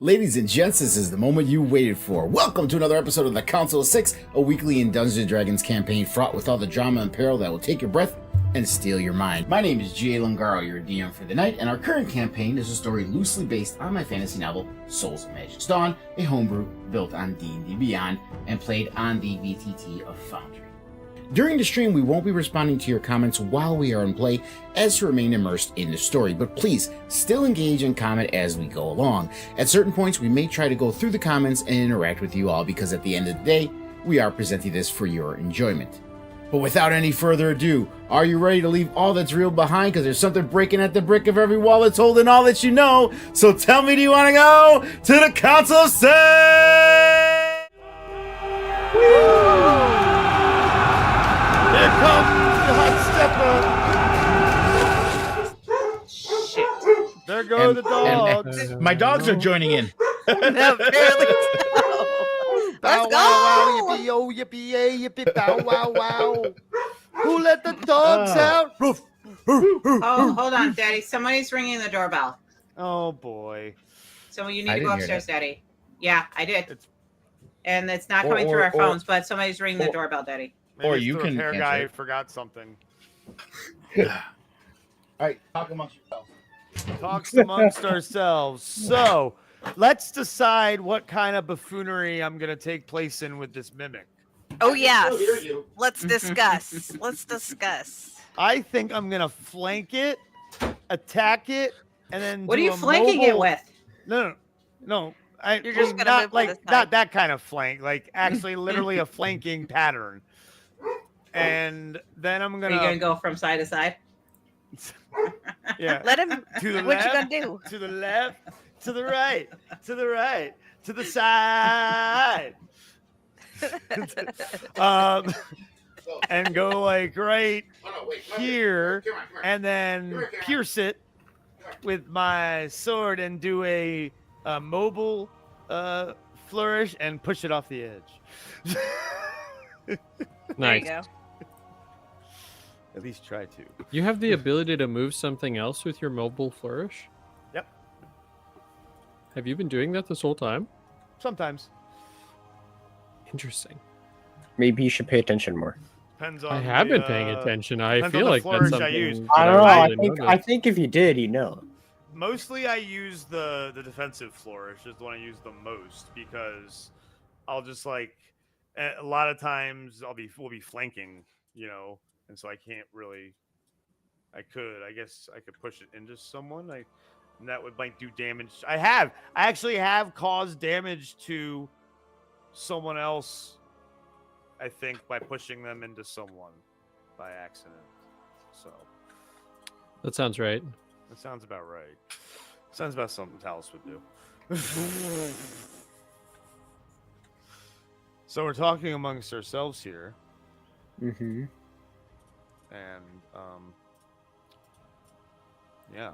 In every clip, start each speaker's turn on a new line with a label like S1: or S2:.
S1: Ladies and gents, this is the moment you waited for. Welcome to another episode of the Council of Six, a weekly in Dungeons & Dragons campaign fraught with all the drama and peril that will take your breath and steal your mind. My name is G.A. Lungaro, your DM for the night, and our current campaign is a story loosely based on my fantasy novel, Souls of Magic's Dawn, a homebrew built on D&D Beyond and played on the VTT of Foundry. During the stream, we won't be responding to your comments while we are in play, as to remain immersed in the story, but please still engage and comment as we go along. At certain points, we may try to go through the comments and interact with you all, because at the end of the day, we are presenting this for your enjoyment. But without any further ado, are you ready to leave all that's real behind? Because there's something breaking at the brick of every wall that's holding all that you know. So tell me, do you want to go to the Council of Six?
S2: Here comes the hot stepper.
S3: Shit.
S2: There go the dogs.
S1: My dogs are joining in.
S3: No, apparently so.
S2: Bow
S3: Let's
S2: wow
S3: go.
S2: wow, yippee oh, yippee yay, yippee bow wow wow. Who let the dogs out? Roof.
S3: Oh, hold on, Daddy. Somebody's ringing the doorbell.
S2: Oh boy.
S3: So you need
S1: I
S3: to go
S1: didn't hear
S3: upstairs,
S1: that.
S3: Daddy. Yeah, I did.
S2: It's-
S3: And it's not coming through our
S1: or-
S3: phones, but somebody's ringing the
S1: or-
S3: doorbell, Daddy.
S2: Maybe
S1: Or
S2: it's
S1: you
S2: the
S1: can
S2: repair
S1: answer
S2: guy
S1: it.
S2: forgot something.
S1: All right, talk amongst yourselves.
S2: Talks amongst ourselves. So let's decide what kind of buffoonery I'm gonna take place in with this mimic.
S4: Oh
S1: I can still hear
S4: yes.
S1: you.
S4: Let's discuss. Let's discuss.
S2: I think I'm gonna flank it, attack it, and then
S3: What are
S2: do
S3: you
S2: a
S3: flanking it
S2: mobile-
S3: with?
S2: No.
S4: You're just gonna
S2: not
S4: move to
S2: like
S4: the side.
S2: not that kind of flank, like actually literally a flanking pattern. And then I'm
S3: Are
S2: gonna,
S3: you going to go from side to side?
S2: yeah,
S4: Let him.
S2: to the
S4: What
S2: left,
S4: you gonna do?
S2: to the left, to the right, to the right, to the side. And go like right
S1: Oh, no, wait,
S2: here,
S1: Come on.
S2: and then pierce it with my sword and do a mobile flourish and push it off the edge.
S4: There
S5: Nice.
S4: you go.
S2: At least try to.
S5: You have the ability to move something else with your mobile flourish?
S2: Yep.
S5: Have you been doing that this whole time?
S2: Sometimes.
S5: Interesting.
S6: Maybe you should pay attention more.
S2: Depends on
S5: I have
S2: the,
S5: been paying attention. I
S2: depends on
S5: feel
S2: the
S5: like that's
S2: flourish I
S5: something
S2: use.
S5: that
S6: I don't know. I
S5: really
S6: think
S5: noticed.
S6: if you did, you know.
S2: Mostly I use the defensive flourish is the one I use the most, because I'll just like a lot of times we'll be flanking, and so I can't really. I guess I could push it into someone. And that might do damage. I actually have caused damage to someone else, I think, by pushing them into someone by accident. So
S5: That sounds right.
S2: that sounds about right. Sounds about something Talus would do. So we're talking amongst ourselves here,
S6: Mm-hmm.
S2: and yeah.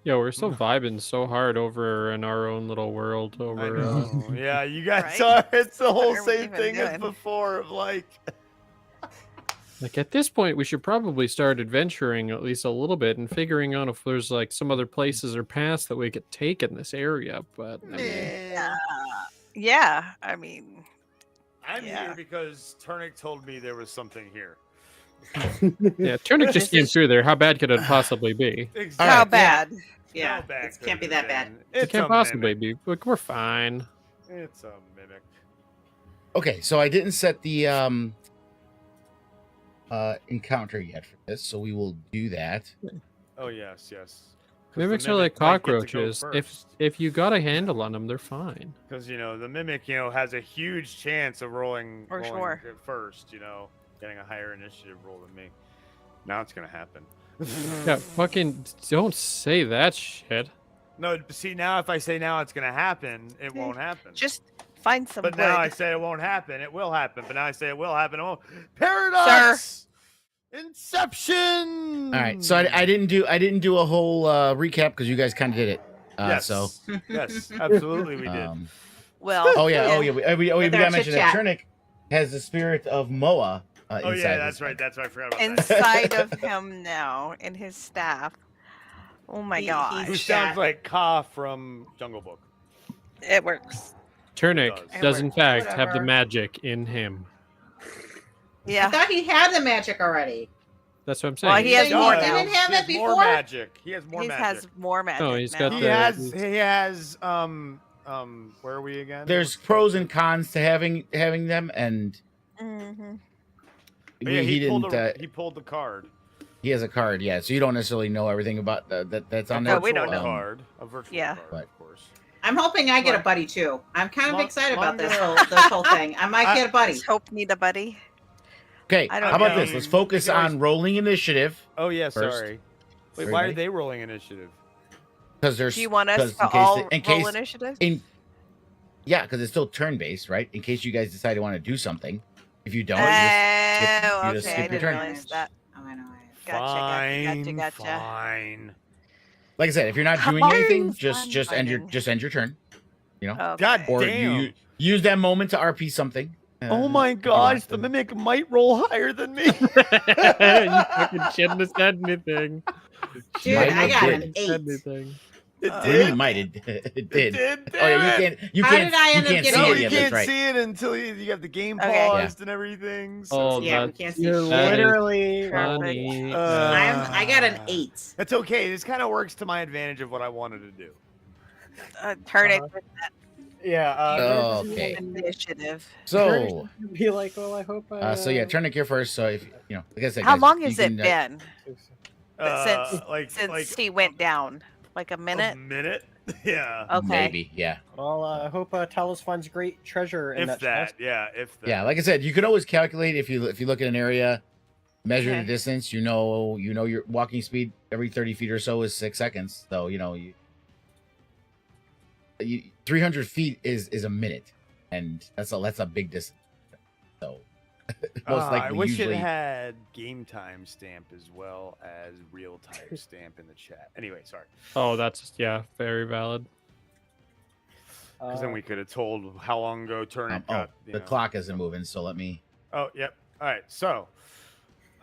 S5: Yeah, we're still vibing so hard over in our own little world
S2: I
S5: over.
S2: know. Yeah, you guys
S4: Right?
S2: are. It's the whole
S4: What are we
S2: same
S4: even
S2: thing as
S4: doing?
S2: before. Of like,
S5: Like at this point, we should probably start adventuring at least a little bit and figuring out if there's like some other places or paths that we could take in this area. But I mean,
S4: Yeah. I mean,
S2: I'm
S4: Yeah.
S2: here because Turnick told me there was something here.
S5: yeah, Tunic just came through there. How bad could it possibly be?
S2: Exactly.
S4: how
S1: right,
S4: bad?
S3: Yeah,
S2: How bad
S3: it
S2: could
S3: can't be
S2: it
S3: that
S2: have
S3: bad.
S2: been?
S5: It
S2: It's
S5: can't
S2: a
S5: possibly
S2: mimic.
S5: be. Look, we're fine.
S2: It's a mimic.
S1: Okay, so I didn't set the encounter yet for this, so we will do that.
S2: Oh yes. 'Cause the
S5: Mimics are like
S2: mimic might get to go
S5: cockroaches.
S2: first.
S5: If you got a handle on them, they're fine.
S2: Because the mimic, has a huge chance of rolling
S4: For
S2: rolling
S4: sure.
S2: at first, getting a higher initiative roll than me. Now it's gonna happen.
S5: Yeah, fucking don't say that shit.
S2: No, see, now if I say now it's gonna happen, it won't happen.
S4: Just find some
S2: But
S4: wood.
S2: now I say it won't happen, it will happen. But now I say it will happen, it won't. Paradox. Inception.
S1: All right, so I didn't do a whole recap because you guys kind of did it.
S2: Yes.
S1: So
S2: Yes, absolutely we did.
S4: Well.
S1: Oh yeah. We
S3: With
S1: gotta
S3: our
S1: mention that
S3: chit-chat.
S1: Turnick has the spirit of Moa.
S2: Oh
S1: inside
S2: yeah,
S1: his
S2: that's right.
S1: head.
S2: That's right. I forgot about that.
S4: Inside of him now, in his staff. Oh my
S3: He-
S4: gosh.
S2: Who
S3: he's-
S2: sounds
S3: Yeah.
S2: like Ka from Jungle Book.
S4: It works.
S5: Turnic
S2: It
S5: does in fact have the
S3: Whatever.
S5: magic in him.
S3: I
S4: Yeah.
S3: thought he had the magic already.
S5: That's what I'm saying.
S4: Well, he has
S3: He
S4: more
S3: didn't
S4: now.
S3: have
S2: He
S3: it
S2: has more
S3: before?
S2: magic. He has more
S4: He
S2: magic.
S4: has more magic.
S5: Oh, he's
S4: now.
S5: got
S2: He
S5: the-
S2: has where are we again?
S1: There's
S2: What's
S1: pros
S2: the-
S1: and cons to having them, and
S4: Mhm.
S2: Oh, yeah,
S1: he
S2: pulled
S1: didn't.
S2: he pulled the card.
S1: He has a card, yeah. So you don't necessarily know everything about that's on
S2: A
S1: there.
S4: No, we don't
S2: virtual
S4: know.
S2: card. A virtual
S4: Yeah.
S2: card,
S1: But-
S2: of course.
S3: I'm hoping I get a
S2: What?
S3: buddy too. I'm kind of
S2: Long-
S3: excited about this
S2: longer-
S3: whole thing. I might get a buddy.
S4: Let's hope need a buddy.
S1: Okay,
S4: I don't
S1: how about
S4: know.
S1: this? Let's focus
S2: You can always-
S1: on rolling initiative
S2: Oh yeah,
S1: First.
S2: sorry. Wait,
S1: Everybody?
S2: why are they rolling initiative?
S1: because there's
S4: Do you want us
S1: 'cause
S4: to all
S1: in
S4: roll
S1: case
S4: initiative?
S1: yeah, because it's still turn based, right? In case you guys decide to want to do something. If you don't, you just skip-
S4: Oh,
S1: you just
S4: okay.
S1: skip
S4: I
S1: your
S4: didn't
S1: turn.
S4: realize that.
S3: Oh, I know.
S4: Gotcha.
S2: Fine.
S1: like I said, if you're not doing
S4: Fine,
S1: anything,
S4: fine,
S1: just end your
S4: fine.
S1: turn,
S4: Okay.
S2: God
S1: or
S2: damn.
S1: you use that moment to RP something.
S2: Oh my
S1: if you
S2: gosh,
S1: want
S2: the
S1: to.
S2: mimic might roll higher than me.
S5: You fucking shouldn't have said anything.
S3: Dude,
S1: Might
S3: I
S1: have
S3: got
S1: did.
S3: an
S5: Said
S3: 8.
S5: anything.
S2: It
S1: What do you mean
S2: did.
S1: might it
S2: It
S1: did?
S2: did.
S1: Oh yeah,
S2: damn
S1: you
S2: it.
S1: can't you
S3: How
S1: can't
S3: did I
S1: you
S3: end up
S1: can't
S3: getting
S1: see
S2: No,
S3: it?
S1: it
S2: you
S1: yet.
S2: can't
S1: That's right.
S2: see it until you got the game
S4: Okay.
S2: paused and everything. So.
S5: Oh,
S3: Yeah, we
S5: that's
S3: can't see
S6: You're
S3: shit.
S6: literally.
S5: funny.
S3: I got an 8.
S2: That's okay. This kind of works to my advantage of what I wanted to do.
S4: Turn it
S6: Yeah.
S1: Oh,
S6: there's-
S1: okay.
S4: initiative.
S1: So
S6: Be like, well, I hope.
S1: so yeah, turn it here first. So if like I said,
S4: How
S1: guys,
S4: long
S1: you
S4: has it
S1: can,
S4: been
S2: Like
S4: since he went down? Like a
S2: a
S4: minute?
S2: minute? Yeah.
S4: Okay.
S1: Maybe, yeah.
S6: Well, I hope Talos finds great treasure in
S2: If
S6: that
S2: that,
S6: chest.
S2: yeah, if that.
S1: Yeah, like I said, you can always calculate if you look at an area, measure the
S4: Okay.
S1: distance. You know your walking speed every 30 feet or so is 6 seconds. So you 300 feet is a minute, and that's a big distance. So most
S2: I
S1: likely,
S2: wish
S1: usually,
S2: it had game time stamp as well as real time stamp in the chat. Anyway, sorry,
S5: Oh, that's very valid.
S2: because then we could have told how long ago turn
S1: the clock isn't moving. So let me.
S2: Oh, yep. All right, so.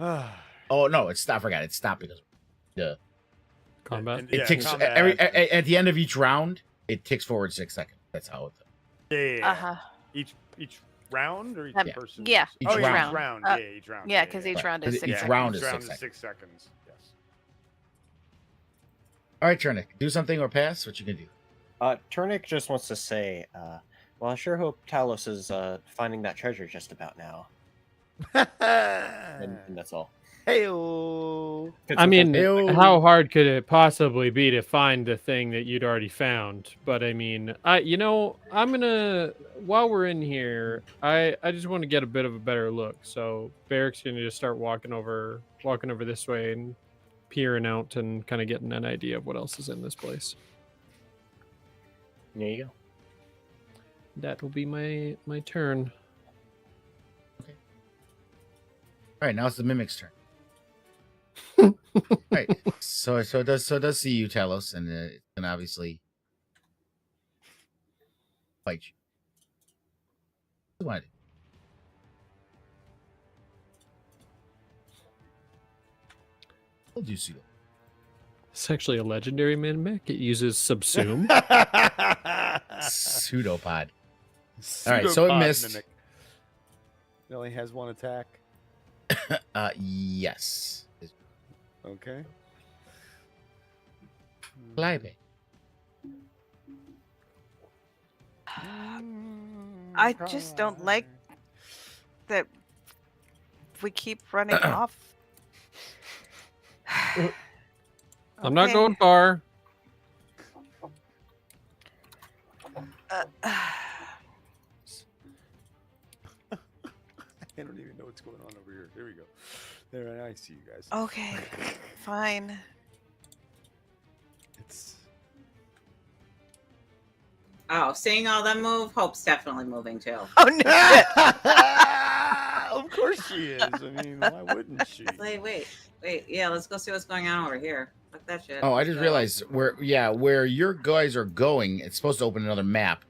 S1: Oh no, it's I forgot. It stopped because
S5: Combat.
S2: And-
S1: it
S2: yeah,
S1: ticks
S2: combat.
S1: at the end of each round. It ticks forward 6 seconds. That's how it.
S2: Yeah.
S4: Uh-huh.
S2: Each round or each
S4: Um,
S2: person?
S4: yeah,
S1: Each
S2: oh,
S1: round.
S2: each round.
S4: Uh,
S2: Yeah, each round.
S4: Yeah, because each
S1: Right,
S4: round
S1: 'cause
S4: is 6
S1: each
S4: seconds.
S1: round
S2: each
S1: is
S2: round
S1: 6
S2: is 6 seconds. Yes.
S1: All right, Chernick, do something or pass. What you gonna do?
S6: Turnic just wants to say, well, I sure hope Talos is finding that treasure just about now. And that's all.
S2: Hey-o.
S5: I mean,
S1: Ew.
S5: how hard could it possibly be to find the thing that you'd already found? But I mean, I'm gonna while we're in here, I just want to get a bit of a better look. So Barrick's gonna just start walking over this way and peering out and kind of getting an idea of what else is in this place.
S6: There you go.
S5: That will be my turn.
S1: All right, now it's the mimic's turn. All right, so it does see you, Talos, and it can obviously fight you. What? I'll do so.
S5: It's actually a legendary mimic. It uses subsume.
S1: Pseudopod. All right, so it
S2: Pseudopod
S1: missed.
S2: mimic. It only has one attack.
S1: Yes.
S2: Okay.
S1: Live.
S4: I just don't like that we keep running off.
S5: I'm not
S4: Okay.
S5: going far.
S2: I don't even know what's going on over here. There we go. There, I see you guys.
S4: Okay, fine.
S2: It's
S3: Oh, seeing all them move, Hope's definitely moving too.
S4: Oh no!
S2: of course she is. I mean, why wouldn't she?
S3: Wait. Yeah, let's go see what's going on over here. Fuck that shit.
S1: Oh, I
S3: Let's
S1: just
S3: go.
S1: realized where your guys are going, it's supposed to open another map.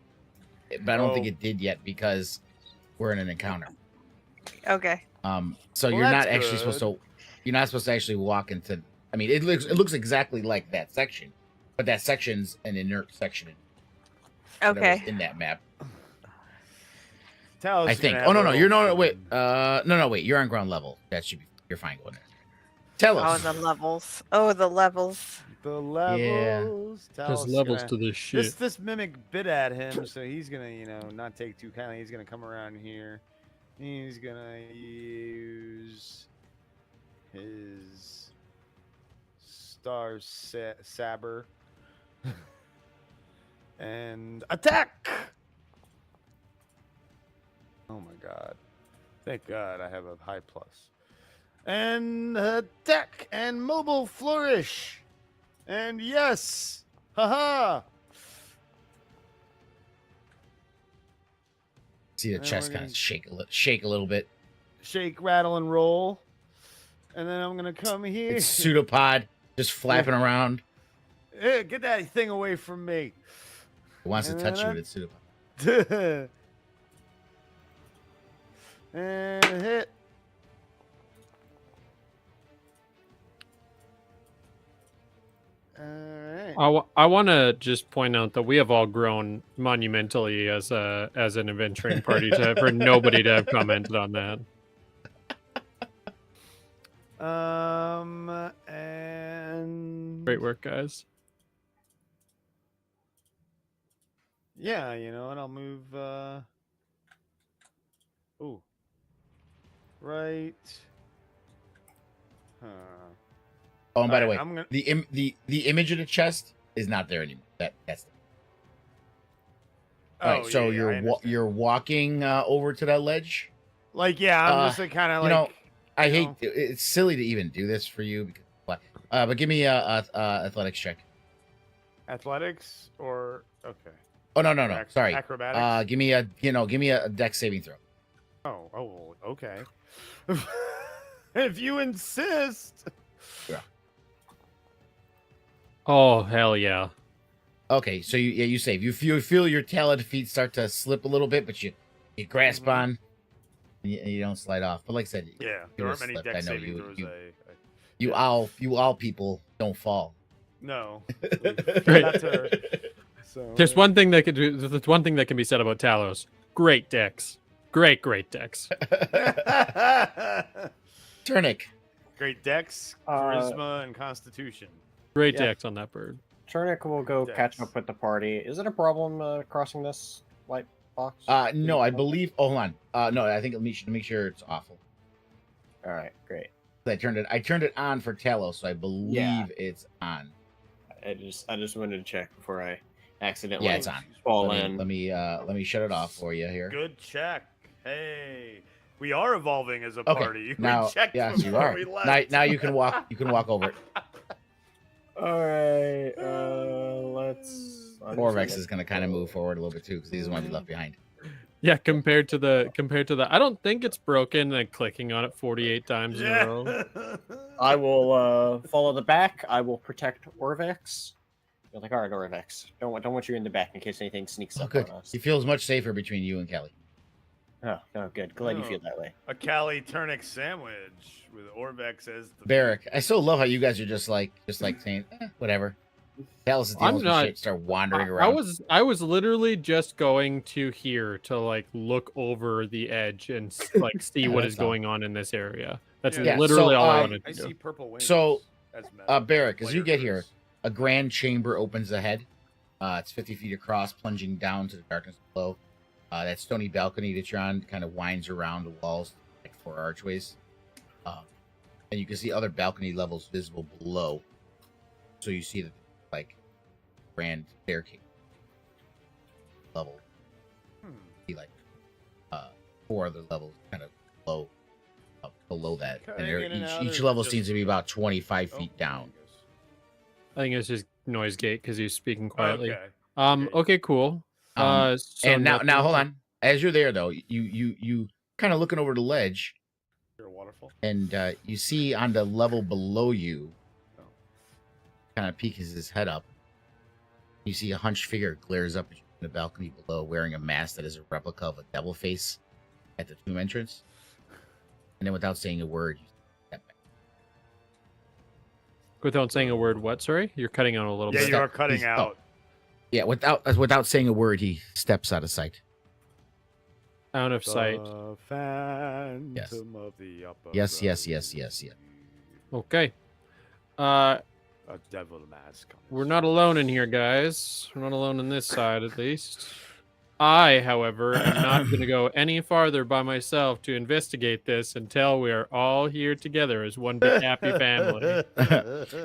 S1: But I don't think
S2: Oh.
S1: it did yet because we're in an encounter.
S4: Okay.
S1: So
S2: Well,
S1: you're not
S2: that's
S1: actually supposed
S2: good.
S1: to. You're not supposed to actually walk into I mean, it looks exactly like that section, but that section's an inert section.
S4: Okay.
S1: In that map,
S2: Talos
S1: I
S2: is
S1: think.
S2: gonna
S1: Oh
S2: have
S1: no,
S2: a
S1: you're
S2: little
S1: no, wait.
S2: fun.
S1: No, wait. You're on ground level. That should be. You're fine going there. Tell
S4: Oh,
S1: us.
S4: the levels. Oh, the levels.
S2: The levels.
S5: There's
S2: Talos
S5: levels
S2: gonna,
S5: to this shit.
S2: this mimic bit at him, so he's gonna, not take too kindly. He's gonna come around here. He's gonna use his star saber and attack. Oh my god! Thank God I have a high plus. And attack and mobile flourish. And yes, haha.
S1: See the
S2: And
S1: chest
S2: we're
S1: kind
S2: gonna-
S1: of shake a little bit.
S2: Shake, rattle, and roll. And then I'm gonna come here.
S1: It's pseudopod just flapping around.
S2: Hey, get that thing away from me.
S1: It wants to
S2: And
S1: touch you
S2: then
S1: with its pseudopod.
S2: And hit. All right.
S5: I want to just point out that we have all grown monumentally as an adventuring party for nobody to have commented on that.
S2: And
S5: Great work, guys.
S2: yeah, and I'll move. Ooh. Right. Huh.
S1: Oh, and by the
S2: Alright,
S1: way,
S2: I'm gonna.
S1: the image of the chest is not there anymore. That's. All right, so
S2: yeah, I understand.
S1: you're walking over to that ledge.
S2: Like, yeah, I'm
S1: uh,
S2: just like kind of
S1: you
S2: like.
S1: know, I
S2: you
S1: hate
S2: know.
S1: it's silly to even do this for you because but give me a athletics check.
S2: Athletics or okay.
S1: Oh no, sorry.
S2: Acrobatics.
S1: Give me a dex saving throw.
S2: Oh, okay. If you insist.
S5: Oh hell yeah!
S1: Okay, so you save. You feel your taloned feet start to slip a little bit, but you grasp
S2: Mhm.
S1: on, and you don't slide off. But like I said,
S2: Yeah,
S1: you
S2: there aren't
S1: would've
S2: many
S1: slipped. I
S2: dex
S1: know
S2: saving throws.
S1: you all people don't fall.
S2: No.
S5: Great.
S2: Not to- so,
S5: There's one thing that there's one thing that can be said about Talos. Great decks. Great decks.
S1: Turnic.
S2: Great dex, charisma, and constitution.
S5: Great
S6: Yeah.
S5: decks on that bird.
S6: Turnic will go catch
S2: Dex.
S6: up with the party. Is it a problem crossing this white box?
S1: No, I believe. Oh, hold on. No, I think let me make sure it's awful.
S6: All right, great.
S1: I turned it on for Talos, so I believe
S6: Yeah.
S1: it's on.
S6: I just wanted to check before I accidentally
S1: Yeah, it's on.
S6: fall
S1: Let
S6: in.
S1: me shut it off for you here.
S2: Good check. Hey, we are evolving as a
S1: Okay,
S2: party.
S1: now
S2: we checked
S1: yes, you
S2: before
S1: are.
S2: we left.
S1: Now you can walk. You can walk over it.
S6: All right, let's.
S1: Orvex is going to kind of move forward a little bit too because he doesn't want to be left behind.
S5: Yeah, compared to the, I don't think it's broken. Like clicking on it 48 times in a row.
S6: I will follow the back. I will protect Orvex. You're like, all right, Orvex. Don't want you in the back in case anything sneaks
S1: Oh,
S6: up
S1: good.
S6: on us.
S1: He feels much safer between you and Kelly.
S6: Oh, good. Glad you
S2: Oh.
S6: feel that way.
S2: A Cali Turnic sandwich with Orvex as the
S1: Barrick, I still love how you guys are just like saying whatever. Talos is dealing
S5: I'm
S1: with
S5: not-
S1: shit, start wandering around.
S5: I was literally just going to here to like look over the edge and like see
S1: Yeah,
S5: what
S1: that's
S5: is
S1: all.
S5: going on in this area. That's
S2: Yeah,
S5: literally
S1: so,
S5: all I
S1: um,
S5: wanted
S2: I
S5: to
S2: see
S5: do.
S2: purple wings.
S1: So,
S2: as metal.
S1: Barrick, as you get here,
S2: Layers.
S1: a grand chamber opens ahead. It's 50 feet across, plunging down to the darkness below. That stony balcony that you're on kind of winds around the walls like 4 archways. And you can see other balcony levels visible below. So you see the like grand staircase level. See like 4 other levels kind of below that.
S2: Cutting
S1: And
S2: in and out,
S1: each
S2: or
S1: level
S2: just-
S1: seems to be about 25 feet
S2: Oh,
S1: down.
S5: I think it's just noise gate because he's speaking quietly.
S2: Okay.
S5: Okay, cool. So
S1: And now
S5: nothing-
S1: hold on. As you're there though, you kind of looking over the ledge,
S2: You're a waterfall.
S1: and you see on the level below you,
S2: Oh.
S1: kind of peeks his head up. You see a hunched figure glares up at you in the balcony below, wearing a mask that is a replica of a devil face at the tomb entrance. And then, without saying a word, you step back.
S5: Without saying a word, what? Sorry, you're cutting out a little
S2: Yeah,
S5: bit.
S2: you are cutting out.
S1: Yeah, without saying a word, he steps out of sight.
S5: Out of sight.
S2: The Phantom
S1: Yes.
S2: of the Upper
S1: Yes.
S2: Road.
S5: Okay.
S2: A devil mask.
S5: We're not alone in here, guys. We're not alone on this side, at least. I, however, am not going to go any farther by myself to investigate this until we are all here together as one big happy family.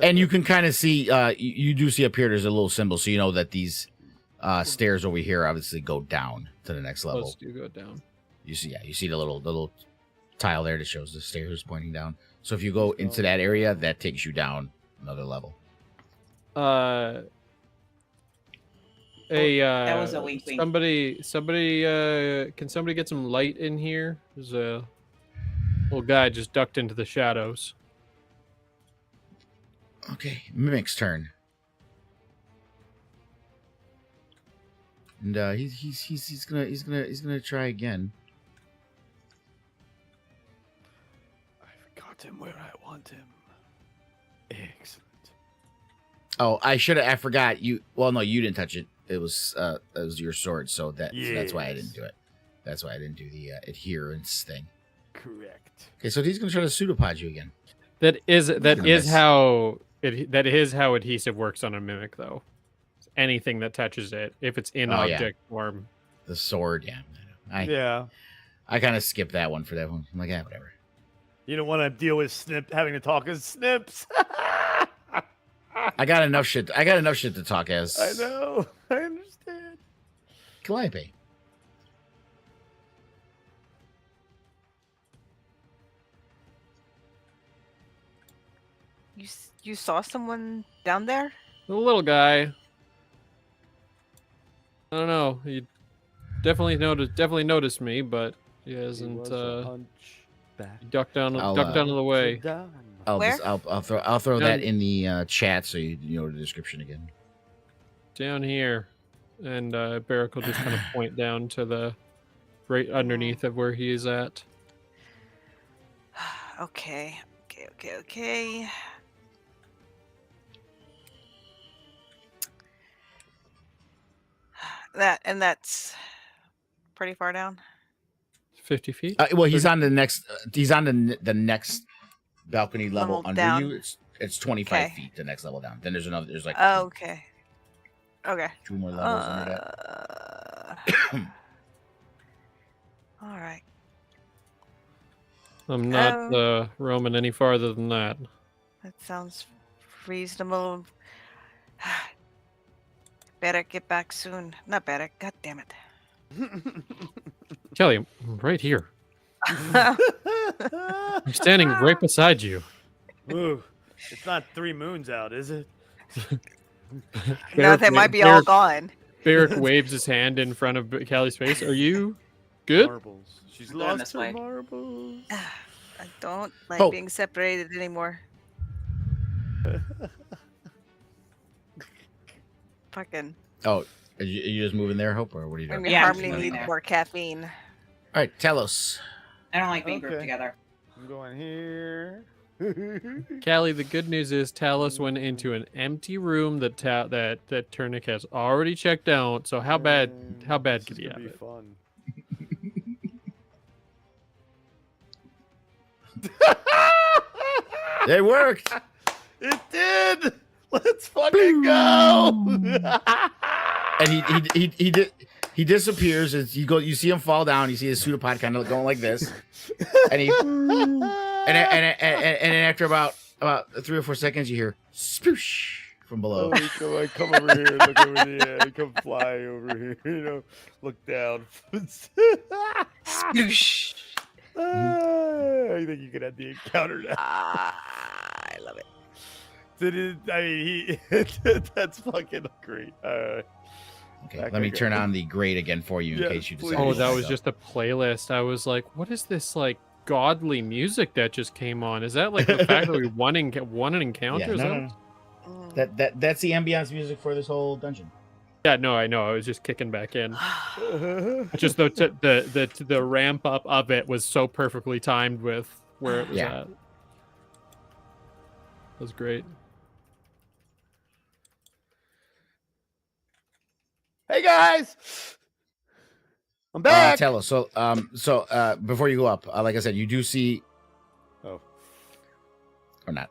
S1: And you can kind of see, you do see up here, there's a little symbol, so you know that these stairs over here obviously go down to the next level.
S5: Let's do go down.
S1: You see the little tile there that shows the stairs pointing down. So if you go into that area, that takes you down another level.
S3: That was a wink wink.
S5: Somebody, can somebody get some light in here? There's a little guy just ducked into the shadows.
S1: Okay, Mimic's turn. And he's gonna try again.
S2: I've got him where I want him. Excellent.
S1: Oh, I forgot you. Well, no, you didn't touch it. It was your sword, so that's why I didn't do it. That's why I didn't do the adherence thing.
S2: Correct.
S1: Okay, so he's gonna try to pseudopod you again.
S5: That is
S1: Nice.
S5: how adhesive works on a mimic, though. Anything that touches it, if it's in
S1: Oh, yeah.
S5: object form.
S1: The sword, yeah.
S2: Yeah.
S1: I kind of skipped that one for that one. I'm like, yeah, whatever.
S2: You don't want to deal with having to talk as Snips.
S1: I got enough shit to talk as.
S2: I know. I understand.
S1: Calliope.
S4: You saw someone down there?
S5: The little guy. I don't know. He definitely noticed me, but he hasn't. He ducked down
S1: I'll,
S5: out of the way.
S4: Where?
S1: I'll throw
S5: Down-
S1: that in the chat so you know the description again.
S5: Down here, and Barrick will just kind of point down to the right underneath of where he is at.
S4: Okay. Okay. That's pretty far down.
S5: 50 feet.
S1: Well, he's on the next. He's on the next balcony level
S4: Level
S1: under
S4: down.
S1: you. It's 25
S4: Okay.
S1: feet. The next level down. Then there's another. There's like
S4: Okay.
S1: two more levels under that.
S4: All right.
S5: I'm not roaming any farther than that.
S4: That sounds reasonable. Better get back soon. Not better. God damn it.
S5: Kelly, I'm right here. I'm standing right beside you.
S2: Ooh, it's not 3 moons out, is it?
S4: No, they might be all gone.
S5: Barrick waves his hand in front of Callie's face. Are you good?
S2: Marbles. She's
S3: I'm going
S2: lost
S3: this
S2: her
S3: way.
S2: marbles.
S4: I don't like
S1: Oh.
S4: being separated anymore. Fucking.
S1: Oh, are you just moving there, Hope, or what are you
S4: I
S1: doing?
S4: mean,
S3: Yeah, I'm
S4: Harmony
S3: just moving
S4: needs
S3: there.
S4: more caffeine.
S1: All right, Talos.
S3: I don't like being grouped
S2: Okay.
S3: together.
S2: I'm going here.
S5: Callie, the good news is Talos went into an empty room that that Turnic has already checked out. So how bad
S2: This
S5: could
S2: is
S5: he
S2: gonna
S5: have
S2: be
S5: it?
S2: fun.
S1: It worked.
S2: It did. Let's fucking go.
S1: And he disappears as you see him fall down. You see his pseudopod kind of going like this, and then after about 3 or 4 seconds, you hear sploosh from below.
S2: Oh, come over here. Look over there. Come fly over here. Look down.
S4: Sploosh.
S2: I think you can have the encounter now.
S4: I love it.
S2: That's fucking great.
S1: Okay,
S2: Back
S1: let me
S2: I go.
S1: turn on the grade again for you in
S2: Yeah,
S1: case you
S2: please.
S1: decide.
S5: Oh,
S1: to
S5: that
S1: back
S5: was
S1: up.
S5: just a playlist. I was like, what is this like godly music that just came on? Is that like the fact that we won an encounter?
S1: Yeah,
S5: Is
S1: no. That's the ambiance music for this whole dungeon.
S5: Yeah, no, I know. I was just kicking back in. Just the ramp up of it was so perfectly timed with where it was
S1: Yeah.
S5: at. That was great.
S2: Hey guys, I'm back.
S1: Tello. So before you go up, like I said, you do see.
S2: Oh.
S1: Or not.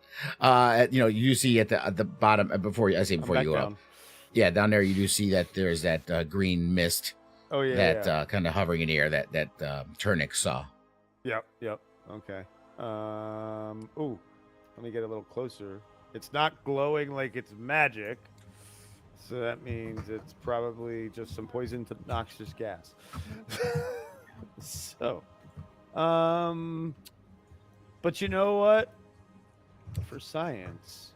S1: You do see at the bottom before you. I say before you go up. Yeah, down there you do see that there's that green mist.
S2: Oh yeah.
S1: That kind of hovering in the air that Turnix saw.
S2: Yep. Okay. Ooh, let me get a little closer. It's not glowing like it's magic, so that means it's probably just some poison to noxious gas. So, but you know what? For science.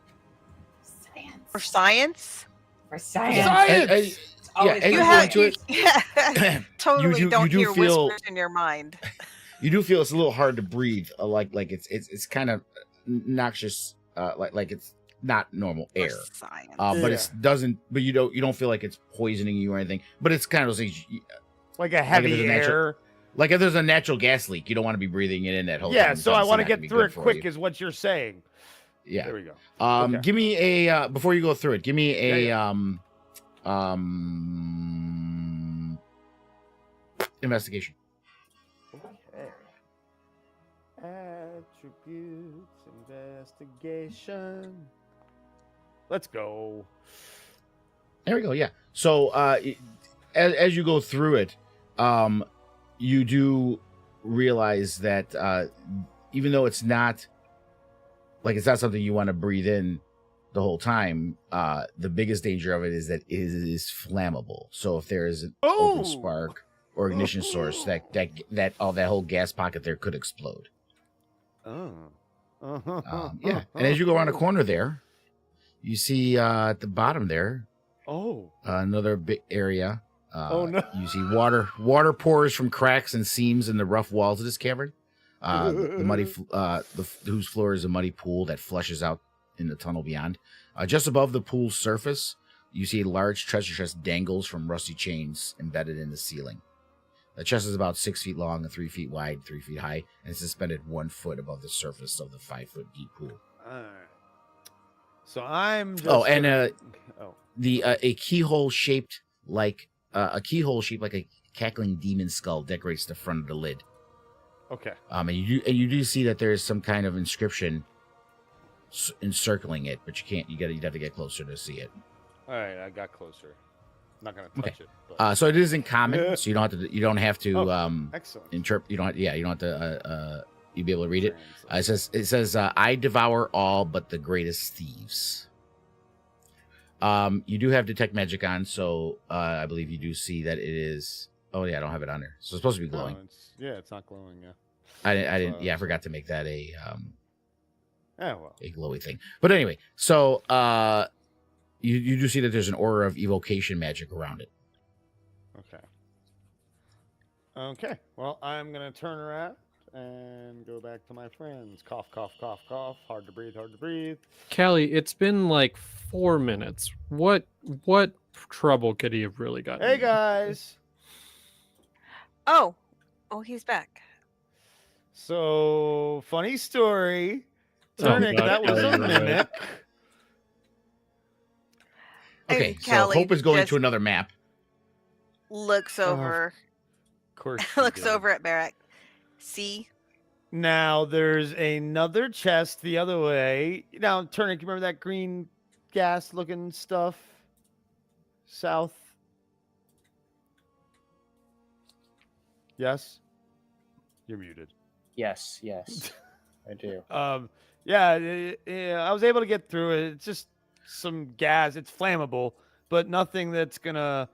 S4: For science?
S3: For science.
S2: Science!
S1: As
S4: You
S1: go
S4: have
S1: into it,
S4: totally
S1: you
S4: don't
S1: do
S4: hear
S1: feel-
S4: whispers in your mind.
S1: you do feel it's a little hard to breathe. Like it's kind of noxious. Like it's not normal
S4: For
S1: air.
S4: science.
S1: But it doesn't. But you don't feel like it's poisoning you or anything. But it's kind of
S2: Like a heavy
S1: there's a
S2: air.
S1: natural- like if there's a natural gas leak, you don't want to be breathing it in that whole
S2: Yeah,
S1: time.
S2: so I want to get through it quick, is what you're saying.
S1: Yeah.
S2: There we go. Okay.
S1: Give me a before you go through it. Give me a investigation.
S2: Okay. Attributes, investigation. Let's go.
S1: There we go. Yeah. So as you go through it, you do realize that even though it's not something you want to breathe in the whole time, the biggest danger of it is that it is flammable. So if there is an open spark or ignition source, that whole gas pocket there could explode. Yeah. And as you go around a corner there, you see at the bottom there, another big area.
S2: No.
S1: You see water pours from cracks and seams in the rough walls of this cavern. The muddy, whose floor is a muddy pool that flushes out in the tunnel beyond. Just above the pool's surface, you see a large treasure chest dangles from rusty chains embedded in the ceiling. The chest is about 6 feet long and 3 feet wide, 3 feet high, and is suspended 1 foot above the surface of the 5 foot deep pool.
S2: All right. So I'm just
S1: a keyhole shaped like a cackling demon skull decorates the front of the lid.
S2: Okay.
S1: And you do see that there is some kind of inscription encircling it, but you'd have to get closer to see it.
S2: All right, I got closer. I'm not gonna touch it. But...
S1: So it isn't common, so you don't have to
S2: excellent.
S1: interpret. You don't have to. You'll be able to read it. It says I devour all but the greatest thieves. You do have detect magic on, so I believe you do see that it is. Oh yeah, I don't have it on there. So it's supposed to be glowing.
S2: It's not glowing. Yeah.
S1: I didn't. Yeah, I forgot to make that a
S2: a
S1: glowy thing. But anyway, so you do see that there's an aura of evocation magic around it.
S2: Okay. Well, I'm gonna turn around and go back to my friends. Cough, cough, cough, cough. Hard to breathe. Hard to breathe.
S5: Callie, it's been like 4 minutes. What trouble could he have really gotten?
S2: Hey guys.
S4: Oh, he's back.
S2: So funny story. Turnic, that was a mimic.
S1: Okay,
S4: And
S1: so
S4: Callie
S1: Hope is going
S4: just
S1: to another map.
S4: Looks over.
S2: Of course.
S4: Looks over at Barak. See?
S2: Now there's another chest the other way. Now, Turnic, you remember that green gas looking stuff? South? Yes? You're muted.
S6: Yes, I do.
S2: Yeah, I was able to get through it. It's just some gas. It's flammable, but nothing that's gonna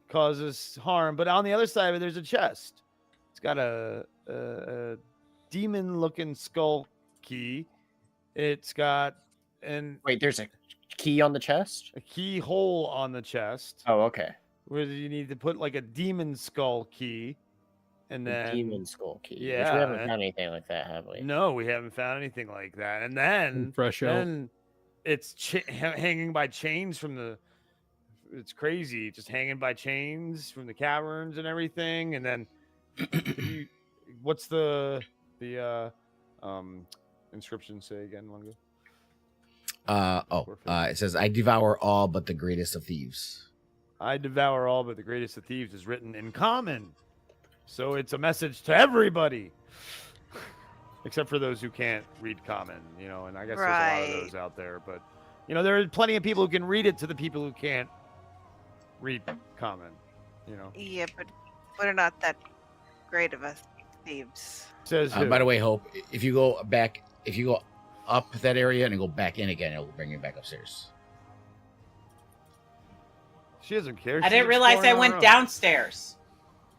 S2: cause us harm. But on the other side of it, there's a chest. It's got a demon-looking skull key. It's got
S6: Wait, there's a key on the chest?
S2: a keyhole on the chest
S6: Oh, okay.
S2: where you need to put like a demon skull key, and then
S6: Demon skull key. Which
S2: Yeah,
S6: we haven't found anything like that, have we?
S2: No, we haven't found anything like that. And then
S5: Fresh out.
S2: then it's hanging by chains from the. It's crazy, just hanging by chains from the caverns and everything. And then, what's the inscription say again, Lungo?
S1: It says I devour all but the greatest of thieves.
S2: I devour all, but the greatest of thieves is written in common. So it's a message to everybody. Except for those who can't read common, you know, and I guess there's a lot of those out there. But, you know, there are plenty of people who can read it to the people who can't read common, you know.
S4: Yeah, but we're not that great of us thieves.
S2: Says who?
S1: By the way, Hope, if you go up that area and go back in again, it'll bring you back upstairs.
S2: She doesn't care.
S3: I didn't realize I went downstairs.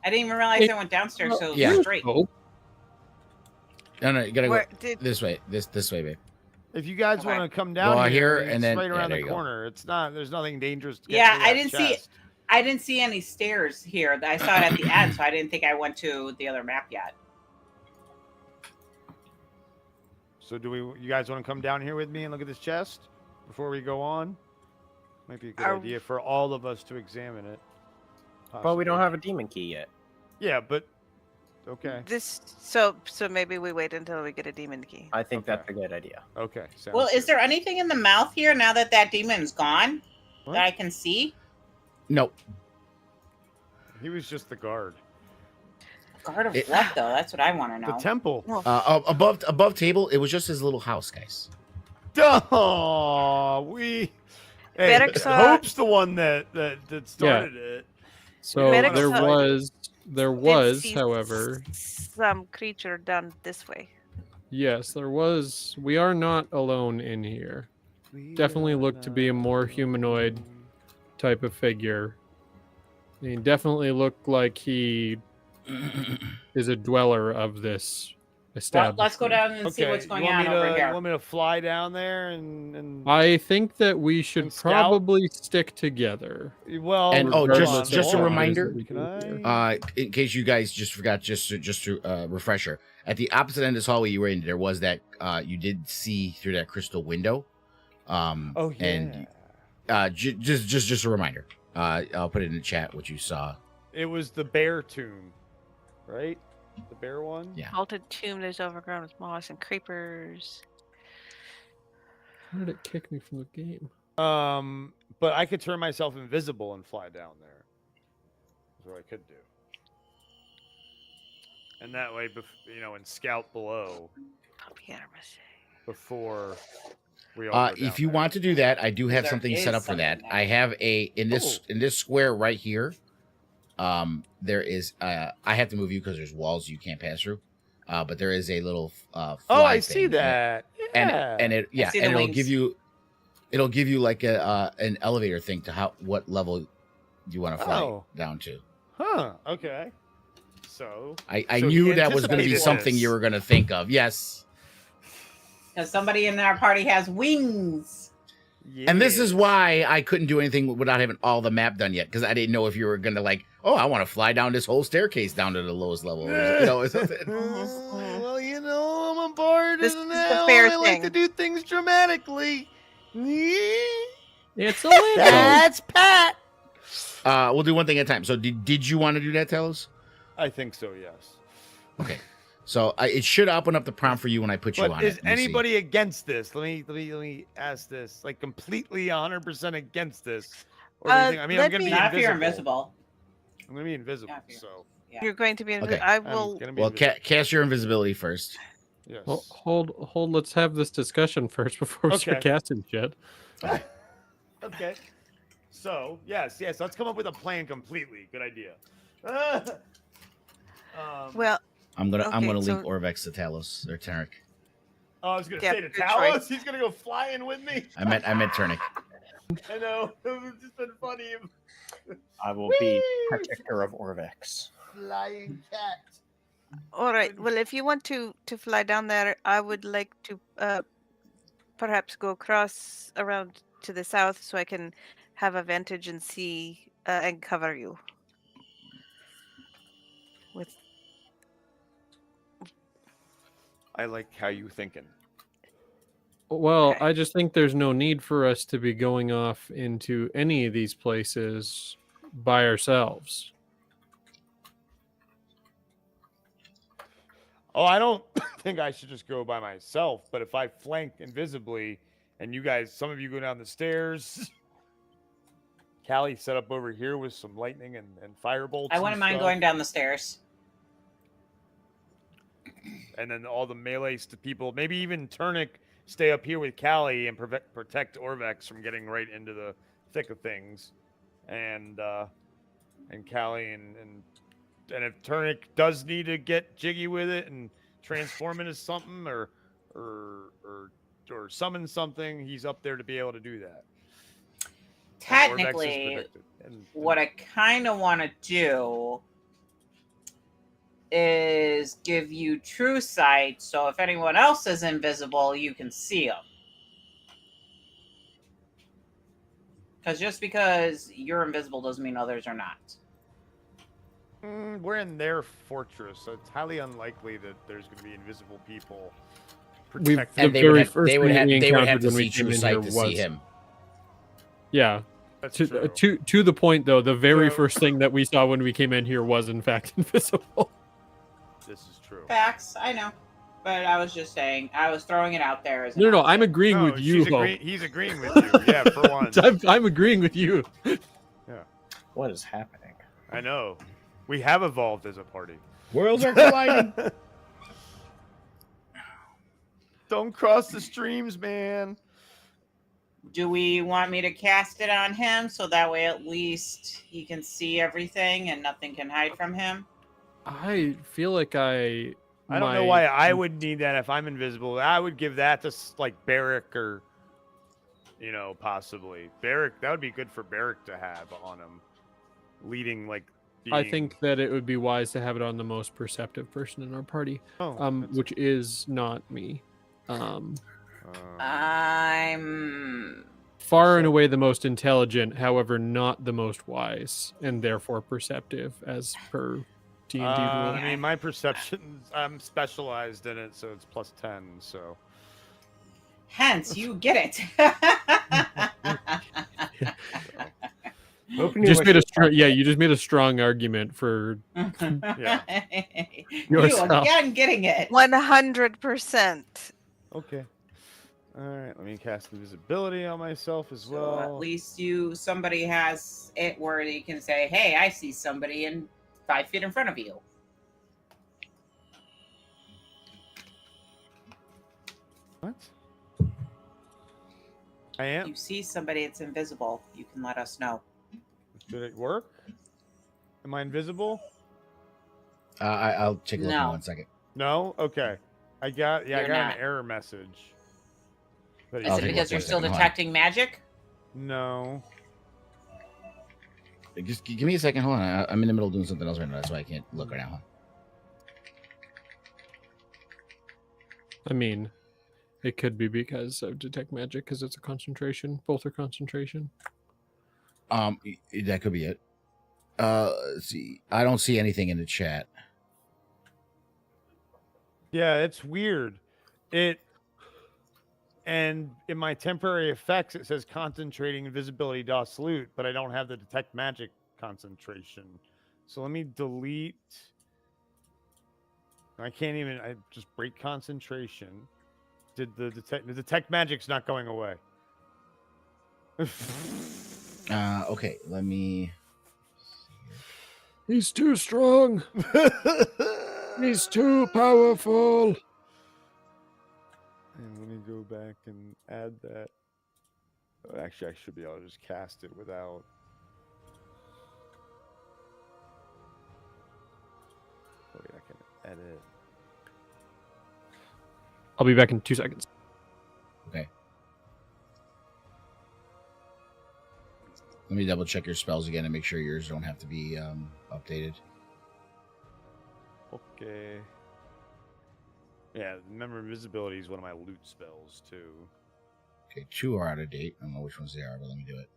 S3: I didn't even realize I went downstairs, so it was
S1: Yeah.
S3: straight.
S5: Oh,
S1: No, you gotta
S4: Where
S1: go this way. This way, babe.
S2: If you guys
S3: Okay.
S2: want to come down
S1: Go
S2: here,
S1: here, and
S2: it's
S1: then-
S2: right
S1: yeah,
S2: around
S1: there
S2: the
S1: you go.
S2: corner. It's not. There's nothing dangerous. To get
S3: Yeah,
S2: through
S3: I
S2: that
S3: didn't see-
S2: chest.
S3: I didn't see any stairs here. I saw it at the end, so I didn't think I went to the other map yet.
S2: So you guys want to come down here with me and look at this chest before we go on? Might be a good
S4: Are-
S2: idea for all of us to examine it.
S6: But we don't
S2: possibly.
S6: have a demon key yet.
S2: Yeah, but okay,
S4: So maybe we wait until we get a demon key.
S6: I think
S2: Okay.
S6: that's a good idea.
S2: okay. Sounds
S3: Well, is
S2: good.
S3: there anything in the mouth here now that that demon's gone
S2: What?
S3: that I can see?
S1: No,
S2: He was just the guard.
S3: Guard of
S1: It-
S3: what, though? That's what I want to
S2: The
S3: know.
S2: temple.
S1: above table, it was just his little house, guys.
S2: Oh, we. Hey,
S4: Better saw-
S2: Hope's the one that started it.
S5: so
S4: Medics
S5: there
S4: are-
S5: was,
S4: see
S5: however,
S4: some creature down this way.
S5: yes, there was. We are not alone in here. Definitely looked to be a more humanoid type of figure. He definitely looked like he is a dweller of this
S3: Well,
S5: establishment.
S3: let's go down and see
S2: Okay,
S3: what's going
S2: you want
S3: on
S2: me
S3: over
S2: to,
S3: here.
S2: You want me to fly down there and
S5: I think that we should
S2: And scout?
S5: probably stick together.
S2: well.
S1: And,
S2: hold
S5: regardless
S2: on,
S1: just
S2: hold
S1: a
S2: on.
S1: reminder,
S2: Can I?
S1: In case you guys just forgot, just to refresher, at the opposite end of this hallway you were in, there was that you did see through that crystal window.
S2: Oh yeah.
S1: And just a reminder. I'll put it in the chat what you saw.
S2: It was the bear tomb, right? The bear one.
S1: Yeah.
S4: Vaulted tomb that is overgrown with moss and creepers.
S5: How did it kick me from the game?
S2: But I could turn myself invisible and fly down there. That's what I could do. And that way, and scout below before we all. go
S1: If
S2: down
S1: you
S2: there.
S1: want to do that, I do have
S3: There
S1: something
S3: is
S1: set up for that.
S3: something
S1: I have in this
S2: Oh.
S1: square right here. There is I have to move you because there's walls you can't pass through. But there is a little fly
S2: Oh, I
S1: thing,
S2: see that. Yeah.
S1: and it
S3: see the
S1: and
S3: wings.
S1: it'll give you like an elevator thing to what level you want to fly
S2: Oh.
S1: down to.
S2: Huh. Okay. So.
S1: I
S2: So
S1: knew
S2: he
S1: that was going to be
S2: anticipated
S1: something
S2: this.
S1: you were going to think of. Yes.
S3: Because somebody in our party has wings.
S1: And this is
S2: yes.
S1: why I couldn't do anything without having all the map done yet, because I didn't know if you were gonna I want to fly down this whole staircase down to the lowest level. Or something.
S2: Well, I'm a bard
S4: This
S2: and
S4: is the
S2: now
S4: fair
S2: I like to
S4: thing.
S2: do things dramatically.
S5: It's illegal.
S2: That's Pat.
S1: We'll do one thing at a time. So did you want to do that, Talos?
S2: I think so. Yes.
S1: Okay. So it should open up the prompt for you when I put you
S2: But
S1: on
S2: is
S1: it. Let me see.
S2: anybody against this? Let me ask this. Like completely 100% against this. Or do you think, I mean, I'm
S4: let
S2: gonna
S4: me-
S2: be
S3: Not if you're
S2: invisible.
S3: invisible.
S2: I'm gonna be invisible.
S3: Not if you're-
S2: So
S3: Yeah.
S4: You're going to be.
S1: Okay.
S4: I
S2: I'm
S4: will.
S2: gonna be
S1: Well,
S2: invisible.
S1: cast your invisibility first.
S2: Yes.
S5: Well, hold. Let's have this discussion first before we start
S2: Okay.
S5: casting shit.
S2: Okay. So yes. Let's come up with a plan completely. Good idea.
S4: Well,
S1: I'm gonna
S4: Okay,
S1: link
S4: so-
S1: Orvex to Talos or Tunic.
S2: I was gonna
S4: Yeah,
S2: say to
S4: good
S2: Talos,
S4: choice.
S2: he's gonna go flying with me.
S1: I meant Tunic.
S2: I know. It's just been funny.
S6: I will be protector of Orvex.
S2: Flying cat.
S4: all right. Well, if you want to fly down there, I would like to perhaps go across around to the south so I can have a vantage and see and cover you. With
S2: I like how you thinking.
S5: Well,
S4: Okay.
S5: I just think there's no need for us to be going off into any of these places by ourselves.
S2: Oh, I don't think I should just go by myself, but if I flank invisibly and you guys, some of you go down the stairs, Callie set up over here with some lightning and firebolts.
S3: I
S2: and
S3: wouldn't mind
S2: stuff.
S3: going down the stairs.
S2: And then all the melee people, maybe even Turnic, stay up here with Callie and protect Orvex from getting right into the thick of things. And Callie and if Turnic does need to get jiggy with it and transform into something or summon something, he's up there to be able to do that.
S3: Technically, what I kind of want to do is give you true sight, so if anyone else is invisible, you can see them. Because just because you're invisible doesn't mean others are not.
S2: We're in their fortress, so it's highly unlikely that there's going to be invisible people protecting.
S1: And they would have to see true sight to see him.
S5: Yeah.
S2: That's
S5: To the point, though, the very first thing that we saw when we came in here was, in fact, invisible.
S2: This is true.
S3: Facts, I know. But I was just saying, I was throwing it out there. As
S5: No, I'm agreeing with you.
S2: He's agreeing with you. Yeah, for once.
S5: I'm agreeing with you.
S2: Yeah.
S6: What is happening?
S2: I know. We have evolved as a party.
S1: Worlds are colliding.
S2: Don't cross the streams, man.
S3: Do we want me to cast it on him so that way at least he can see everything and nothing can hide from him?
S5: I feel like
S2: I don't know why I would need that if I'm invisible. I would give that to like Barrick or, possibly Barrick. That would be good for Barrick to have on him, leading like.
S5: I think that it would be wise to have it on the most perceptive person in our party, which is not me.
S3: I'm
S5: far and away the most intelligent, however, not the most wise, and therefore perceptive, as per D&D rule.
S2: I mean, my perceptions, I'm specialized in it, so it's +10. So,
S3: hence you get it.
S5: You just made a strong argument for
S3: you again getting it.
S4: 100%.
S2: Okay. All right. Let me cast invisibility on myself as well.
S3: So at least somebody has it where you can say, "Hey, I see somebody in 5 feet in front of you."
S2: What? I am.
S3: If you see somebody that's invisible, you can let us know.
S2: Did it work? Am I invisible?
S1: I'll take a look in 1 second.
S2: No? Okay. I got
S3: You're
S2: an
S3: not.
S2: error message.
S3: Is it because you're still detecting magic?
S2: No.
S1: Just give me a second. Hold on. I'm in the middle of doing something else right now. That's why I can't look right now.
S5: I mean, it could be because of detect magic, because it's a concentration. Both are concentration.
S1: That could be it. Let's see. I don't see anything in the chat.
S2: Yeah, it's weird. And in my temporary effects, it says concentrating invisibility DOS salute, but I don't have the detect magic concentration. So let me delete. I just break concentration. The detect magic's not going away.
S1: Okay, let me.
S5: He's too strong. He's too powerful.
S2: And let me go back and add that. Actually, I should be able to just cast it without. Wait, I can edit.
S5: I'll be back in 2 seconds.
S1: Okay. Let me double check your spells again and make sure yours don't have to be updated.
S2: Okay. Yeah, remember invisibility is one of my loot spells too.
S1: Okay, 2 are out of date. I don't know which ones they are, but let me do it.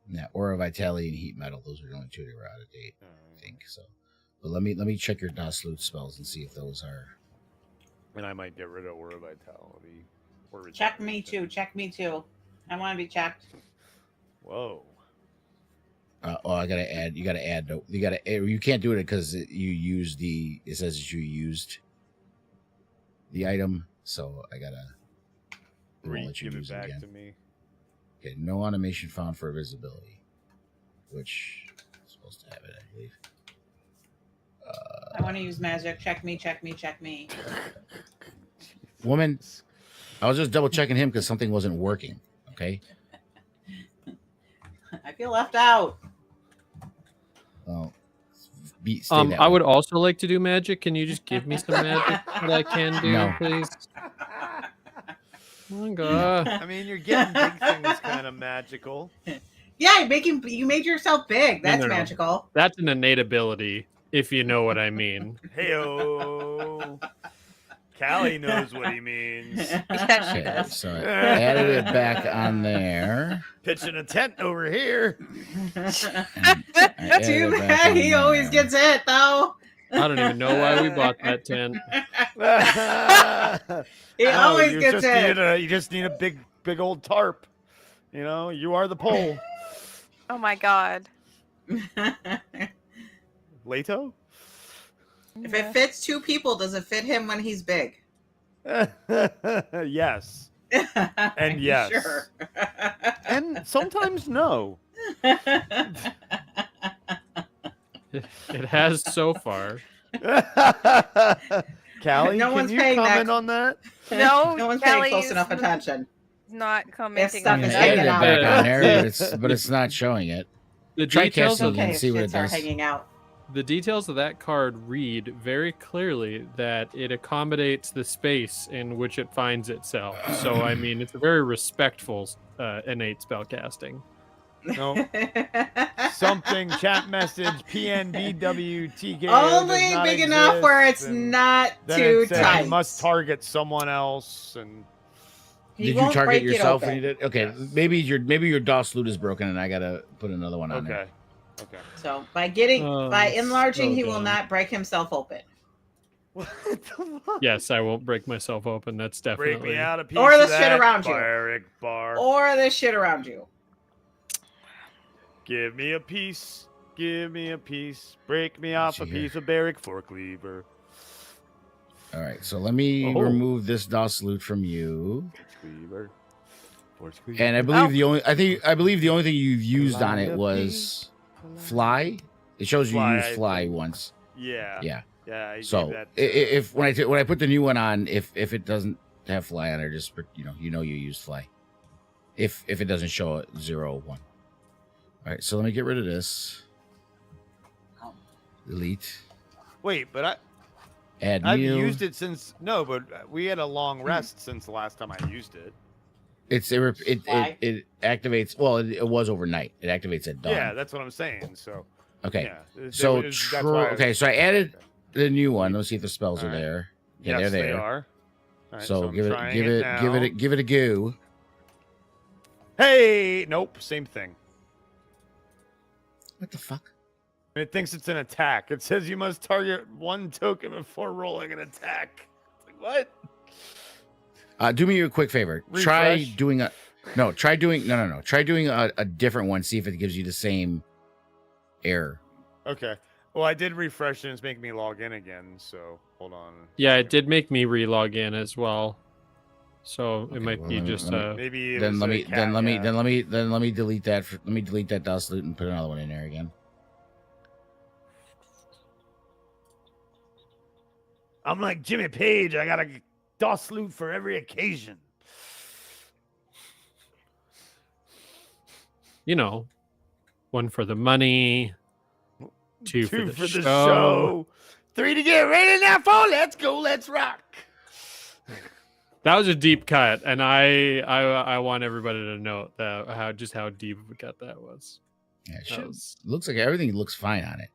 S1: Yeah, Aura Vitality and Heat Metal. Those are the only 2 that were out of date, I think. So, but let me check your DOS loot spells and see if those are.
S2: And I might get rid of Aura Vitality.
S3: Check me too. Check me too. I want to be checked.
S2: Whoa.
S1: I gotta add. You gotta add. You gotta. You can't do it because you used the. It says that you used the item, so I gotta.
S2: Give it back to me.
S1: Okay, no automation found for visibility, which is supposed to have it, I believe.
S3: I want to use magic. Check me, check me, check me.
S1: Woman, I was just double checking him because something wasn't working. Okay.
S3: I feel left out.
S1: Well, stay that
S5: I
S1: way.
S5: would also like to do magic. Can you just give me some magic that I can do,
S1: No.
S5: please? Oh my god.
S2: I mean, you're getting big things kind of magical.
S3: Yeah, you made yourself big.
S5: No,
S3: That's
S5: no, no.
S3: magical.
S5: That's an innate ability, if you know what I mean.
S2: Heyo. Callie knows what he means.
S4: Yeah, she
S1: Okay,
S4: does.
S1: so I added it back on there.
S2: Pitching a tent over here.
S1: And I added
S3: Too
S1: it back
S3: bad
S1: on
S3: he always
S1: there.
S3: gets it, though.
S5: I don't even know why we bought that tent.
S3: He always
S2: you
S3: gets
S2: just
S3: it.
S2: you just need a big old tarp. You know, you are the pole.
S4: Oh my god.
S2: Leto?
S3: If it fits 2 people, does it fit him when he's big?
S2: Yes.
S3: And
S2: yes.
S3: Sure.
S2: And sometimes no.
S5: It has so far.
S2: Callie,
S3: No
S2: can
S3: one's
S2: you
S3: paying that-
S2: comment on that?
S4: No,
S3: No one's paying
S4: Kelly
S3: close
S4: is
S3: enough attention.
S4: not commenting
S3: stuff
S4: on
S1: I
S3: is
S1: mean, I
S3: hanging
S1: added it
S3: out.
S1: back on there, but it's not showing it.
S5: The
S1: Try
S5: details
S1: casting
S5: of
S1: again.
S3: Okay,
S1: see what it
S3: shits are
S1: does.
S3: hanging out.
S5: the details of that card read very clearly that it accommodates the space in which it finds itself. So I mean, it's a very respectful innate spellcasting.
S2: No. Something chat message PNBWTK
S3: Only big enough where it's not too tight.
S2: You must target someone else and
S3: He
S1: Did you
S3: won't
S1: target
S3: break it
S1: yourself
S3: open.
S1: when you did? Okay,
S2: Yes.
S1: maybe your DOS loot is broken, and I gotta put another one on there.
S2: Okay.
S3: So by
S5: It's
S3: enlarging,
S5: so
S3: he will
S5: dumb.
S3: not break himself open.
S2: What the fuck?
S5: Yes, I won't break myself open. That's definitely.
S2: Break me out a piece
S3: Or
S2: of
S3: the shit
S2: that
S3: around you.
S2: Baric bar.
S3: Or the shit around you.
S2: Give me a piece. Give me a piece. Break me off a
S1: see here.
S2: piece of Baric fork lever.
S1: All right, so let me
S2: Oh.
S1: remove this DOS loot from you.
S2: Cleaver. Force cleaver.
S1: And I believe I believe the only thing you've used on it was fly. It shows you
S2: Fly,
S1: used
S2: I
S1: fly
S2: think.
S1: once.
S2: Yeah.
S1: Yeah.
S2: Yeah. I
S1: So
S2: gave that
S1: if when I put the new one on, if it doesn't have fly on it, just you used fly. If it doesn't show it 0 1. All right, so let me get rid of this. Delete.
S2: Wait, but
S1: Add
S2: I've
S1: new.
S2: used it since but we had a long rest since the last time I used it.
S1: It activates. Well, it was overnight. It activates at dawn.
S2: Yeah, that's what I'm saying. So
S1: Okay.
S2: yeah.
S1: So
S2: that's why
S1: okay. So I added the new one. Let's see if the spells
S2: All
S1: are
S2: right.
S1: there. Yeah,
S2: yes,
S1: they're
S2: they
S1: there.
S2: are. All right,
S1: So
S2: I'm
S1: give
S2: trying
S1: it
S2: now.
S1: a go.
S2: Hey, nope, same thing.
S1: What the fuck?
S2: It thinks it's an attack. It says you must target 1 token before rolling an attack. It's like, what?
S1: Do me a quick favor.
S2: Refresh.
S1: Try doing a different one. See if it gives you the same error.
S2: Okay. Well, I did refresh and it's making me log in again. So hold on.
S5: Yeah, it did make me re-log in as well. So
S1: Okay,
S5: it might
S1: well,
S5: be
S1: let me-
S5: just
S1: let
S2: Maybe it
S1: Then
S2: was
S1: let
S2: a
S1: me
S2: cat,
S1: then let me
S2: yeah.
S1: then let me delete that. Let me delete that DOS loot and put another one in there again.
S2: I'm like Jimmy Page. I got a DOS loot for every occasion.
S5: one for the money, two for the show.
S2: show. 3 to get ready now. 4. Let's go. Let's rock.
S5: That was a deep cut, and I want everybody to note that how deep of a cut that was.
S1: Yeah, it
S5: That
S1: should.
S5: was-
S1: Looks like everything looks fine on it.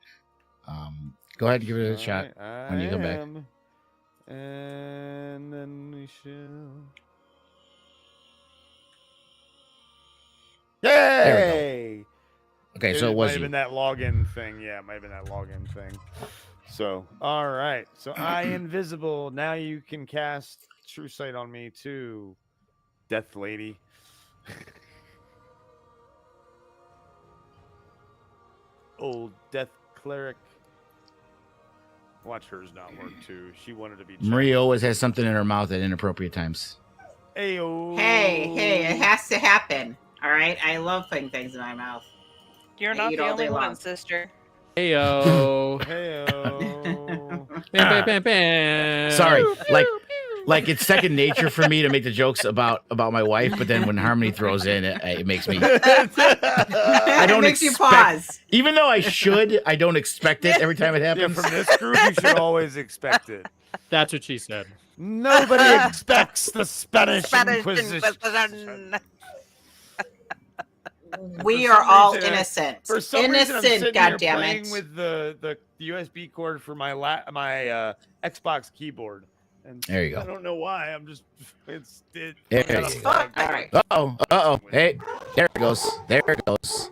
S1: Go ahead and give it a shot. when you come back.
S2: And then we shall. Yay!
S1: Okay, so it was
S2: might have
S1: you.
S2: been that login thing. Yeah, it might have been that login thing. So, all right. So, I invisible. Now you can cast True Sight on me too, Death Lady. Old Death Cleric. Watch hers not work too. She wanted to be.
S1: Marie always has something in her mouth at inappropriate times.
S2: Ayo.
S3: Hey, it has to happen. All right, I love putting things in my mouth.
S4: You're
S3: I
S4: not
S3: eat
S4: the
S3: all
S4: only
S3: day
S4: one,
S3: long.
S4: sister.
S5: Heyo.
S2: Heyo.
S5: Bam, bam, bam, bam.
S1: Sorry,
S4: Pew,
S1: like
S4: pew, pew.
S1: it's second nature for me to make the jokes about my wife, but then when Harmony throws in, it makes me.
S3: I
S1: don't
S3: it makes you
S1: expect-
S3: pause.
S1: Even though I should, I don't expect it every time it
S2: Yeah,
S1: happens.
S2: from this group, you should always expect it.
S5: That's what she said.
S2: Nobody expects the Spanish,
S4: Spanish
S2: Inquisition.
S4: Inquisition.
S3: We
S2: For
S3: are
S2: some
S3: all
S2: reason,
S3: innocent.
S2: For some reason, I'm
S3: Innocent,
S2: sitting here
S3: goddammit.
S2: playing with the USB cord for my Xbox keyboard. And
S1: There you go.
S2: I don't know why. I'm just
S1: There
S2: I'm
S1: you
S2: kind
S1: go.
S2: of-
S3: All right.
S1: Uh-oh. Hey, there it goes. There it goes.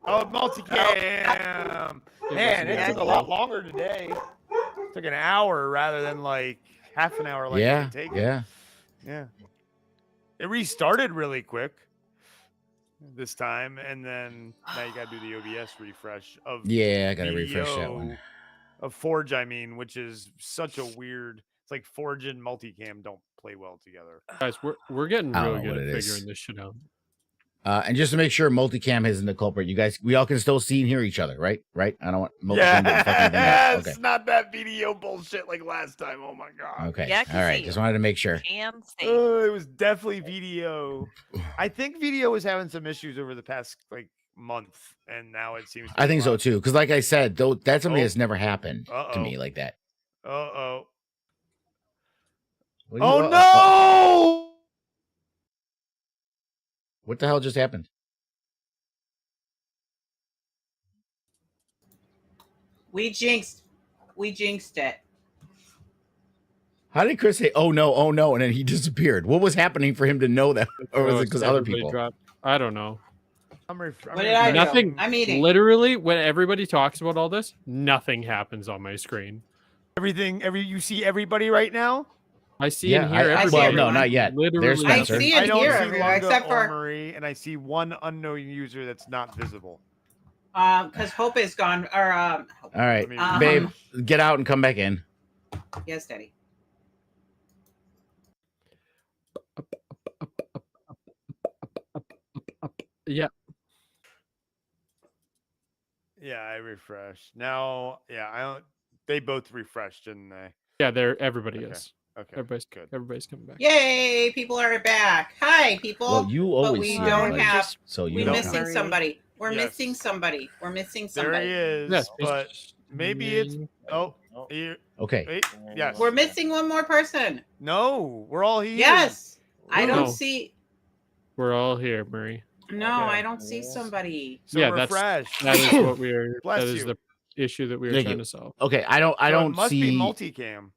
S2: Oh, multicam. Man, it took a lot longer today. It took an hour rather than like half an hour. Like it
S1: Yeah,
S2: had taken.
S1: yeah.
S2: It restarted really quick this time, and then now you got to do the OBS refresh of
S1: Yeah, I gotta refresh that
S2: VDO
S1: one.
S2: of Forge. I mean, which is such a weird. It's like Forge and multicam don't play well together.
S5: Guys, we're getting
S1: I don't
S5: really
S1: know
S5: good
S1: what
S5: at
S1: it is.
S5: figuring this shit out.
S1: And just to make sure multicam isn't the culprit, you guys, we all can still see and hear each other, right? Right? I don't want multicam to fuck anything
S2: Yeah,
S1: up.
S2: it's
S1: Okay.
S2: not that video bullshit like last time. Oh my god.
S1: Okay.
S4: Yeah, I can
S1: All right.
S4: see
S1: Just
S4: you.
S1: wanted to make sure.
S4: Can see.
S2: It was definitely video. I think video was having some issues over the past like month, and now it seems. To
S1: I
S2: be
S1: think so
S2: fine.
S1: too. Because like I said, though, that's something
S2: Oh.
S1: that's never happened to
S2: Uh-oh.
S1: me like that.
S2: Oh
S1: What do you-
S2: no!
S1: What the hell just happened?
S3: We jinxed it.
S1: How did Chris say, oh no, and then he disappeared? What was happening for him to know that? Or was
S5: Oh,
S1: it
S5: it's
S1: because other
S5: everybody
S1: people?
S5: dropped. I don't know.
S3: What did I do?
S5: Nothing.
S3: I'm eating.
S5: Literally, when everybody talks about all this, nothing happens on my screen.
S2: You see everybody right now?
S5: I see
S1: Yeah,
S5: and hear
S3: I see
S5: everybody.
S1: well,
S3: everyone.
S1: no, not yet. There's
S5: Literally,
S3: I
S1: Spencer.
S3: see
S2: I
S3: and
S2: don't
S3: hear
S2: see
S3: everyone
S2: Lunga
S3: except
S2: or
S3: for
S2: Marie, and I see one unknown user that's not visible.
S3: because Hope is gone. Or
S1: All right,
S2: Let me-
S1: babe, get out and come back in.
S3: yes, Daddy.
S5: Yeah.
S2: Yeah, I refreshed. Now, yeah, I don't. They both refreshed, didn't they?
S5: Yeah, everybody
S2: Okay.
S5: is.
S2: Okay,
S5: Everybody's
S2: good.
S5: Everybody's coming back.
S3: Yay! People are back. Hi, people.
S1: Well, you always
S3: we
S1: see
S3: don't
S1: everybody,
S3: have-
S1: so you
S3: We're
S1: don't
S3: missing
S1: know.
S3: somebody. We're
S2: Yes.
S3: missing somebody. We're missing
S2: There
S3: somebody.
S2: he is.
S5: Yes,
S2: but maybe it's. Oh,
S6: Oh,
S2: here.
S1: Okay.
S2: Wait. Yes.
S3: We're missing one more person.
S2: No, we're all here.
S3: Yes. I
S5: No.
S3: don't see.
S5: We're all here, Marie.
S3: No,
S2: Okay.
S3: I don't see somebody.
S2: So
S5: Yeah, that's-
S2: refresh.
S5: That is what we are.
S2: Bless
S5: That is
S2: you.
S5: the issue that we are
S1: Thank
S5: trying
S1: you.
S5: to solve.
S1: Okay, I
S2: So
S1: don't
S2: it must
S1: see.
S2: be multicam.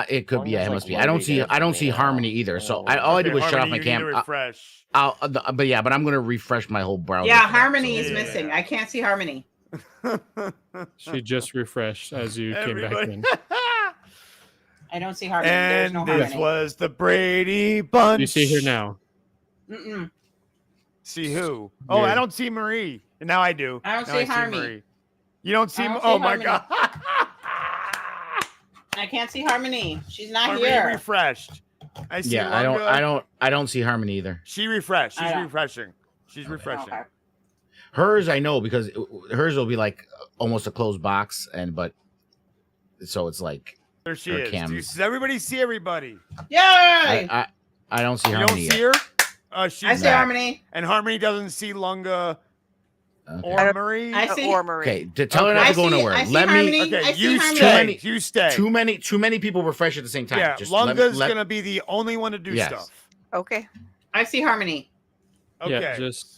S1: It could be. Yeah, it
S6: Lunga's,
S1: must
S6: like,
S1: be. I don't see.
S6: loading
S1: I don't
S6: it
S1: see
S6: now.
S1: Harmony either. So
S6: Oh.
S1: all I did
S2: Okay,
S1: was shut off
S2: Harmony,
S1: my
S2: you need to
S1: camera.
S2: refresh.
S1: But I'm gonna refresh my whole browser.
S3: Yeah,
S1: for that,
S3: Harmony
S1: so-
S3: is
S2: Yeah.
S3: missing. I can't see Harmony.
S5: She just refreshed as you came back
S2: Everybody.
S5: in.
S3: I don't see Harmony. There's
S2: And
S3: no
S2: this
S3: Harmony.
S2: was the Brady Bunch.
S5: You see her now.
S3: Mm-mm.
S2: See who? Oh, I
S5: Weird.
S2: don't see Marie. And now I do.
S3: I don't
S2: Now
S3: see Harmony.
S2: Marie. You don't see?
S3: I don't
S2: Oh
S3: see
S2: my
S3: Harmony.
S2: god.
S3: I can't see Harmony. She's not
S2: Harmony
S3: here.
S2: refreshed. I see.
S1: Yeah,
S2: Lunga.
S1: I don't see Harmony either.
S2: She refreshed.
S3: I
S2: She's
S3: don't.
S2: refreshing. She's refreshing.
S3: Okay.
S1: Hers, I know because hers will be like almost a closed box, but so it's like
S2: There she
S1: Her
S2: is.
S1: cam.
S2: Does everybody see everybody?
S3: Yay!
S1: I don't see
S2: You
S1: Harmony
S2: don't see
S1: yet.
S2: her? She's
S3: I see
S2: back.
S3: Harmony.
S2: And Harmony doesn't see Lunga
S1: Okay.
S2: or Marie.
S3: I see.
S4: Or Marie.
S1: Okay, to tell her not
S3: I
S1: to go
S3: see-
S1: nowhere.
S3: I see
S1: Let me.
S3: Harmony.
S2: Okay,
S3: I see
S2: you
S3: Harmony.
S2: stay. You stay.
S1: Too many people refresh at the same time.
S2: Yeah,
S1: Just let-
S2: Lunga's
S1: let-
S2: gonna be the only one to do
S1: Yes.
S2: stuff.
S4: Okay.
S3: I see Harmony.
S2: Okay.
S5: Yeah, just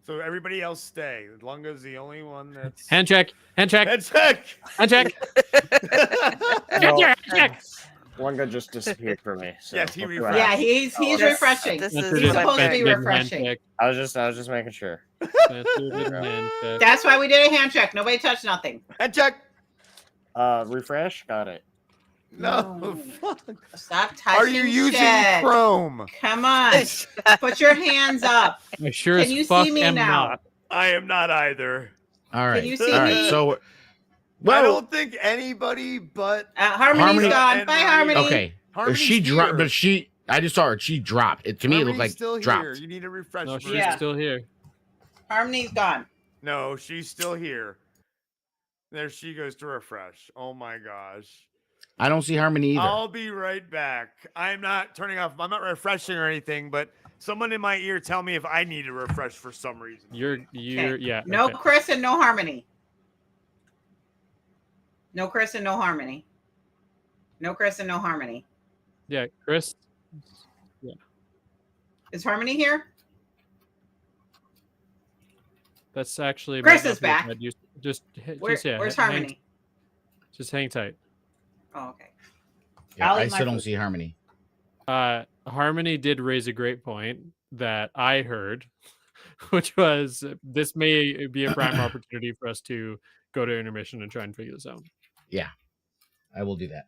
S2: So everybody else stay. Lunga's the only one that's
S5: hand check. Hand check.
S2: Head check.
S5: Hand check.
S6: No,
S5: Hand check.
S6: Lunga just disappeared for me. So
S2: Yes, he
S6: we'll see
S2: refreshed.
S6: what
S3: Yeah,
S6: happens.
S3: he's
S4: This-
S3: refreshing.
S4: this
S5: Spencer
S4: is
S3: He's
S5: did
S3: supposed to be
S5: hand
S3: refreshing.
S5: check.
S6: I was just making sure.
S5: Spencer did hand check.
S3: That's why we did a hand check. Nobody touched nothing.
S2: Head check.
S6: Refresh. Got it.
S2: No.
S3: No.
S2: fuck.
S3: Stop touching
S2: Are you using
S3: shit.
S2: Chrome?
S3: Come on. Put your hands up.
S5: I sure
S3: Can
S5: as
S3: you
S5: fuck
S3: see me
S5: am
S3: now?
S5: not.
S2: I am not either.
S1: All right.
S3: you see
S1: All right.
S3: me?
S1: So,
S2: I
S1: well,
S2: don't think anybody but
S3: Harmony's
S1: Harmony-
S3: gone.
S2: and
S3: Bye,
S2: Marie.
S3: Harmony.
S1: okay.
S2: Harmony's
S1: She dropped,
S2: here.
S1: but she I just saw her. She dropped. To me, it looked
S2: Harmony's
S1: like
S2: still
S1: dropped.
S2: here. You need a refresh.
S5: No, she's
S2: Maria.
S3: Yeah.
S5: still here.
S3: Harmony's gone.
S2: No, she's still here. There she goes to refresh. Oh my gosh.
S1: I don't see Harmony either.
S2: I'll be right back. I'm not turning off. I'm not refreshing or anything, but someone in my ear tell me if I need to refresh for some reason.
S5: You're
S3: Okay.
S5: yeah.
S3: No
S5: okay.
S3: Chris and no Harmony. No Chris and no Harmony. No Chris and no Harmony.
S5: Yeah, Chris.
S3: Is Harmony here?
S5: That's actually
S3: Chris
S5: might not
S3: is
S5: be a
S3: back.
S5: bad use.
S3: Where's
S5: hang-
S3: Harmony?
S5: Just hang tight.
S3: Oh, okay.
S1: Yeah,
S3: I'll
S1: I
S3: eat my
S1: still don't
S3: food.
S1: see Harmony.
S5: Harmony did raise a great point that I heard, which was this may be a prime opportunity for us to go to intermission and try and figure this out.
S1: Yeah, I will do that.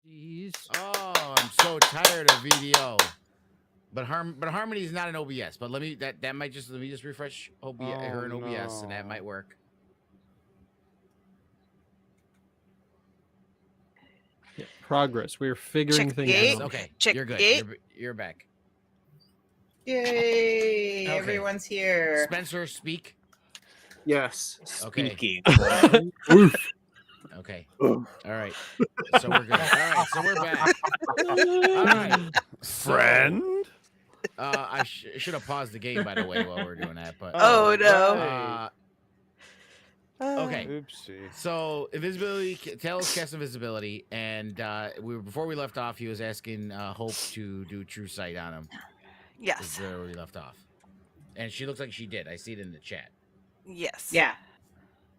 S5: Jeez.
S1: Oh, I'm so tired of VDO. But Harmony is not an OBS. But let me just refresh her in OBS, and that might work.
S5: Yeah, progress. We're figuring
S4: Check
S5: things
S4: gate.
S5: out.
S1: Okay,
S4: Check
S1: you're good.
S4: gate.
S1: You're back.
S3: Yay!
S1: Okay.
S3: Everyone's here.
S1: Spencer, speak.
S6: Yes.
S1: Okay.
S6: Speaking.
S1: Okay. All right. So we're good. All right. So we're back. All right. So,
S2: Friend.
S1: I should have paused the game, by the way, while we're doing that. But
S4: Oh, no.
S2: right.
S1: okay.
S2: Oopsie.
S1: So invisibility. Talos cast invisibility, and before we left off, he was asking Hope to do true sight on him.
S4: Yes.
S1: Is where we left off, and she looks like she did. I see it in the chat.
S4: Yes.
S3: Yeah,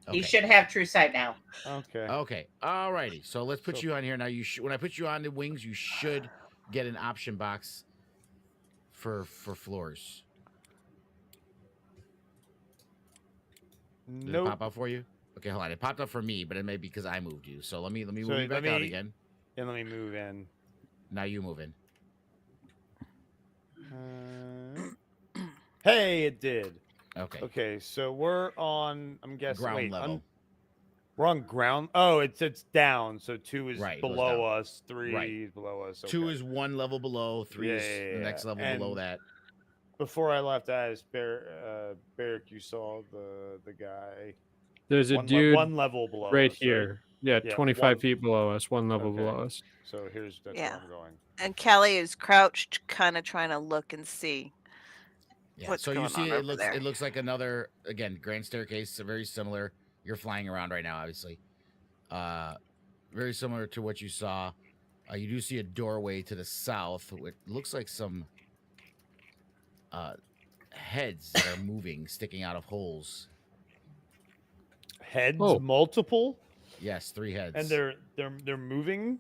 S1: Okay.
S3: he should have true sight now.
S2: Okay.
S1: Okay. Alrighty. So let's put
S2: So-
S1: you on here now. When I put you on the wings, you should get an option box for floors. Did it
S2: Nope.
S1: pop up for you? Okay, hold on. It popped up for me, but it may be because I moved you. So let me move
S2: So
S1: you back
S2: let
S1: out
S2: me-
S1: again.
S2: And let me move in.
S1: Now you move in.
S2: Hey, it did.
S1: Okay.
S2: Okay, so we're on. I'm guessing
S1: Ground level.
S2: We're on ground. Oh, it's down. So 2 is
S1: Right, it goes
S2: below
S1: down.
S2: us. 3
S1: Right.
S2: is below us.
S1: 2
S2: okay.
S1: is one level below. 3 is the next level below
S2: And
S1: that.
S2: Before I left, I asked Barrick. You saw the guy.
S5: There's a
S2: one
S5: dude
S2: one level below
S5: right
S2: us,
S5: here. Yeah,
S2: Yeah,
S5: 25
S2: one-
S5: feet below us, one level
S2: Okay.
S5: below us.
S2: So that's
S4: Yeah.
S2: where I'm going.
S4: And Callie is crouched, kind of trying to look and see.
S1: Yeah.
S4: What's
S1: So you
S4: going
S1: see,
S4: on
S1: it
S4: over
S1: looks
S4: there?
S1: it looks like another grand staircase. Very similar. You're flying around right now, obviously. Very similar to what you saw. You do see a doorway to the south, which looks like some heads that are moving, sticking out of holes.
S2: Heads,
S5: Oh.
S2: multiple,
S1: Yes, 3 heads.
S2: and they're moving.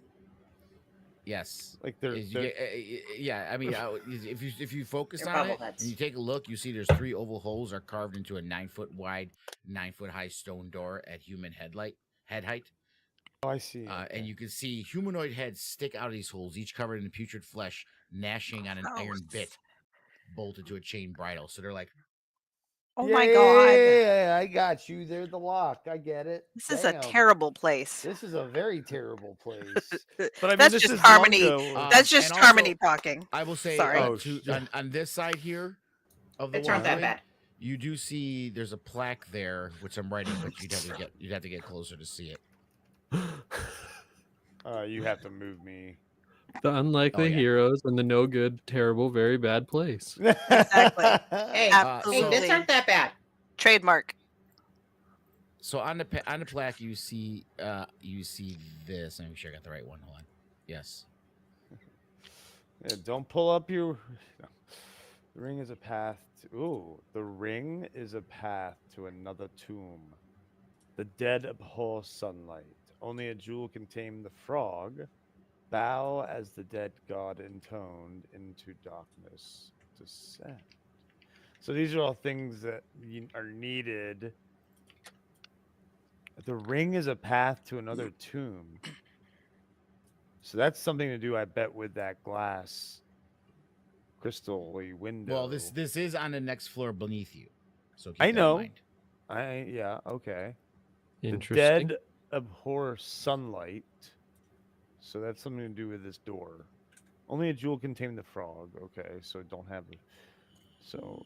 S1: yes.
S2: Like they're
S1: Yeah, I mean, if you focus
S3: They're
S1: on it
S3: bobbleheads.
S1: and you take a look, you see there's 3 oval holes are carved into a 9-foot wide, 9-foot high stone door at human head height.
S2: Oh, I see.
S1: And you can see humanoid heads stick out of these holes, each covered in putrid flesh, gnashing on an iron
S4: Gross.
S1: bit bolted to a chain bridle. So they're like,
S4: Oh my god.
S2: Yeah, I got you. They're the lock. I get it.
S4: This is a terrible place.
S2: This is a very terrible place.
S4: But
S2: But I mean,
S4: that's
S2: this
S4: just
S2: is
S4: Harmony.
S2: Lungo.
S4: That's just
S1: and
S4: Harmony
S1: also,
S4: talking.
S1: I will say,
S4: Sorry.
S1: on this side here of the
S3: It's not that
S1: walkway,
S3: bad.
S1: you do see there's a plaque there, which I'm writing, but you'd have to get closer to see it.
S2: You have to move me.
S5: The unlikely
S1: Oh, yeah.
S5: heroes and the no good, terrible, very bad place.
S4: Exactly.
S3: Hey,
S4: Absolutely.
S3: this aren't that bad.
S4: Trademark.
S1: So on the plaque, you see this. Let me make sure I got the right one. Hold on. Yes.
S2: Yeah, don't pull up your. The ring is a path. The ring is a path to another tomb. The dead abhor sunlight. Only a jewel can tame the frog. Bow as the dead god intoned into darkness descend. So these are all things that are needed. The ring is a path to another tomb. So that's something to do, I bet, with that glass crystal-y window.
S1: Well, this is on the next floor beneath you. So keep
S2: I
S1: that in
S2: know.
S1: mind.
S2: Yeah, okay. The
S5: Interesting.
S2: dead abhor sunlight. So that's something to do with this door. Only a jewel can tame the frog. Okay, so don't have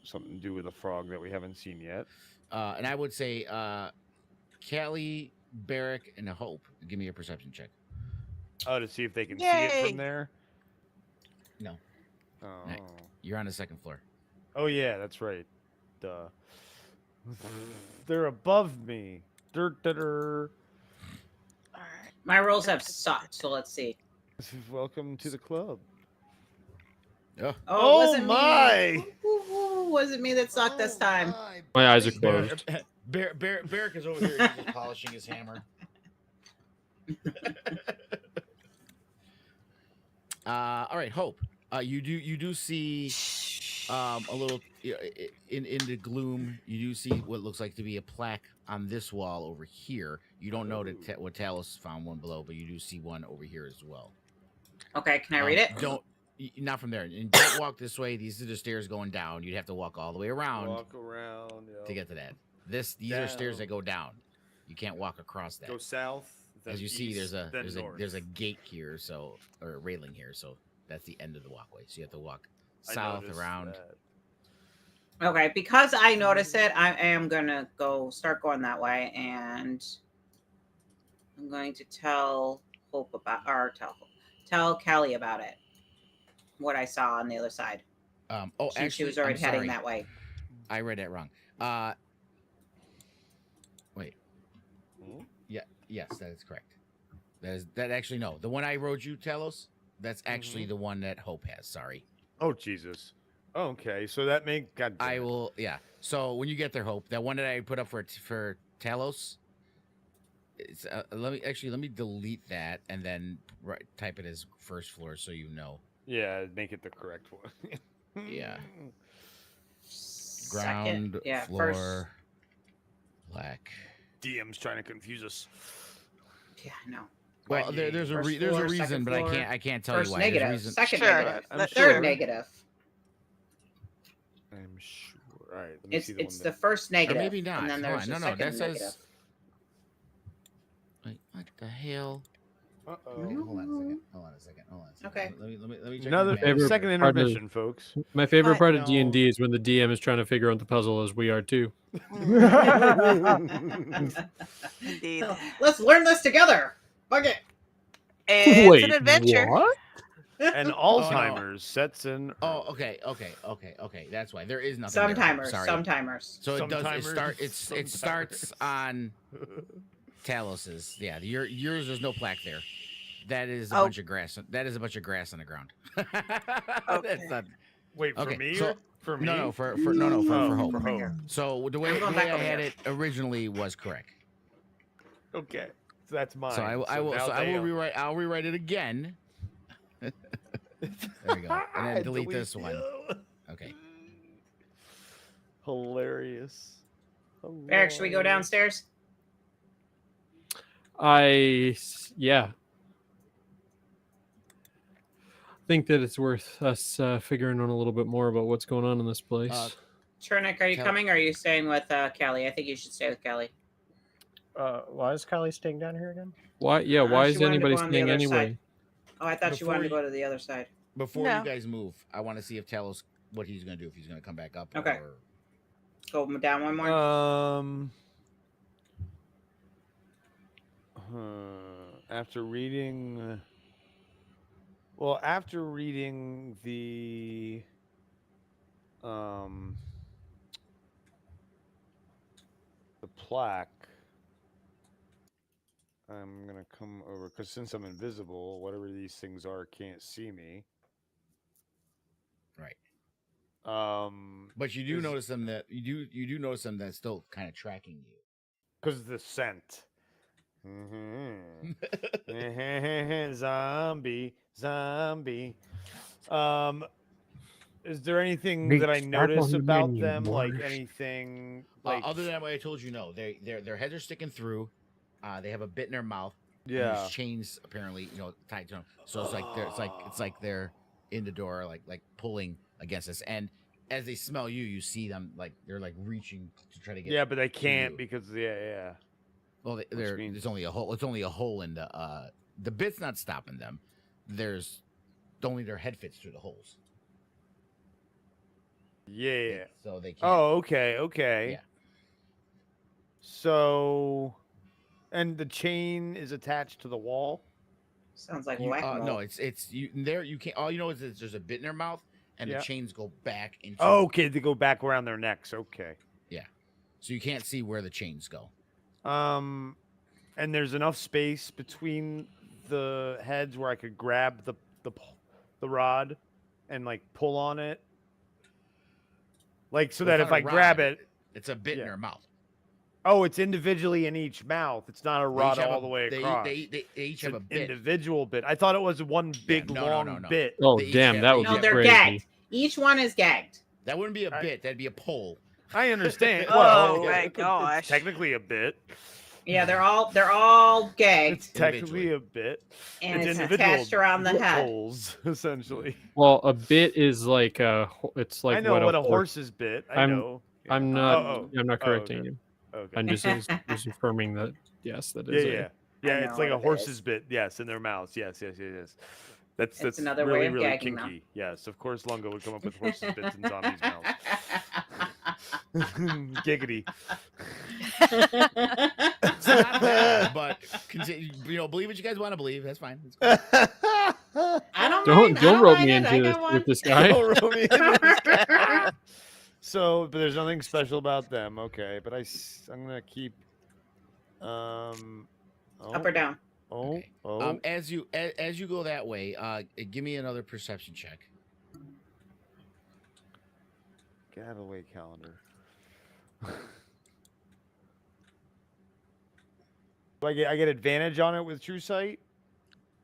S2: something to do with the frog that we haven't seen yet.
S1: And I would say, Callie, Barrick, and Hope, give me a perception check.
S2: Oh, to see if they can see
S4: Yay.
S2: it from there.
S1: No.
S2: Oh.
S1: Right. You're on the second floor.
S2: Oh yeah, that's right. Duh. They're above me. Dur.
S3: My rolls have sucked, so let's see.
S2: Welcome to the club.
S1: Oh,
S3: Oh, it wasn't
S2: my!
S3: me. Ooh, wasn't me that sucked this time.
S5: My eyes are closed.
S1: Barrick is over here just polishing his hammer. All right, Hope. You do see a little in the gloom. You do see what looks like to be a plaque on this wall over here. You don't know what Talos found one below, but you do see one over here as well.
S3: Okay, can I read it?
S1: Not from there. And don't walk this way. These are the stairs going down. You'd have to walk all the way around
S2: Walk around.
S1: to get to that. These are stairs that go down. You can't walk across that.
S2: Go south.
S1: As you see, there's
S2: north.
S1: a gate here, or a railing here, so that's the end of the walkway. So you have to walk south around.
S3: Okay, because I notice it, I am gonna start going that way, and I'm going to tell tell Kelly about it. What I saw on the other side.
S1: Actually,
S3: she was already heading that way.
S1: I read that wrong. Wait. Yeah. Yes, that is correct. Actually no. The one I wrote you, Talos. That's actually the one that Hope has. Sorry.
S2: Oh Jesus. Okay, so that God damn
S1: I
S2: it.
S1: will. Yeah. So when you get there, Hope, that one that I put up for Talos. It's let me delete that and then type it as first floor so you know.
S2: Yeah, make it the correct one.
S1: Yeah. Ground floor. Black.
S2: DM's trying to confuse us.
S3: Yeah, no.
S1: Well, there's a reason, but I can't tell
S3: first
S1: you why.
S3: Negative, second negative,
S2: I'm
S3: third
S2: sure.
S3: negative.
S2: I'm sure. All right, let me see
S3: It's
S2: one
S3: the first negative,
S1: or maybe not.
S3: and then there's the second
S1: that
S3: negative.
S1: says. Wait, what the hell?
S2: Uh-oh.
S1: Hold on a second.
S3: Okay.
S1: Let me check
S2: Another
S1: my map.
S2: second intermission, folks.
S5: My favorite part of
S1: No.
S5: D&D is when the DM is trying to figure out the puzzle as we are too.
S4: Indeed.
S3: Let's learn this together. Fuck it.
S4: It's an adventure.
S5: What?
S2: And Alzheimer's sets in.
S1: Oh, okay. That's why there is nothing.
S3: Sometimes.
S1: So
S2: Sometimers.
S1: it starts on Talos's. Yeah, yours. There's no plaque there. That is a bunch of grass. That is a bunch of grass on the ground. That's not.
S2: Wait, for
S1: Okay,
S2: me?
S1: so-
S2: For me?
S1: No, for Hope.
S2: For Hope.
S1: So the way
S3: I'm going
S1: I
S3: back over
S1: had
S3: here.
S1: it originally was correct.
S2: Okay, so that's mine.
S1: So I will rewrite. I'll rewrite it again. There we go. And then delete this one. Okay.
S2: Hilarious.
S3: Eric, should we go downstairs?
S5: Yeah. Think that it's worth us figuring out a little bit more about what's going on in this place.
S3: Chernik, are you coming or are you staying with Kelly? I think you should stay with Kelly.
S6: Why is Kylie staying down here again?
S5: Why? Yeah. Why
S3: she
S5: is
S3: wanted to
S5: anybody
S3: go on the
S5: staying
S3: other
S5: anyway?
S3: side. Oh, I thought you wanted to go to the other side.
S1: Before
S4: No.
S1: you guys move, I want to see if Talos what he's going to do. If he's going to come back up.
S3: Okay.
S1: Or...
S3: Go down one more.
S2: After reading the plaque, I'm gonna come over because since I'm invisible, whatever these things are can't see me.
S1: Right.
S2: But
S1: you do notice them that you do notice them that's still kind of tracking you.
S2: because of the scent. Zombie. Is there anything that I notice about them? Like anything like
S1: Other than what I told you, no. Their heads are sticking through. They have a bit in their mouth. and
S2: yeah.
S1: there's chains apparently, tied to them. So it's like they're in the door, like pulling against us. And as they smell you see them like they're like reaching to try to get.
S2: Yeah, but they can't
S1: you.
S2: because yeah.
S1: Well, there's only a hole. It's only a hole in the bit's not stopping them. There's only their head fits through the holes.
S2: Yeah.
S1: So they can't.
S2: Oh, okay.
S1: Yeah.
S2: So, and the chain is attached to the wall.
S3: Sounds like
S1: no,
S3: whack-a-mole.
S1: it's you there. You can't. All you know is that there's a bit in their mouth, and
S2: Yeah.
S1: the chains go back into.
S2: Oh, okay, they go back around their necks. Okay.
S1: Yeah. So you can't see where the chains go.
S2: And there's enough space between the heads where I could grab the rod and like pull on it, like so
S1: Well,
S2: that
S1: it's
S2: if
S1: not
S2: I
S1: a
S2: grab
S1: rod.
S2: it.
S1: It's a bit in
S2: Yeah.
S1: their mouth.
S2: Oh, it's individually in each mouth. It's not a
S1: They
S2: rod
S1: each have
S2: all the way across.
S1: They each
S2: It's
S1: have a
S2: an
S1: bit.
S2: individual bit. I thought it was one big
S1: no.
S2: long bit.
S5: Oh,
S1: They each
S5: damn,
S1: have-
S5: that would
S3: No,
S5: be
S3: they're
S5: crazy.
S3: gagged. Each one is gagged.
S1: That wouldn't be a bit. That'd be a pole.
S2: I understand.
S4: Oh
S2: Well,
S4: my
S2: it's
S4: gosh.
S2: technically a bit.
S3: Yeah, they're all gagged,
S2: It's technically a bit.
S3: and
S2: It's
S3: it's
S2: individual
S3: attached around the head.
S2: holes, essentially.
S5: Well, a bit is like it's like
S2: I know what a
S5: horse.
S2: horse's bit. I know. Yeah.
S5: I'm not.
S2: Oh,
S5: I'm not
S2: oh,
S5: correcting
S2: okay.
S5: you.
S2: Okay.
S5: I'm just affirming that. Yes, that
S2: Yeah,
S5: is
S2: yeah,
S5: a.
S2: yeah.
S3: I
S2: It's
S3: know
S2: like
S3: what
S2: a
S3: it
S2: horse's
S3: is.
S2: bit. Yes, in their mouths. Yes. That's
S3: another way
S2: really
S3: of
S2: really
S3: gagging them.
S2: kinky. Yes, of course, Lungo would come up with horse's bits in zombies' mouths. Giggity.
S1: It's not bad, but believe what you guys want to believe. That's fine. It's cool.
S3: I don't
S5: Don't
S3: mind. I don't
S5: rope
S3: mind
S5: me
S3: it. I
S5: into
S3: got
S5: this
S3: one.
S5: with this guy.
S2: Don't roll me into this guy. So, but there's nothing special about them. Okay, but I'm gonna keep.
S3: Up or down?
S1: Okay. As you go that way, give me another perception check.
S2: Get out of the way, calendar. Do I get advantage on it with True Sight?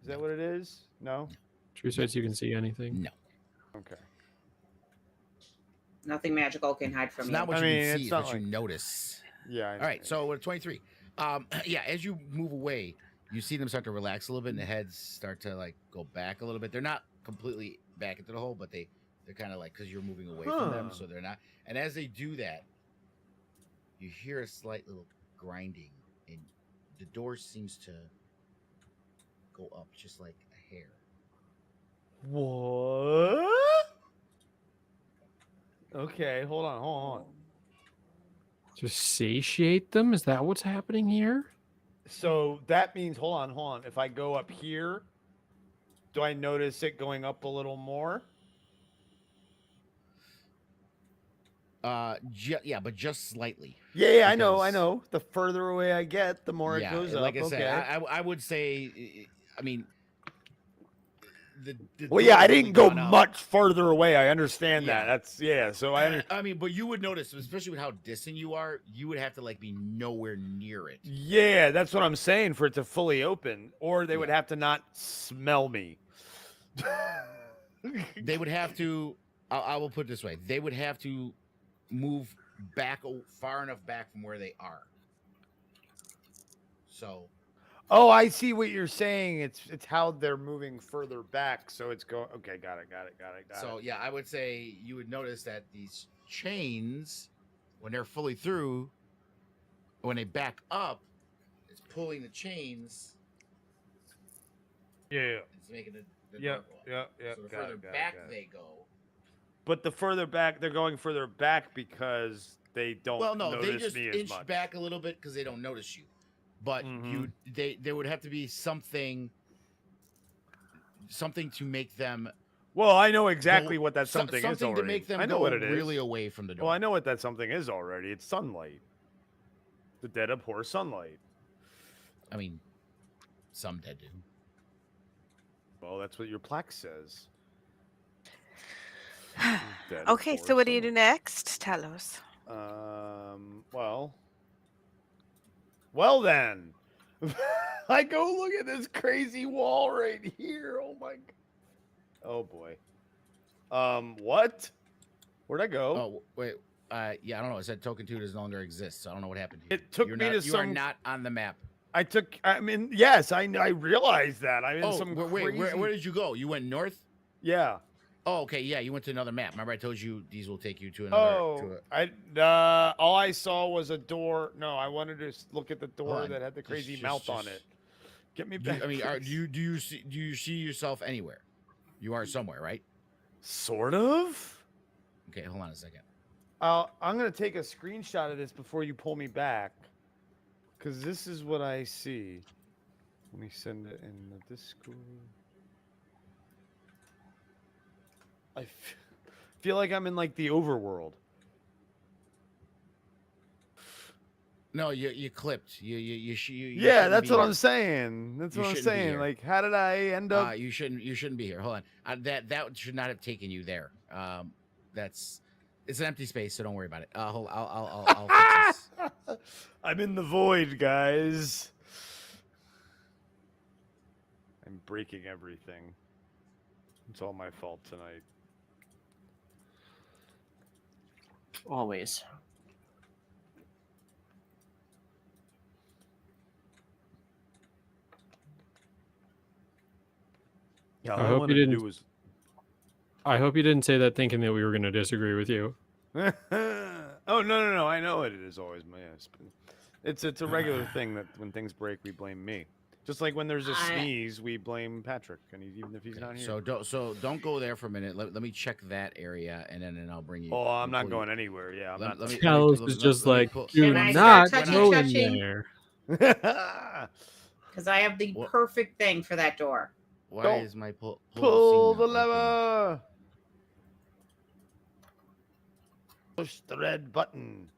S2: Is that what it is? No.
S5: True sights, you can see anything.
S1: No,
S2: Okay.
S3: Nothing magical can hide from
S1: it's
S3: you.
S1: not what
S2: I
S1: you
S2: mean,
S1: can see;
S2: it's
S1: it's
S2: not
S1: what you
S2: like-
S1: notice.
S2: Yeah.
S1: All right, so we're at 23. Yeah, as you move away, you see them start to relax a little bit, and the heads start to like go back a little bit. They're not completely back into the hole, but they're kind of like because you're moving away from them,
S2: Huh.
S1: so they're not. And as they do that, you hear a slight little grinding, and the door seems to go up just like a hair.
S2: What? Okay, hold on.
S5: To satiate them? Is that what's happening here?
S2: So that means, hold on. If I go up here, do I notice it going up a little more?
S1: Yeah, but just slightly.
S2: Yeah, I
S1: Because-
S2: know. The further away I get, the more it goes up.
S1: like I
S2: okay.
S1: said, I would say, I mean,
S2: Well, yeah, I
S1: door's only
S2: didn't go
S1: gone up.
S2: much further away. I understand
S1: Yeah.
S2: that. That's yeah. So I
S1: I mean, but you would notice, especially with how distant you are, you would have to like be nowhere near it.
S2: yeah, that's what I'm saying for it to fully open, or they would have to not smell me.
S1: They would have to. I will put it this way: they would have to move back far enough back from where they are. So.
S2: Oh, I see what you're saying. It's how they're moving further back, so it's going. Okay, got it.
S1: So yeah, I would say you would notice that these chains, when they're fully through, when they back up, it's pulling the chains.
S2: Yeah.
S1: It's making the
S2: Yeah.
S1: door go up. So the further back they go.
S2: But the further back, they're going further back because they don't.
S1: Well, no, they
S2: notice
S1: just
S2: me as
S1: inch
S2: much.
S1: back a little bit because they don't notice you. But
S2: Mhm.
S1: there would have to be something to make them.
S2: Well, I know exactly
S1: go-
S2: what that
S1: so-
S2: something is
S1: something
S2: already.
S1: to make them
S2: I know
S1: go
S2: what it is.
S1: really away from the door.
S2: Well, I know what that something is already. It's sunlight. The dead abhor sunlight.
S1: I mean, some dead do.
S2: Well, that's what your plaque says. Dead
S4: Okay,
S2: abhor
S4: so what do you do
S2: sunlight.
S4: next, Talos?
S2: Well then. I go look at this crazy wall right here. Oh my god. Oh boy. What? Where'd I go?
S1: Oh wait, yeah, I don't know. It said Token 2 does no longer exist, so I don't know what happened here.
S2: It took
S1: You're
S2: me
S1: not,
S2: to
S1: you are
S2: some-
S1: not on the map.
S2: Yes, I realized that. I'm in
S1: Oh,
S2: some
S1: wait,
S2: crazy...
S1: where did you go? You went north?
S2: Yeah.
S1: Oh, okay, yeah, you went to another map. Remember I told you these will take you to another.
S2: All I saw was a door. No, I wanted to look at the door
S1: Hold on.
S2: that had the crazy
S1: Just-
S2: mouth on it. Get me
S1: Do
S2: back.
S1: you, I mean,
S2: please.
S1: do you see yourself anywhere? You are somewhere, right?
S2: Sort of.
S1: Okay, hold on a second.
S2: I'm gonna take a screenshot of this before you pull me back, because this is what I see. Let me send it in the Discord. I feel like I'm in like the overworld.
S1: No, you clipped. You
S2: Yeah,
S1: shouldn't
S2: that's
S1: be
S2: what
S1: here.
S2: I'm saying. That's
S1: You
S2: what I'm
S1: shouldn't be
S2: saying.
S1: here.
S2: Like, how did I end up?
S1: You shouldn't be here. Hold on. That should not have taken you there. It's an empty space, so don't worry about it. I'll fix this.
S2: I'm in the void, guys. I'm breaking everything. It's all my fault tonight.
S6: Always.
S2: Yeah, all
S5: I
S2: I
S5: hope you
S2: wanted to
S5: didn't.
S2: do was.
S5: I hope you didn't say that thinking that we were going to disagree with you.
S2: Oh no! I know it is always my ass. It's a regular thing that when things break, we blame me. Just like when there's a sneeze, we blame Patrick, and even if he's not here.
S1: So don't go there for a minute. Let me check that area, and then I'll bring you.
S2: Oh, I'm not
S1: pull
S2: going anywhere. Yeah, I'm not.
S5: Talos is just like, do
S3: Can I
S5: not
S3: start
S5: go in
S3: touching?
S5: there.
S3: Because I have the perfect thing for that door.
S1: Why
S2: Don't
S1: is my pull
S2: the
S1: scene not working?
S2: lever. Push the red button.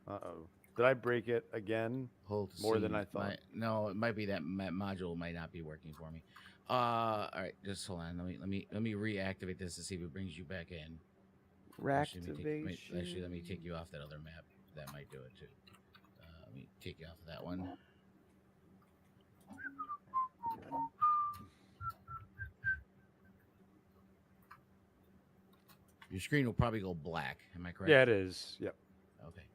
S2: Uh-oh. Did I break it again?
S1: Hold
S2: More than
S1: scene.
S2: I thought.
S1: No, it might be that module might not be working for me. All right, just hold on. Let me reactivate this to see if it brings you back in. Actually, let me take you off that other map. That might do it too. Let me take you off of that one. Your screen will probably go black. Am I correct?
S2: Yeah, it is. Yep.
S1: Okay.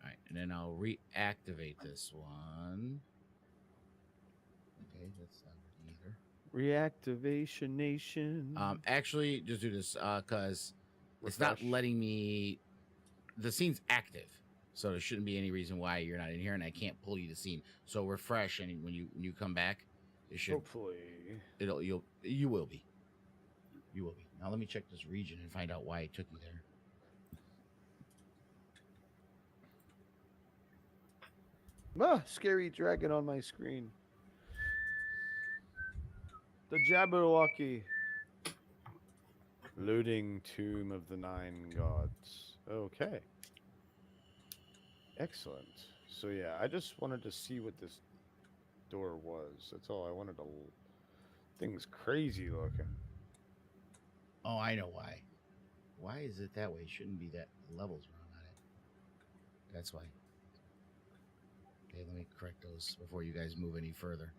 S1: All right, and then I'll reactivate this one. Okay, that's not either.
S2: Reactivation Nation.
S1: Actually, just do this because it's not letting me. The scene's active, so there shouldn't be any reason why you're not in here, and I can't pull you the scene. So refresh, and when you come back, it should.
S2: Hopefully,
S1: you will be. You will be. Now let me check this region and find out why it took you there.
S2: Scary dragon on my screen. The Jabberwocky. Loading Tomb of the Nine Gods. Okay. Excellent. So yeah, I just wanted to see what this door was. That's all I wanted to. Thing's crazy looking.
S1: Oh, I know why. Why is it that way? It shouldn't be that levels wrong on it. That's why. Okay, let me correct those before you guys move any further.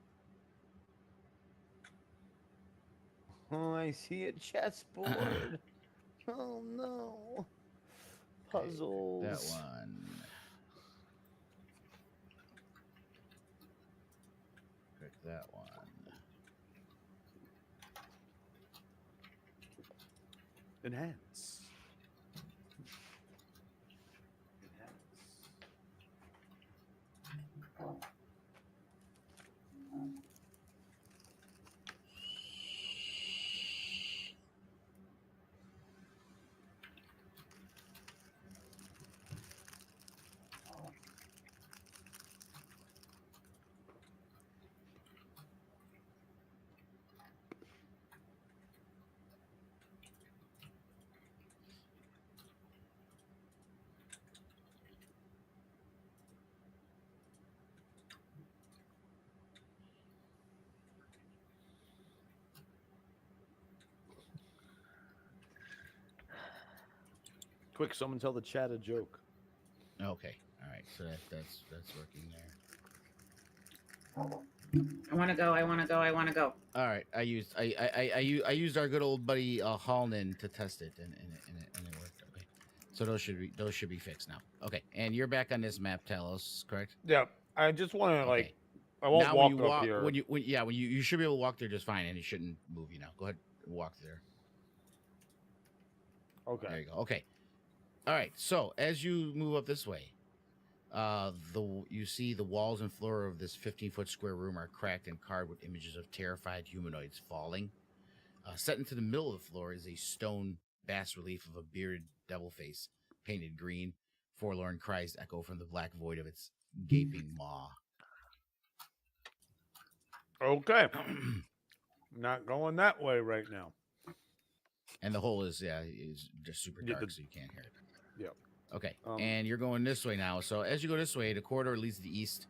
S2: Oh, I see a chessboard. Oh no. Puzzles.
S1: Okay, that one. Correct that one.
S2: Enhance. Quick, someone tell the chat a joke.
S1: Okay, all right. So that's working there.
S3: I want to go.
S1: All right, I used our good old buddy Hallman to test it, and it worked. Okay, so those should be fixed now. Okay, and you're back on this map, Talos, correct?
S2: Yeah, I just want to
S1: Okay.
S2: I won't
S1: now,
S2: walk up here.
S1: When you should be able to walk there just fine, and it shouldn't move you now. Go ahead, and walk there.
S2: Okay.
S1: There you go. Okay. All right. So as you move up this way, you see the walls and floor of this 15-foot square room are cracked and carved with images of terrified humanoids falling. Set into the middle of the floor is a stone bas relief of a bearded devil face, painted green. Forlorn cries echo from the black void of its gaping maw.
S2: Okay. Not going that way right now.
S1: And the hole is just super dark, so you can't hear it.
S2: Yep.
S1: Okay, and you're going this way now. So as you go this way, the corridor leads to the east.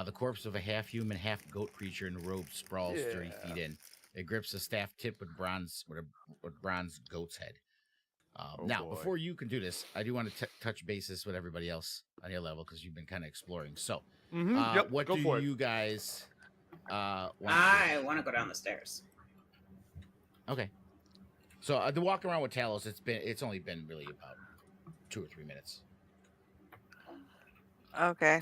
S1: The corpse of a half-human, half-goat creature in a robe sprawls 30 feet in. It grips a staff tip with a bronze goat's head. Now, before you can do this, I do want to touch bases with everybody else on your level because you've been kind of exploring. So, what do you guys want
S3: I want to go down the stairs.
S1: Okay. So the walk around with Talos, it's only been really about 2 or 3 minutes.
S4: Okay.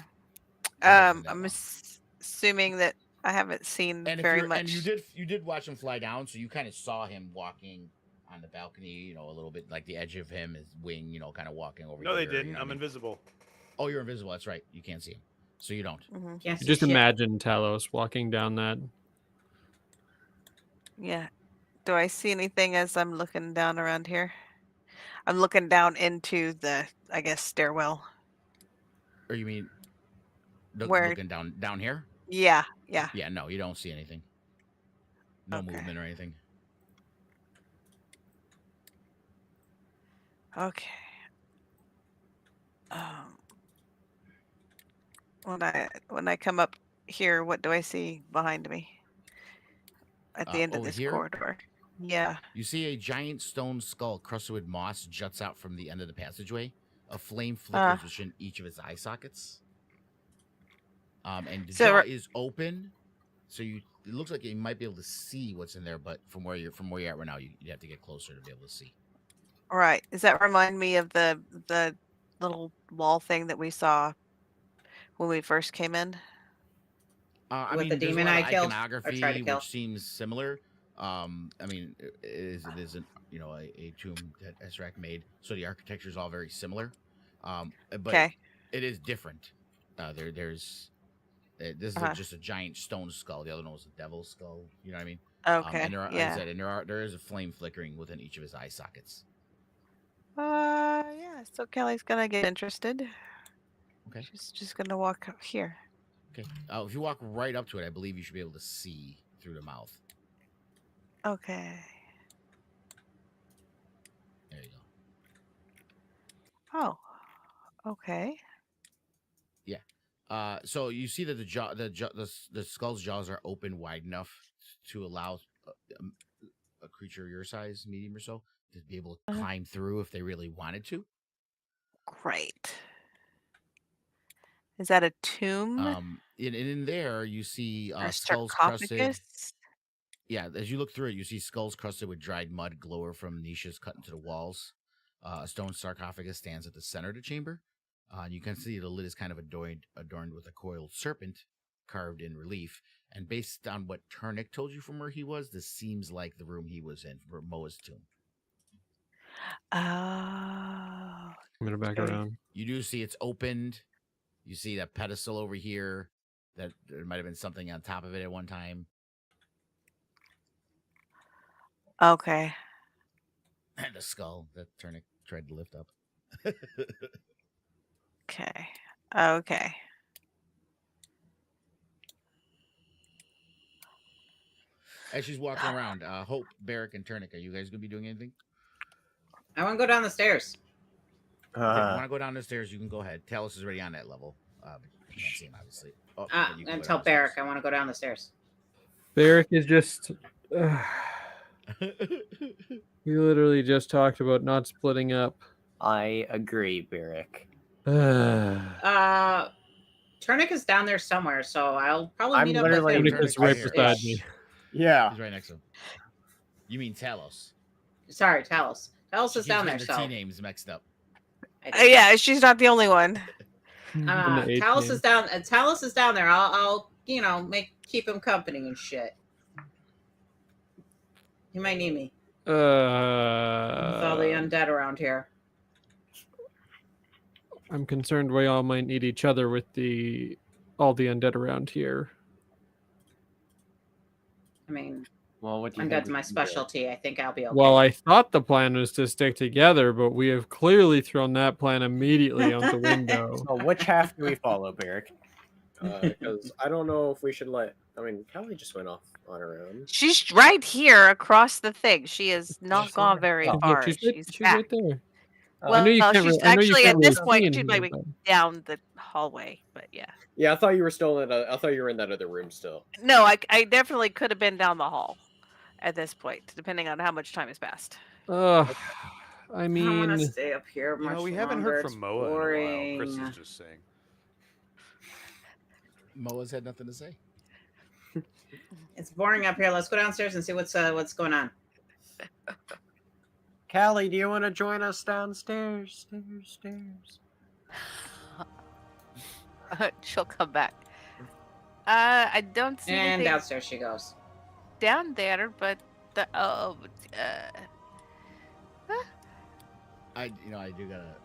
S4: I'm assuming that I haven't seen
S1: And
S4: very much.
S1: and you did watch him fly down, so you kind of saw him walking on the balcony, you know, a little bit like the edge of him, his wing, you know, kind of walking over.
S2: No, they
S1: here, you
S2: didn't.
S1: know what I
S2: I'm
S1: mean?
S2: invisible.
S1: Oh, you're invisible. That's right. You can't see him, so you don't.
S4: Mhm.
S3: Can't see
S5: Just
S3: shit.
S5: imagine Talos walking down that.
S4: Yeah. Do I see anything as I'm looking down around here? I'm looking down into the, I guess, stairwell.
S1: Or you mean
S4: Where?
S1: looking down here?
S4: Yeah.
S1: Yeah, no, you don't see anything. No
S4: Okay.
S1: movement or anything.
S4: Okay. Um, when I come up here, what do I see behind me? At the end of
S1: over
S4: this
S1: here?
S4: corridor. Yeah.
S1: You see a giant stone skull crusted with moss juts out from the end of the passageway. A flame flickers within each of its eye sockets. And the jaw is open, so it looks like you might be able to see what's in there, but from where you're at right now, you have to get closer to be able to see.
S4: Right. Does that remind me of the little wall thing that we saw when we first came in?
S1: I
S3: With
S1: mean,
S3: the
S1: there's
S3: demon
S1: a lot
S3: I
S1: of
S3: killed, or tried
S1: iconography
S3: to kill.
S1: which seems similar. I mean, it isn't you know a tomb that Ezrak made, so the architecture is all very similar. But
S4: Okay.
S1: it is different. There's this is just a giant stone skull. The other one was a devil's skull. You know what I mean?
S4: Okay.
S1: And there are, like I
S4: Yeah.
S1: said, and there is a flame flickering within each of his eye sockets.
S4: Yeah. So Kelly's gonna get interested.
S1: Okay.
S4: She's just gonna walk up here.
S1: Okay. If you walk right up to it, I believe you should be able to see through the mouth.
S4: Okay.
S1: There you go.
S4: Oh. Okay.
S1: Yeah. So you see that the skull's jaws are open wide enough to allow a creature your size, medium or so, to be able to climb through if they really wanted to.
S4: Great. Is that a tomb?
S1: In there you see
S4: Or a
S1: skulls crusted.
S4: sarcophagus?
S1: Yeah, as you look through it, you see skulls crusted with dried mud glower from niches cut into the walls. A stone sarcophagus stands at the center of the chamber. And you can see the lid is kind of adorned with a coiled serpent carved in relief. And based on what Turnick told you from where he was, this seems like the room he was in for Moa's tomb.
S4: Oh.
S5: I'm gonna back
S4: Okay.
S5: around.
S1: You do see it's opened. You see that pedestal over here. That there might have been something on top of it at one time.
S4: Okay.
S1: And a skull that Turnick tried to lift up.
S4: Okay. Okay.
S1: As she's walking around, Hope, Barrick, and Turnick, are you guys going to be doing anything?
S3: I want to go down the stairs.
S1: If you want to go down the stairs, you can go ahead. Talos is already on that level. But you can't see him, obviously. Oh, but you can
S3: And
S1: go
S3: tell
S1: down the stairs.
S3: Barrick I want to go down the stairs.
S5: Barrick is just. We literally just talked about not splitting up.
S6: I agree, Barrick.
S3: Turnick is down there somewhere, so I'll probably meet up with him.
S5: Turnick is right beside me.
S6: Yeah.
S1: He's right next to him. You mean Talos?
S3: Sorry, Talos. Talos is down there,
S1: Their
S3: so
S1: T names mixed up.
S4: Yeah, she's not the only one.
S3: Talos is down. Talos is down there. I'll keep him company and shit. He might need me. With all the undead around here.
S5: I'm concerned we all might need each other with all the undead around here.
S3: I mean,
S6: Well, what do you
S3: undead's
S6: think
S3: my specialty. I think I'll be okay.
S5: Well, I thought the plan was to stick together, but we have clearly thrown that plan immediately out the window.
S6: So which half do we follow, Barrick? Because I don't know if we should let. I mean, Kelly just went off on her own.
S4: She's right here across the thing. She has not gone very
S6: Oh,
S5: Look,
S4: far.
S5: she's
S4: back.
S5: right there.
S4: Well,
S5: I know you can't
S4: she's
S5: re- I know you
S4: actually
S5: can't
S4: at this
S5: really
S4: point
S5: see
S4: she's
S5: in
S4: like
S5: here, but-
S4: down the hallway, but yeah.
S6: Yeah, I thought you were still in. I thought you were in that other room still.
S4: No, I definitely could have been down the hall at this point, depending on how much time has passed.
S5: I
S3: I want
S5: mean,
S3: to stay up here much
S2: we
S3: longer.
S2: haven't heard
S3: It's
S2: from Moa
S3: boring.
S2: in a while. Chris is just saying.
S1: Moa's had nothing to say.
S3: It's boring up here. Let's go downstairs and see what's going on.
S6: Callie, do you want to join us downstairs? Stairs.
S4: She'll come back. I don't see
S3: And
S4: anything
S3: downstairs she goes.
S4: down there, but the
S1: I do gotta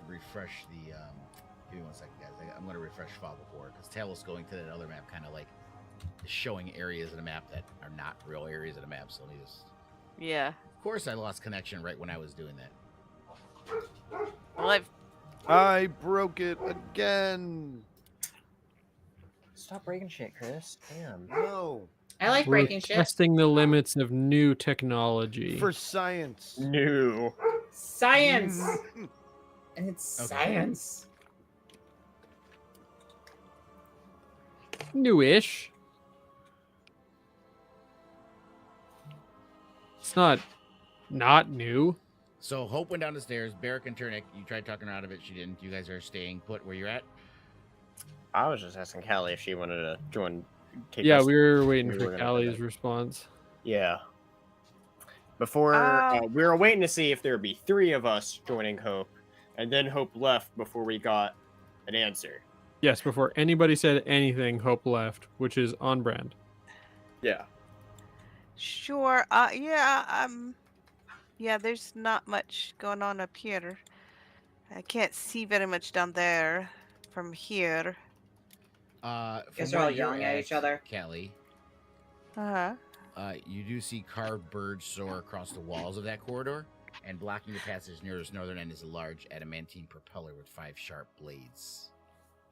S1: refresh the. Give me 1 second, guys. I'm gonna refresh file before because Talos going to that other map kind of like showing areas of the map that are not real areas of the map. So let me just.
S4: yeah.
S1: Of course, I lost connection right when I was doing that.
S4: Well,
S7: I broke it again.
S6: Stop breaking shit, Chris. Damn.
S7: No.
S3: I like
S5: We're
S3: breaking shit.
S5: testing the limits of new technology.
S7: For science.
S6: New.
S3: Science. It's
S1: Okay.
S3: science.
S5: Newish. It's not new.
S1: So Hope went down the stairs. Barrick and Turnick, you tried talking her out of it. She didn't. You guys are staying put where you're at.
S6: I was just asking Callie if she wanted to join.
S5: Yeah, we were waiting
S6: we
S5: for
S6: were gonna do
S5: Callie's
S6: that.
S5: response.
S6: Yeah. Before we were waiting to see if there would be 3 of us joining Hope, and then Hope left before we got an answer.
S5: Yes, before anybody said anything, Hope left, which is on brand.
S6: Yeah.
S4: sure. Yeah, there's not much going on up here. I can't see very much down there from here.
S1: From
S3: Guess they're
S1: where
S3: all
S1: you're
S3: yelling at each other.
S1: Kelly.
S4: Uh-huh.
S1: You do see carved birds soar across the walls of that corridor, and blocking the passage near its northern end is a large adamantine propeller with 5 sharp blades.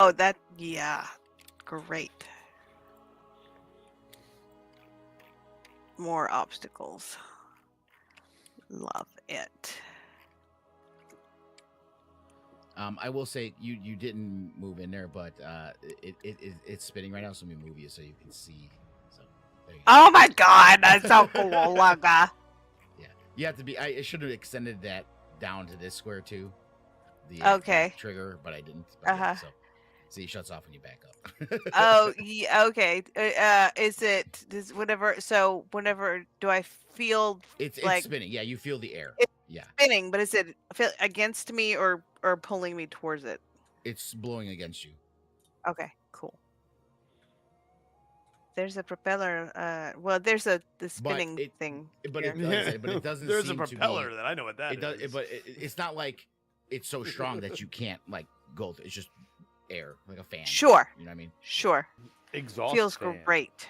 S4: Oh, yeah. Great. More obstacles. Love it.
S1: I will say you didn't move in there, but it's spinning right now, so let me move you so you can see. So there you go.
S4: Oh my god, that's so cool, Lugga.
S1: Yeah, you have to be. I should have extended that down to this square too. The
S4: Okay.
S1: trigger, but I didn't. But yeah,
S4: Uh-huh.
S1: so see, it shuts off when you back up.
S4: Oh, yeah, okay. Whenever do I feel
S1: it's
S4: like
S1: spinning. Yeah, you feel the air.
S4: It's
S1: Yeah,
S4: spinning, but is it against me or pulling me towards it?
S1: it's blowing against you.
S4: Okay, cool. There's a propeller. Well, there's the spinning
S1: it-
S4: thing.
S1: But
S4: here.
S1: it does. But it doesn't.
S2: There's a
S1: seem
S2: propeller
S1: To be,
S2: that I know what that
S1: it does.
S2: is.
S1: But it's not like it's so strong that you can't like go. It's just air, like a fan.
S4: Sure,
S1: You know what I mean?
S4: sure.
S2: Exhaust
S4: Feels
S2: fan.
S4: great.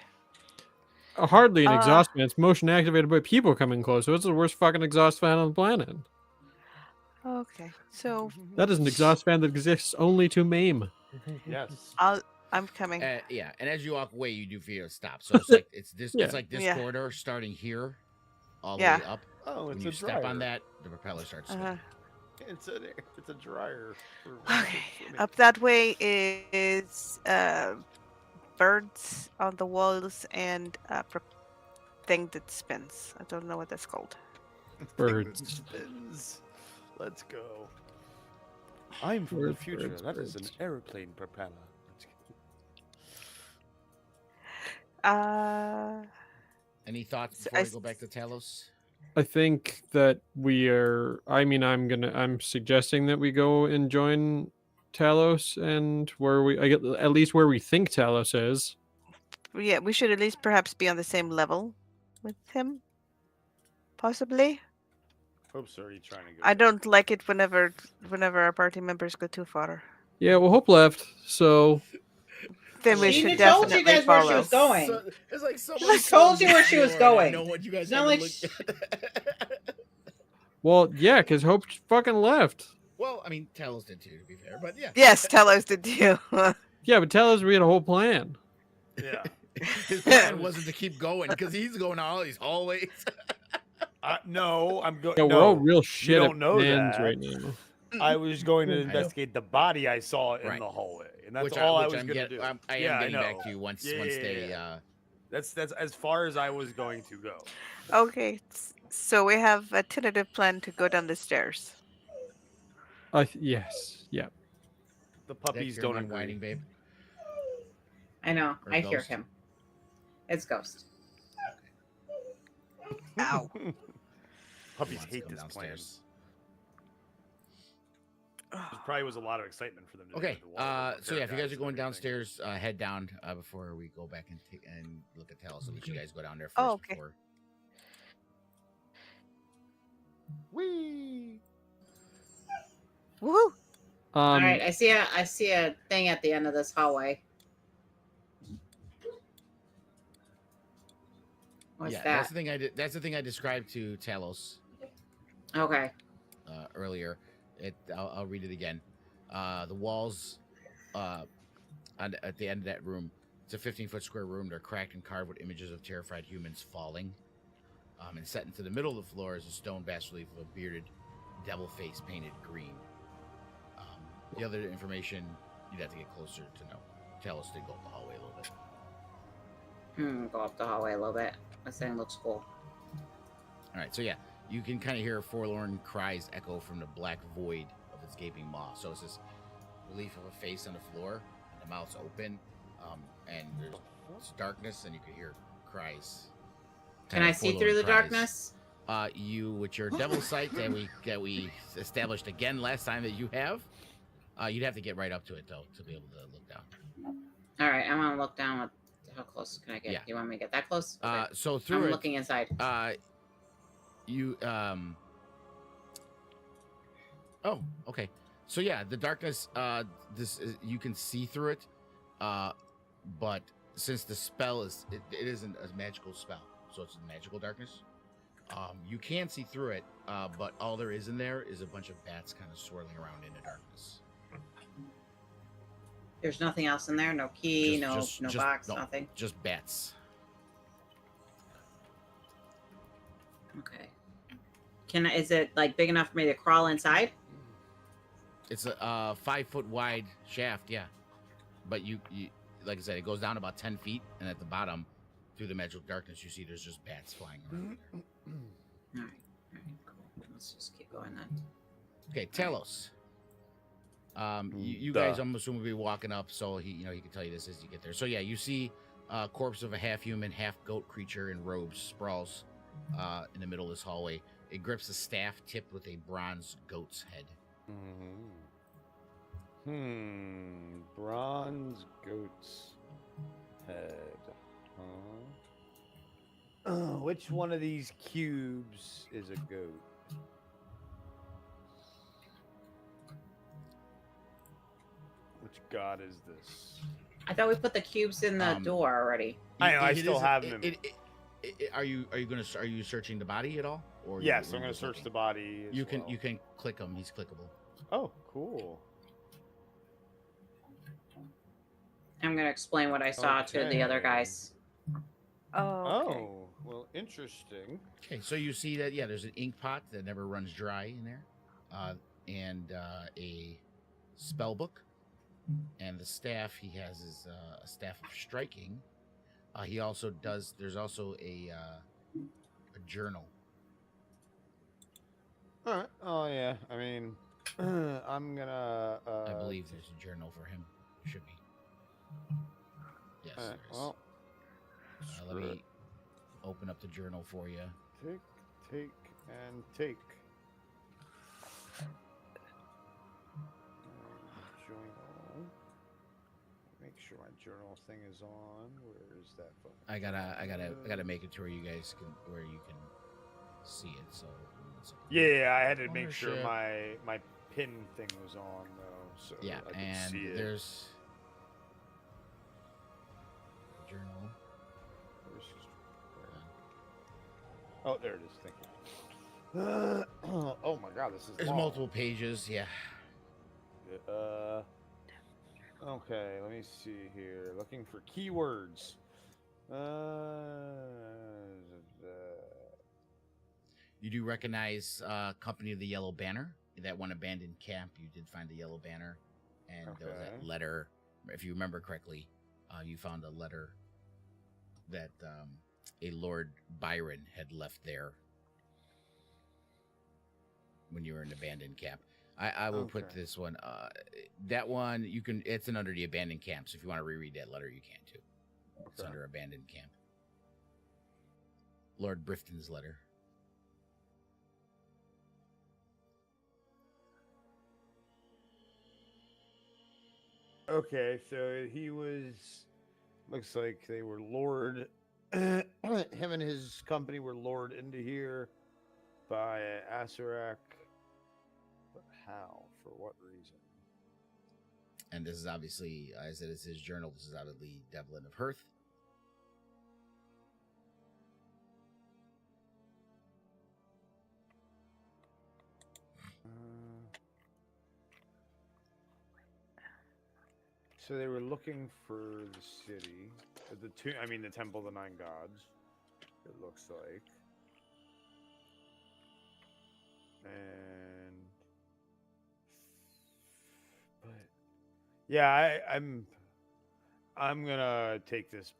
S5: Hardly an exhaust fan. It's motion activated by people coming close, so it's the worst fucking exhaust fan on the planet.
S4: Okay, so
S5: That is an exhaust fan that exists only to maim.
S2: Yes.
S4: I'm coming.
S1: Yeah, and as you walk away, you do feel it stop. So it's like
S5: Yeah.
S1: it's like this
S4: Yeah.
S1: corridor starting here, all the
S4: Yeah.
S1: way up.
S7: Oh,
S1: When
S7: it's
S1: you
S7: a
S1: step
S7: dryer.
S1: on that, the propeller starts spinning.
S4: Uh-huh.
S7: It's a dryer. for
S4: Okay,
S7: swimming.
S4: up that way is birds on the walls and a thing that spins. I don't know what that's called.
S5: Birds.
S7: Spins. Let's go. I'm from
S5: Birds,
S7: the future.
S5: birds,
S7: That is an
S5: birds.
S7: airplane propeller.
S1: Any thoughts
S4: So
S1: before
S4: I
S1: we go back to Talos?
S5: I think that we are. I mean, I'm suggesting that we go and join Talos, and I get at least where we think Talos is.
S4: Yeah, we should at least perhaps be on the same level with him. Possibly.
S2: Hope so. Are you trying to go?
S4: I don't like it whenever our party members go too far.
S5: Yeah, well, Hope left, so
S4: Then we
S3: She
S4: should
S3: told you
S4: definitely
S3: guys where she
S4: follow.
S3: was going.
S1: It's like
S3: I told you where she was going.
S1: Know what you guys
S3: It's not
S1: haven't
S3: like
S1: looked-
S5: well, yeah, because Hope fucking left.
S1: Well, I mean, Talos did too, to be fair, but yeah.
S4: Yes, tell us to do.
S5: Yeah, but tell us we had a whole plan.
S2: Yeah.
S1: His plan wasn't to keep going because he's going on all these hallways.
S7: No, I'm going.
S5: Yeah,
S7: no,
S5: we're all real shit
S7: don't
S5: at
S7: know
S5: plans
S7: that.
S5: right now.
S7: I was going to
S1: know.
S7: investigate the body I saw in
S1: Right.
S7: the hallway, and that's
S1: Which
S7: all I
S1: which
S7: was
S1: I'm
S7: going to
S1: get-
S7: do.
S1: I
S7: Yeah,
S1: am
S7: I
S1: getting back
S7: know.
S1: to you once
S7: Yeah,
S1: they.
S7: yeah. That's as far as I was going to go.
S4: Okay, so we have a tentative plan to go down the stairs.
S5: Yes, yeah.
S7: The puppies
S1: Hear
S7: don't
S1: him
S7: agree.
S1: whining, babe.
S3: I know.
S1: Or
S3: I hear
S1: Ghost.
S3: him. It's Ghost.
S4: Ow.
S7: Puppies
S1: Wants to
S7: hate
S1: come
S7: this plan.
S1: downstairs.
S2: There probably was a lot of excitement for them to do
S1: Okay.
S2: with the water.
S1: So yeah, if you guys are going
S2: everything.
S1: downstairs, head down before we go back and look at Talos. So let you guys go down there first
S4: Oh, okay.
S1: before.
S2: Whee!
S4: Woohoo!
S3: All right, I see a thing at the end of this hallway. What's
S1: Yeah,
S3: that?
S1: that's the thing I did. That's the thing I described to Talos
S3: Okay.
S1: earlier. I'll read it again. The walls at the end of that room. It's a 15-foot square room. They're cracked and carved with images of terrified humans falling. And set into the middle of the floor is a stone bas relief of a bearded devil face painted green. The other information you'd have to get closer to know. Talos did go up the hallway a little bit.
S3: Go up the hallway a little bit. This thing looks cool.
S1: All right, so yeah, you can kind of hear forlorn cries echo from the black void of its gaping maw. So it's this relief of a face on the floor, and the mouth's open, and there's darkness, and you can hear cries.
S3: Can I see through the darkness?
S1: You, with your devil sight that we established again last time that you have, you'd have to get right up to it though to be able to look down.
S3: All right, I want to look down. How close can I get?
S1: Yeah.
S3: You want me to get that close? Okay.
S1: So through
S3: I'm looking inside.
S1: You Oh, okay. So yeah, the darkness. You can see through it, but since the spell it isn't a magical spell, so it's magical darkness. You can see through it, but all there is in there is a bunch of bats kind of swirling around in the darkness.
S3: There's nothing else in there. No key. No box.
S1: no,
S3: Nothing.
S1: Just bats.
S3: Okay. Is it like big enough for me to crawl inside?
S1: It's a 5-foot wide shaft, yeah. But you like I said, it goes down about 10 feet, and at the bottom, through the magical darkness, you see there's just bats flying around there.
S3: All right, cool. Let's just keep going then.
S1: Okay, Talos. You guys, I'm assuming, will be walking up, so he can tell you this as you get there. So yeah, you see a corpse of a half-human, half-goat creature in robes sprawls in the middle of this hallway. It grips a staff tipped with a bronze goat's head.
S2: Bronze goat's head. Which one of these cubes is a goat? Which god is this?
S3: I thought we put the cubes in the door already.
S2: I know. I still have them.
S1: Are you searching the body at all? Or
S2: yes, I'm gonna search the body.
S1: You can click him. He's clickable.
S2: Oh, cool.
S3: I'm gonna explain what I saw to the other guys.
S4: Oh. Okay.
S2: Oh, well, interesting.
S1: Okay, so you see that there's an ink pot that never runs dry in there, and a spell book, and the staff he has is a staff of striking. He also does. There's also a journal.
S2: All right. Oh yeah. I mean, I'm gonna.
S1: I believe there's a journal for him. Should be. Yes.
S2: All right,
S1: there is.
S2: well,
S1: let me open up the journal for you.
S2: Take, and take. Journal. Make sure my journal thing is on. Where is that phone?
S1: I gotta make it to where you guys can see it. So.
S2: Yeah, I had to make sure
S1: Ownership.
S2: my pin thing was on though, so
S1: Yeah,
S2: I could
S1: and
S2: see it.
S1: there's a journal.
S2: Oh, there it is. Thank you. Oh my God, this is.
S1: There's
S2: long.
S1: multiple pages. Yeah.
S2: Okay, let me see here. Looking for keywords.
S1: You do recognize Company of the Yellow Banner, that one abandoned camp. You did find the Yellow Banner, and there was that letter. If you remember correctly, you found a letter that a Lord Byron had left there when you were in an abandoned camp. I will put this one. That one you can. It's an under the abandoned camp. So if you want to reread that letter, you can too. It's under abandoned camp. Lord Brifton's letter.
S2: Okay, so he was. Looks like they were lured. Him and his company were lured into here by Asarak. But how? For what reason?
S1: And this is obviously, I said it's his journal. This is obviously Devlin of Hearth.
S2: So they were looking for the city, the Temple of the Nine Gods. It looks like, but yeah, I'm gonna take this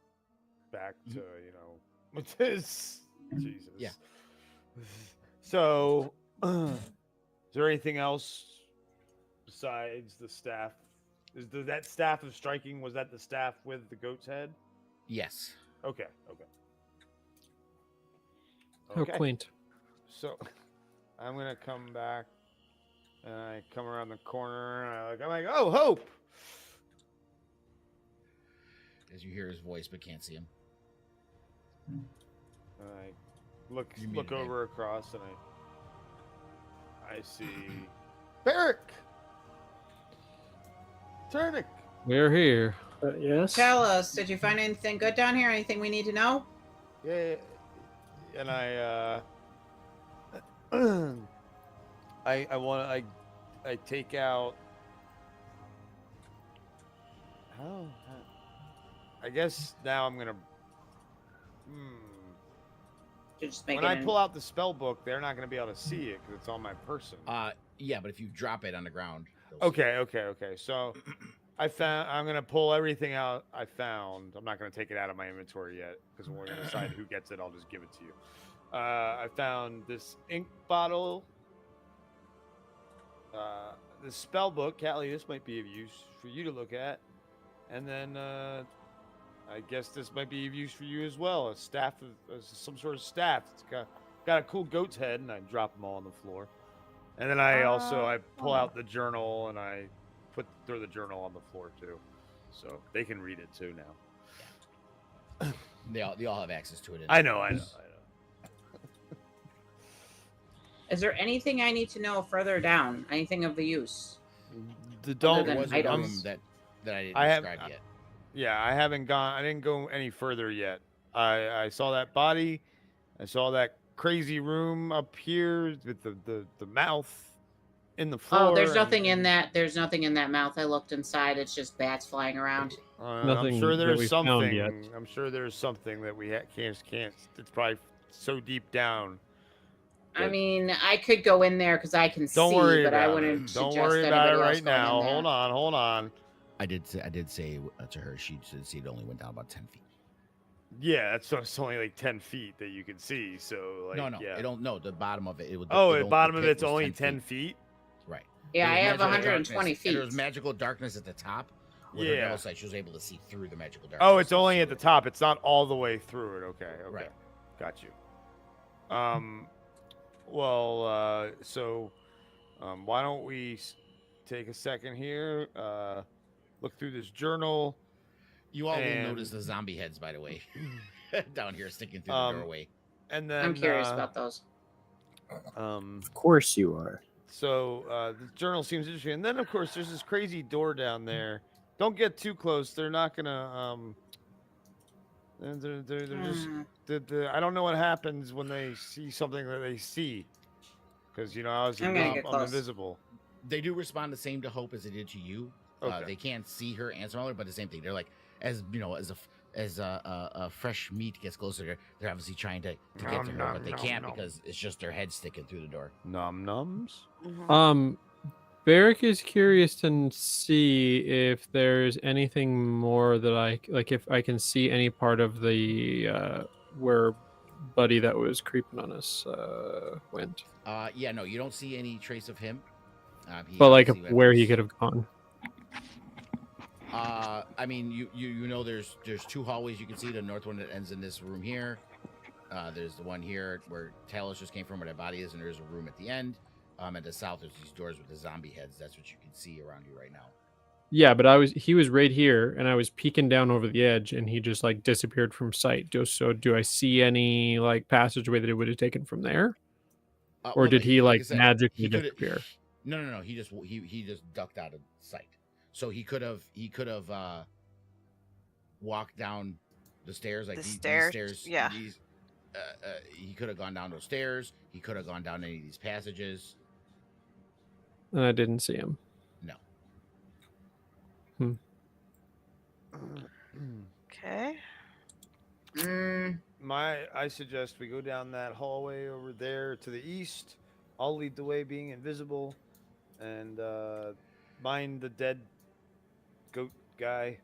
S2: back to with this Jesus.
S1: Yeah.
S2: So, is there anything else besides the staff? That staff of striking, was that the staff with the goat's head?
S1: Yes.
S2: Okay.
S5: How quaint.
S2: So I'm gonna come back and I come around the corner and I'm like, oh, Hope!
S1: As you hear his voice but can't see him.
S2: And I
S1: You mean
S2: look
S1: a name.
S2: over across and I see Barrick! Turnick!
S5: We're here.
S8: Yes.
S3: Tell us, did you find anything good down here? Anything we need to know?
S2: Yeah, and I I take out. How? I guess now I'm gonna.
S3: You're just making
S2: When I pull out the spell book, they're not gonna be able to see it because it's on my person.
S1: Yeah, but if you drop it on the ground. they'll see
S2: Okay. So I'm gonna pull everything out I found. I'm not gonna take it out of my inventory yet because when we're gonna decide who gets it, I'll just give it to you. I found this ink bottle. The spell book, Callie. This might be of use for you to look at, and then I guess this might be of use for you as well. A staff, some sort of staff. It's got a cool goat's head, and I drop them all on the floor. And then I pull out the journal and I throw the journal on the floor too, so they can read it too now.
S1: They all have access to it.
S2: I know.
S3: Is there anything I need to know further down? Anything of the use?
S2: The
S3: Other
S2: don't
S3: than
S1: was a
S3: items.
S1: room that I didn't
S2: I have-
S1: describe yet.
S2: Yeah, I haven't gone. I didn't go any further yet. I saw that body. I saw that crazy room up here with the mouth in the floor.
S3: Oh, there's
S2: and-
S3: nothing in that. There's nothing in that mouth. I looked inside. It's just bats flying around.
S5: Nothing
S2: I'm sure
S5: that
S2: there's
S5: we've found
S2: something.
S5: yet.
S2: I'm sure there's something that we can't. It's probably so deep down.
S3: I
S2: But-
S3: mean, I could go in there because I can
S2: Don't
S3: see,
S2: worry
S3: but I
S2: about
S3: wouldn't
S2: it.
S3: suggest
S2: Don't worry
S3: anybody
S2: about it
S3: else
S2: right
S3: going in
S2: now.
S3: there.
S2: Hold on.
S1: I did say to her, she said see it only went down about 10 feet.
S2: Yeah, it's only like 10 feet that you can see. So like,
S1: no,
S2: yeah.
S1: it don't. No, the bottom of it. It would.
S2: The bottom of
S1: pit
S2: it's
S1: was
S2: only 10 feet.
S1: Right.
S3: Yeah, I
S1: There was
S3: have
S1: magical
S3: 120
S1: darkness, and
S3: feet.
S1: there was magical darkness at the top. With her
S2: Yeah.
S1: narrow sight, she was able to see through the magical darkness.
S2: Oh, it's only at the top. It's not all the way through it. Okay.
S1: Right.
S2: Got you. Well, so why don't we take a second here, look through this journal.
S1: You all will
S2: and-
S1: notice the zombie heads, by the way, down here sticking through the
S2: Um,
S1: doorway.
S2: And then
S3: I'm curious about those.
S8: Of course you are.
S2: So the journal seems interesting, and then of course there's this crazy door down there. Don't get too close. They're not gonna. They're just. I don't know what happens when they see something that they see, because I was
S3: I'm gonna get
S2: I'm
S3: close.
S2: invisible.
S1: They do respond the same to Hope as they did to you.
S2: Okay.
S1: They can't see her and smell her, but the same thing. They're like, as a fresh meat gets closer, they're obviously trying to get to her, but they can't because it's just their head sticking through the door.
S2: Num nums.
S5: Barrick is curious to see if there's anything more that if I can see any part of the where Buddy that was creeping on us went.
S1: Yeah, no, you don't see any trace of him.
S5: But
S1: obviously
S5: where he
S1: was-
S5: could have gone.
S1: I mean, you know, there's two hallways you can see. The north one that ends in this room here. There's the one here where Talos just came from, where that body is, and there's a room at the end. At the south, there's these doors with the zombie heads. That's what you can see around you right now.
S5: Yeah, but he was right here, and I was peeking down over the edge, and he just like disappeared from sight. So do I see any like passageway that it would have taken from there, or
S1: Well,
S5: did he
S1: like
S5: like
S1: I said,
S5: magically
S1: he could
S5: disappear?
S1: no. He just ducked out of sight. So he could have walked down the stairs like
S4: The
S1: these
S4: stairs,
S1: stairs.
S4: yeah.
S1: He could have gone down those stairs. He could have gone down any of these passages.
S5: And I didn't see him.
S1: No.
S4: Okay.
S2: I suggest we go down that hallway over there to the east. I'll lead the way, being invisible, and mind the dead goat guy.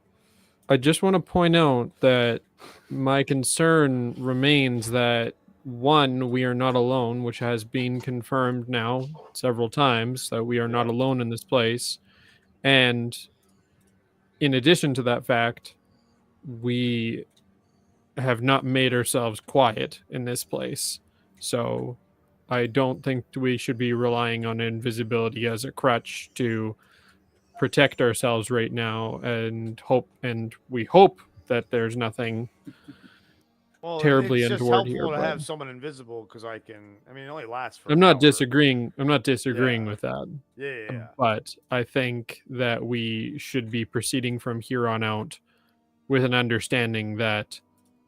S5: I just want to point out that my concern remains that one, we are not alone, which has been confirmed now several times that we are not alone in this place. And in addition to that fact, we have not made ourselves quiet in this place. So I don't think we should be relying on invisibility as a crutch to protect ourselves right now, and we hope that there's nothing terribly
S2: it's just
S5: untoward
S2: helpful
S5: here.
S2: to
S5: But
S2: have someone invisible because I mean, it only lasts for.
S5: I'm
S2: an
S5: not
S2: hour.
S5: disagreeing. I'm not disagreeing
S2: Yeah.
S5: with that.
S2: Yeah.
S5: But I think that we should be proceeding from here on out with an understanding that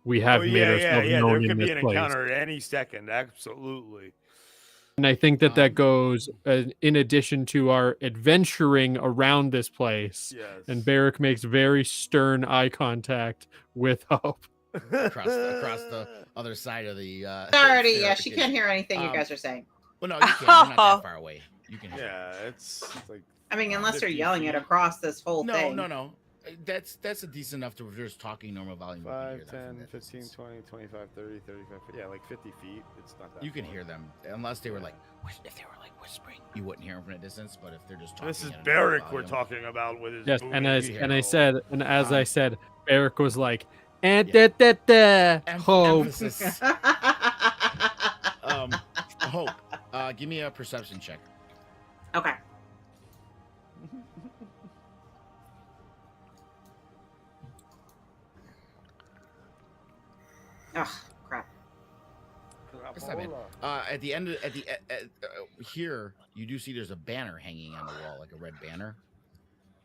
S5: we have made ourselves known
S2: There
S5: in
S2: could
S5: this
S2: be an
S5: place.
S2: encounter at any second. Absolutely.
S5: And I think that that goes in addition to our adventuring around this place.
S2: Yes.
S5: And Barrick makes very stern eye contact with Hope.
S1: across the other side of the.
S3: Already, yeah, she can't hear anything you guys are saying.
S1: Well, no, you can't. You're not that far away. You can hear.
S2: Yeah, it's like.
S3: I mean, unless you're
S2: 50
S3: yelling it
S2: feet.
S3: across this whole
S1: No,
S3: thing.
S1: no. That's a decent enough to if you're just talking normal volume.
S2: 5, 10, 15, 20, 25, 30, 35. Yeah, like 50 feet. It's not that.
S1: You can
S2: far.
S1: hear them unless they were like, if they were like whispering, you wouldn't hear them from a distance. But if they're just talking,
S2: This is
S1: at a normal
S2: Barrick we're
S1: volume-
S2: talking about with his.
S5: Yes,
S2: booming
S5: and as
S2: piano.
S5: I said, Barrick was like, and
S1: Emphasis.
S5: Hope.
S1: Hope. Give me a perception check.
S3: Okay. Oh, crap.
S1: That's not bad. At the end, here, you do see there's a banner hanging on the wall, like a red banner.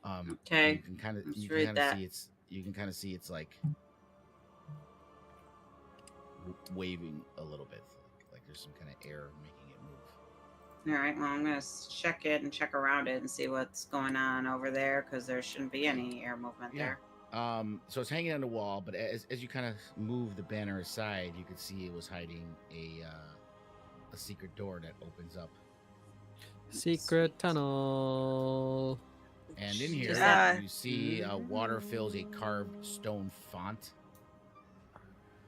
S3: Okay.
S1: You can kind of
S3: Let's read
S1: see it's like waving a little bit, like there's some kind of air making it move.
S3: All right. Well, I'm gonna check it and check around it and see what's going on over there because there shouldn't be any air movement there.
S1: So it's hanging on the wall, but as you kind of move the banner aside, you could see it was hiding a secret door that opens up.
S5: Secret tunnel.
S1: And in here, you see water fills a carved stone font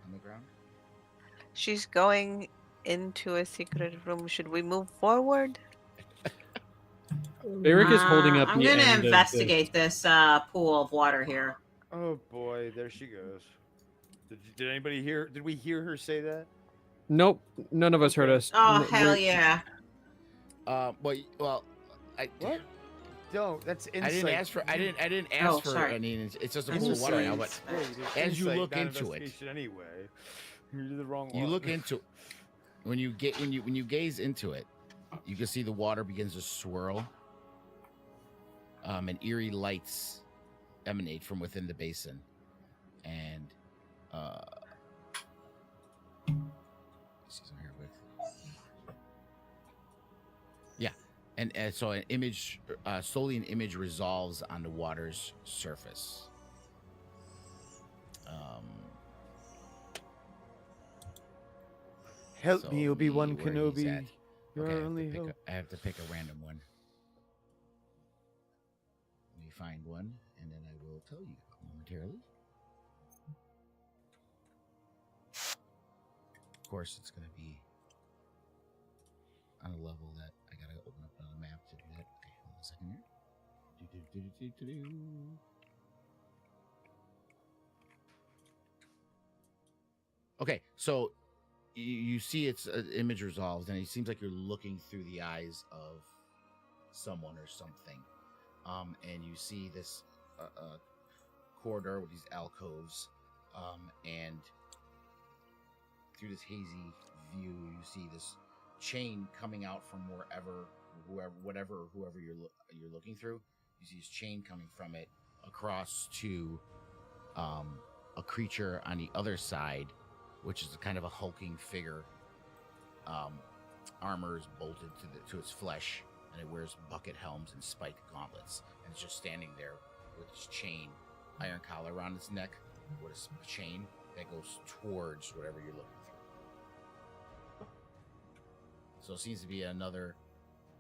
S1: on the ground.
S4: She's going into a secret room. Should we move forward?
S5: Barrick is holding up.
S3: I'm
S5: the
S3: gonna
S5: end of
S3: investigate this pool of water here.
S2: Oh boy, there she goes. Did anybody hear? Did we hear her say that?
S5: Nope, none of us heard us.
S3: Oh hell yeah!
S1: Well,
S2: What? No, that's insight.
S1: I didn't ask for. I didn't ask for
S3: sorry.
S1: any. It's just a
S3: I'm
S1: pool of
S3: just
S1: water
S3: saying.
S1: now. But
S2: Yeah,
S1: as you
S2: insight,
S1: look
S2: not
S1: into it,
S2: investigation anyway, you did the wrong
S1: you
S2: one.
S1: look into when you gaze into it, you can see the water begins to swirl. And eerie lights emanate from within the basin, and and so an image, slowly an image resolves on the water's surface.
S2: Help
S1: So
S2: me, Obi-Wan
S1: where he's
S2: Kenobi.
S1: at.
S2: You're
S1: Okay,
S2: our only hope.
S1: I have to pick a random one. Let me find one, and then I will tell you momentarily. Of course, it's going to be on a level that I got to open up another map to do that. Okay, hold on a second here. Okay, so you see its image resolves, and it seems like you're looking through the eyes of someone or something. and you see this corridor with these alcoves, and through this hazy view, you see this chain coming out from whoever you're looking through. You see this chain coming from it across to a creature on the other side, which is kind of a hulking figure. Armor is bolted to its flesh, and it wears bucket helms and spiked gauntlets, and it's just standing there with this chain, iron collar around its neck, with a chain that goes towards whatever you're looking through. So it seems to be another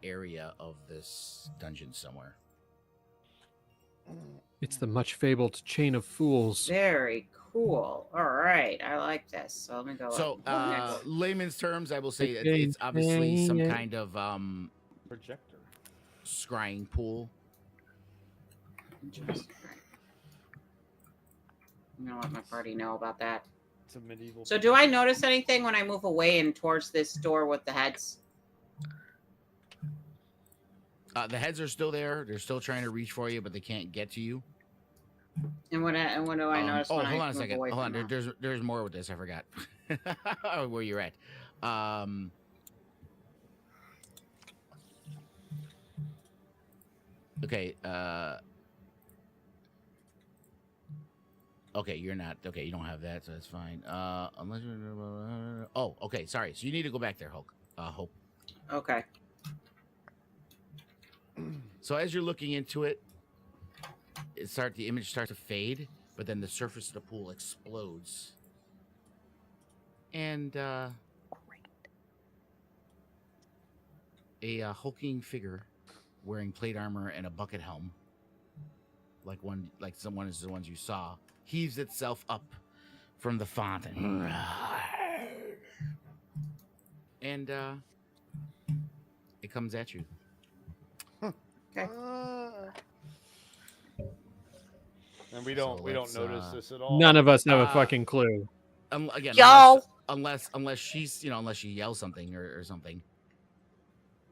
S1: area of this dungeon somewhere.
S5: It's the much fabled chain of fools.
S3: Very cool. All right, I like this. So let me go.
S1: So,
S3: next.
S1: layman's terms, I will say that
S5: Okay,
S1: it's obviously some
S5: dang it.
S1: kind of
S6: Projector.
S1: scrying pool.
S3: Interesting. I'm gonna let my party know about that.
S2: It's a medieval.
S3: So, do I notice anything when I move away and towards this door with the heads?
S1: The heads are still there. They're still trying to reach for you, but they can't get to you.
S3: And what do I notice?
S1: Oh,
S3: when
S1: hold
S3: I
S1: on a
S3: move
S1: second.
S3: away
S1: Hold on.
S3: from them?
S1: There's more with this. I forgot where you're at. Okay. Okay, you're not. Okay, you don't have that, so that's fine. Unless you're. Oh, okay. Sorry. So you need to go back there, Hulk. Hope.
S3: Okay.
S1: So as you're looking into it, the image starts to fade, but then the surface of the pool explodes, and a hulking figure wearing plate armor and a bucket helm, like someone is the ones you saw, heaves itself up from the fountain, and it comes at you.
S3: Okay.
S2: And we don't
S1: let's,
S2: notice this at all.
S5: None of us have a fucking clue.
S1: Again,
S4: Y'all.
S1: unless she's unless she yells something or something.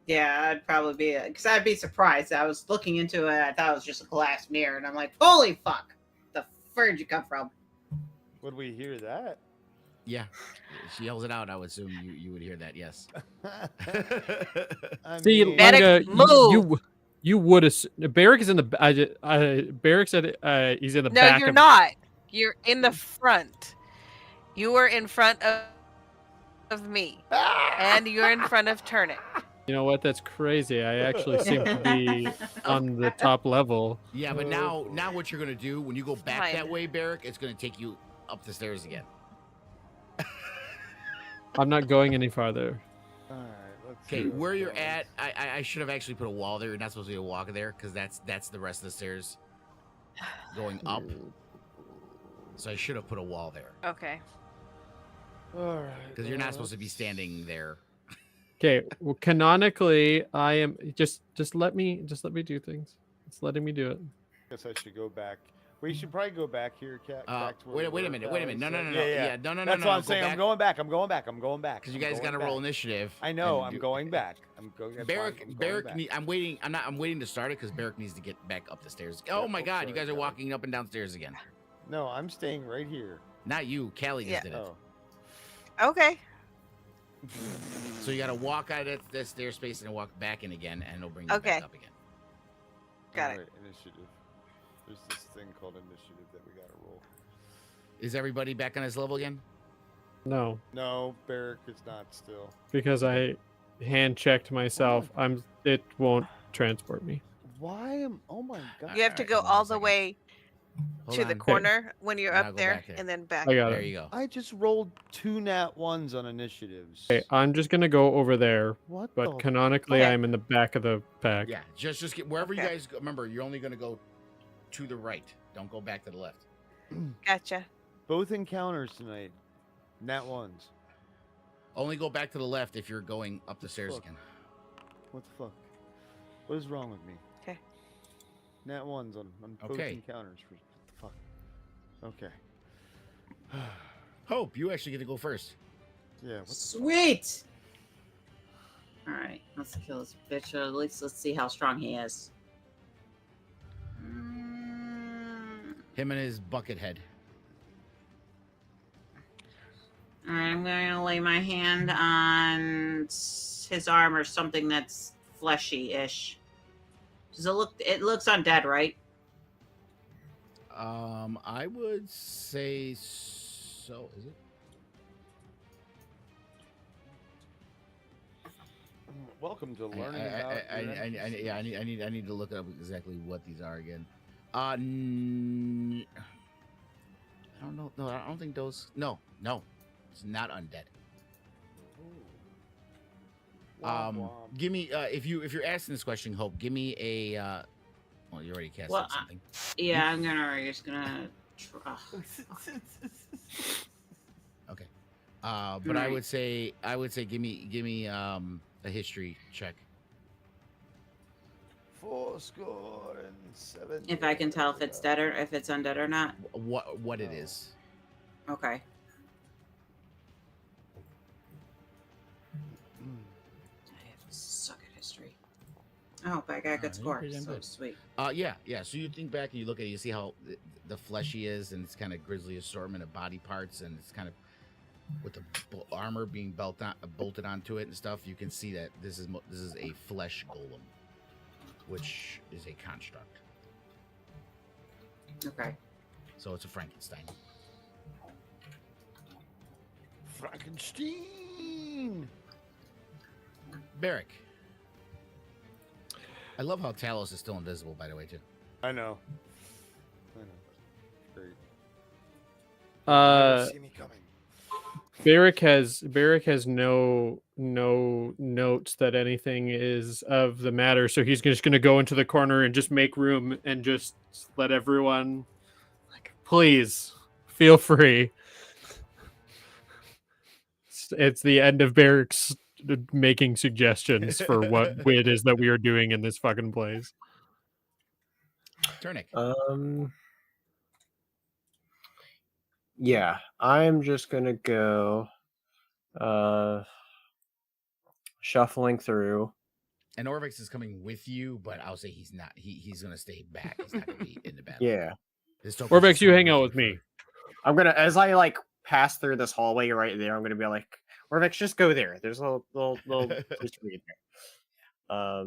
S3: Yeah, I'd probably be because I'd be surprised. I was looking into it. I thought it was just a glass mirror, and I'm like, "Holy fuck! Where'd you come from?"
S2: Would we hear that?
S1: Yeah, if she yells it out, I would assume you would hear that. Yes.
S2: I
S5: See,
S2: mean,
S4: Medic,
S5: Lunga,
S4: move.
S5: you would assume Barrick is in the. Barrick said he's in the
S4: No,
S5: back.
S4: you're
S5: of,
S4: not. You're in the front. You are in front of me, and you're in front of Turnip.
S5: You know what? That's crazy. I actually seem to be on the top level.
S1: Yeah, but now what you're gonna do when you go back
S4: Fine.
S1: that way, Barrick, it's gonna take you up the stairs again.
S5: I'm not going any farther.
S2: all right, let's
S1: Okay,
S2: see what
S1: where you're
S2: goes.
S1: at, I should have actually put a wall there. You're not supposed to be a walk there because that's the rest of the stairs going up. So I should have put a wall there
S4: Okay.
S2: All right,
S1: because you're not supposed to be standing there.
S5: Okay, well, canonically, I am just let me do things. It's letting me do it.
S2: Guess I should go back. We should probably go back here, Cat. Back to where
S1: Wait
S2: we
S1: a
S2: were,
S1: minute.
S2: Callie
S1: No,
S2: said.
S1: no. Yeah, no.
S2: That's what I'm
S1: Go
S2: saying.
S1: back.
S2: I'm going back. I'm going back. I'm going back.
S1: Because you
S2: I'm
S1: guys got
S2: going
S1: to roll
S2: back.
S1: initiative.
S2: I know.
S1: and
S2: I'm going back. I'm going. that's why
S1: Barrick,
S2: I'm going
S1: Barrick.
S2: back.
S1: I'm waiting. I'm waiting to start it because Barrick needs to get back up the stairs. Oh my God! You
S2: sorry,
S1: guys are
S2: Callie.
S1: walking up and down stairs again.
S2: No, I'm staying right here.
S1: Not you. Callie just
S4: Yeah.
S1: did it.
S2: Oh.
S4: Okay.
S1: So you got to walk out of that stair space and walk back in again, and it'll bring you
S4: Okay.
S1: back up again.
S4: Got it.
S2: Alright, initiative. There's this thing called initiative that we gotta roll.
S1: Is everybody back on his level again?
S5: No,
S2: No, Barrick is not still.
S5: because I hand checked myself. It won't transport me.
S2: Why am? Oh my god!
S4: You have to
S1: Alright,
S4: go
S1: hold on a
S4: all the
S1: second.
S4: way
S1: Hold
S4: to the
S1: on.
S4: corner when you're
S1: Now
S4: up
S1: go
S4: there,
S1: back there.
S4: and then back.
S5: I got
S1: There
S5: it.
S1: you go.
S2: I just rolled 2 nat 1s on initiatives.
S5: Okay, I'm just gonna go over there,
S2: What?
S5: but
S2: the
S5: canonically,
S4: Okay.
S5: I'm in the back of the pack.
S1: Yeah, just get wherever you
S4: Okay.
S1: guys go. Remember, you're only going to go to the right. Don't go back to the left.
S4: Gotcha.
S2: Both encounters tonight. Nat 1s.
S1: Only go back to the left if you're going up the stairs
S2: Fuck.
S1: again.
S2: What the fuck? What is wrong with me?
S4: 'Kay.
S2: Nat 1s on both
S1: Okay.
S2: encounters. What the fuck? Okay.
S1: Hope, you actually get to go first.
S2: Yeah. What the
S3: Sweet. All right, let's kill this bitch. At least let's see how strong he is.
S1: Him and his bucket head.
S3: All right, I'm going to lay my hand on his arm or something that's fleshy-ish. Does it look? It looks undead, right?
S1: I would say so. Is it?
S7: Welcome to learning
S1: I need to look up exactly what these are again. I don't know. No, I don't think those. No, it's not undead. Give me if you're asking this question, Hope, give me a. Well, you already cast something.
S3: Yeah, I'm just gonna.
S1: Okay. But I would say give me a history check.
S7: 4 and 7.
S3: If I can tell if it's dead or if it's undead or not.
S1: What it is.
S3: Okay. I suck at history. Oh, but I got a good score. So
S1: good.
S3: Sweet.
S1: Yeah. So you think back and you look at it, you see how the fleshy is, and it's kind of grisly assortment of body parts, and it's kind of with the armor being bolted onto it and stuff. You can see that this is a flesh golem, which is a construct.
S3: Okay.
S1: So it's a Frankenstein.
S7: Frankenstein.
S1: Barrick. I love how Talos is still invisible, by the way, too.
S7: I know. Great. See me coming.
S5: Barrick has no notes that anything is of the matter, so he's just going to go into the corner and just make room and just let everyone, like, please feel free. It's the end of Barrick's making suggestions for what it is that we are doing in this fucking place.
S1: Turnick.
S6: Yeah, I'm just gonna go shuffling through.
S1: And Orvix is coming with you, but I'll say he's not. He's gonna stay back. He's not gonna be in the battle.
S6: Yeah.
S5: Orvix, you hang out with me.
S6: I'm gonna, as I like pass through this hallway right there, I'm gonna be like, Orvix, just go there. There's a little place to read there.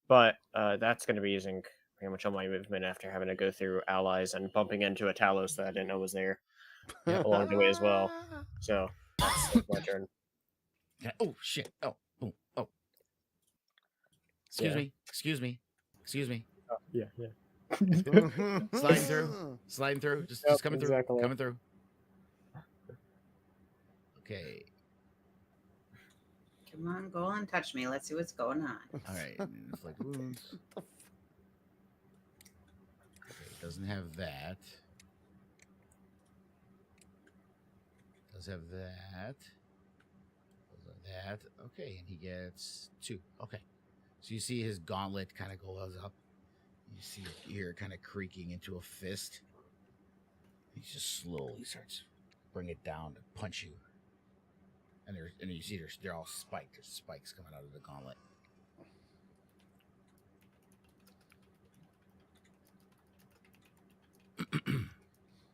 S6: But that's gonna be using pretty much all my movement after having to go through allies and bumping into a Talos that I didn't know was there along the way as well. So that's my turn.
S1: Oh shit! Oh. Excuse me.
S6: Oh, yeah.
S1: Sliding through. Just coming through.
S6: Exactly.
S1: Coming through. Okay.
S3: Come on, go and touch me. Let's see what's going on.
S1: All right. Inflict wounds. Okay, it doesn't have that. Does have that. That. Okay, and he gets 2. Okay. So you see his gauntlet kind of goes up. You see his ear kind of creaking into a fist. He just slowly starts bring it down to punch you. And you see they're all spiked. There's spikes coming out of the gauntlet.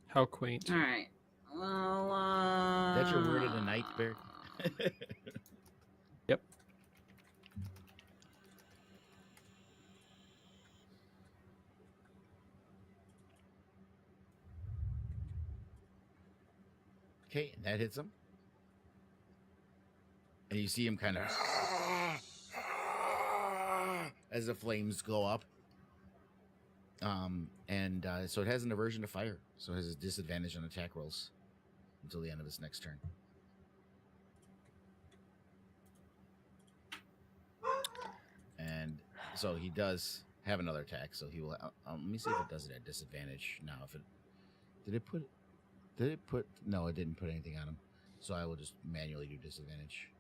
S5: How quaint.
S3: All right. Well,
S1: That's your word of the night, Barrick?
S5: Yep.
S1: Okay, and that hits him. And you see him kind of as the flames go up. So it has an aversion to fire. So it has a disadvantage on attack rolls until the end of its next turn. And so he does have another attack. So he will. Let me see if it does it at disadvantage. Now, if it did it put? No, it didn't put anything on him. So I will just manually do disadvantage.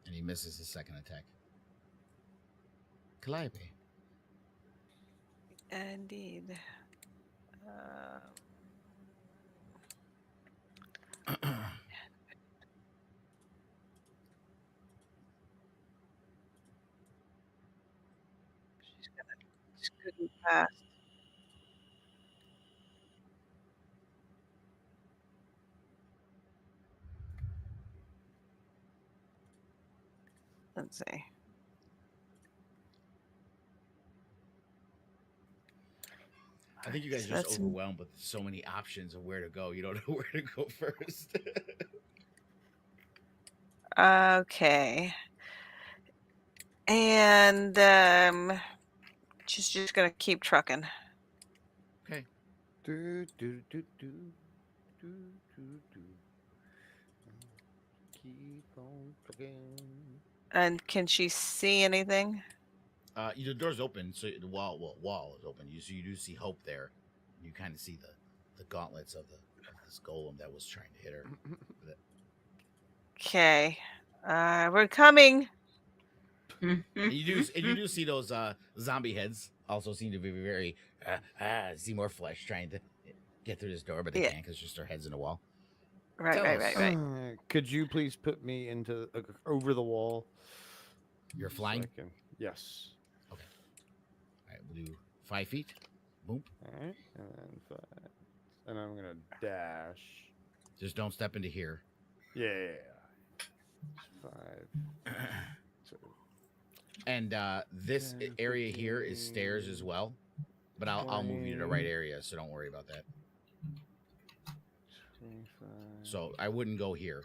S1: And he misses his second attack. Calliope.
S4: Indeed. Uh, let's see.
S1: I think you guys
S4: So
S1: are just
S4: that's
S1: overwhelmed with so many options of where to go. You don't know where to go first.
S4: okay. And just gonna keep trucking.
S1: Okay.
S9: Do, do, do, do, do, do, do. Keep on trucking.
S4: And can she see anything?
S1: The door's open, so the wall is open. You do see Hope there. You kind of see the gauntlets of this golem that was trying to hit her.
S4: Okay. We're coming.
S1: And you do see those zombie heads also seem to be very see more flesh trying to get through this door, but they
S4: Yeah.
S1: can't because just their heads in the wall.
S4: Right,
S1: Tell
S4: right,
S1: us.
S4: right, right.
S9: Could you please put me into over the wall?
S1: You're
S9: So
S1: flying.
S9: I can- Yes.
S1: Okay. All right, we'll do 5 feet. Boom.
S9: All right, and then 5, and I'm gonna dash.
S1: Just don't step into here.
S9: Yeah. 5. So,
S1: And this
S9: 10,
S1: area here is stairs as well, but I'll move you to the right
S9: 20.
S1: area, so don't worry about that.
S9: 25.
S1: So I wouldn't go here.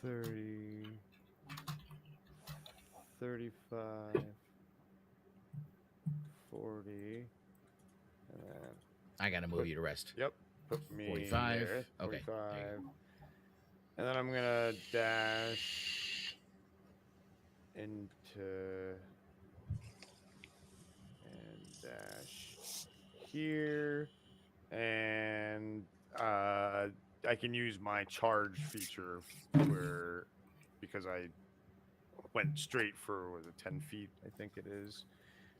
S9: 30. 35. 40. And then
S1: I gotta move you to rest.
S9: yep, put me
S1: 45.
S9: there.
S1: Okay,
S9: 45.
S1: there you
S9: And then I'm gonna dash into and dash here, and
S2: I can use my charge feature where because I went straight for was it 10 feet, I think it is.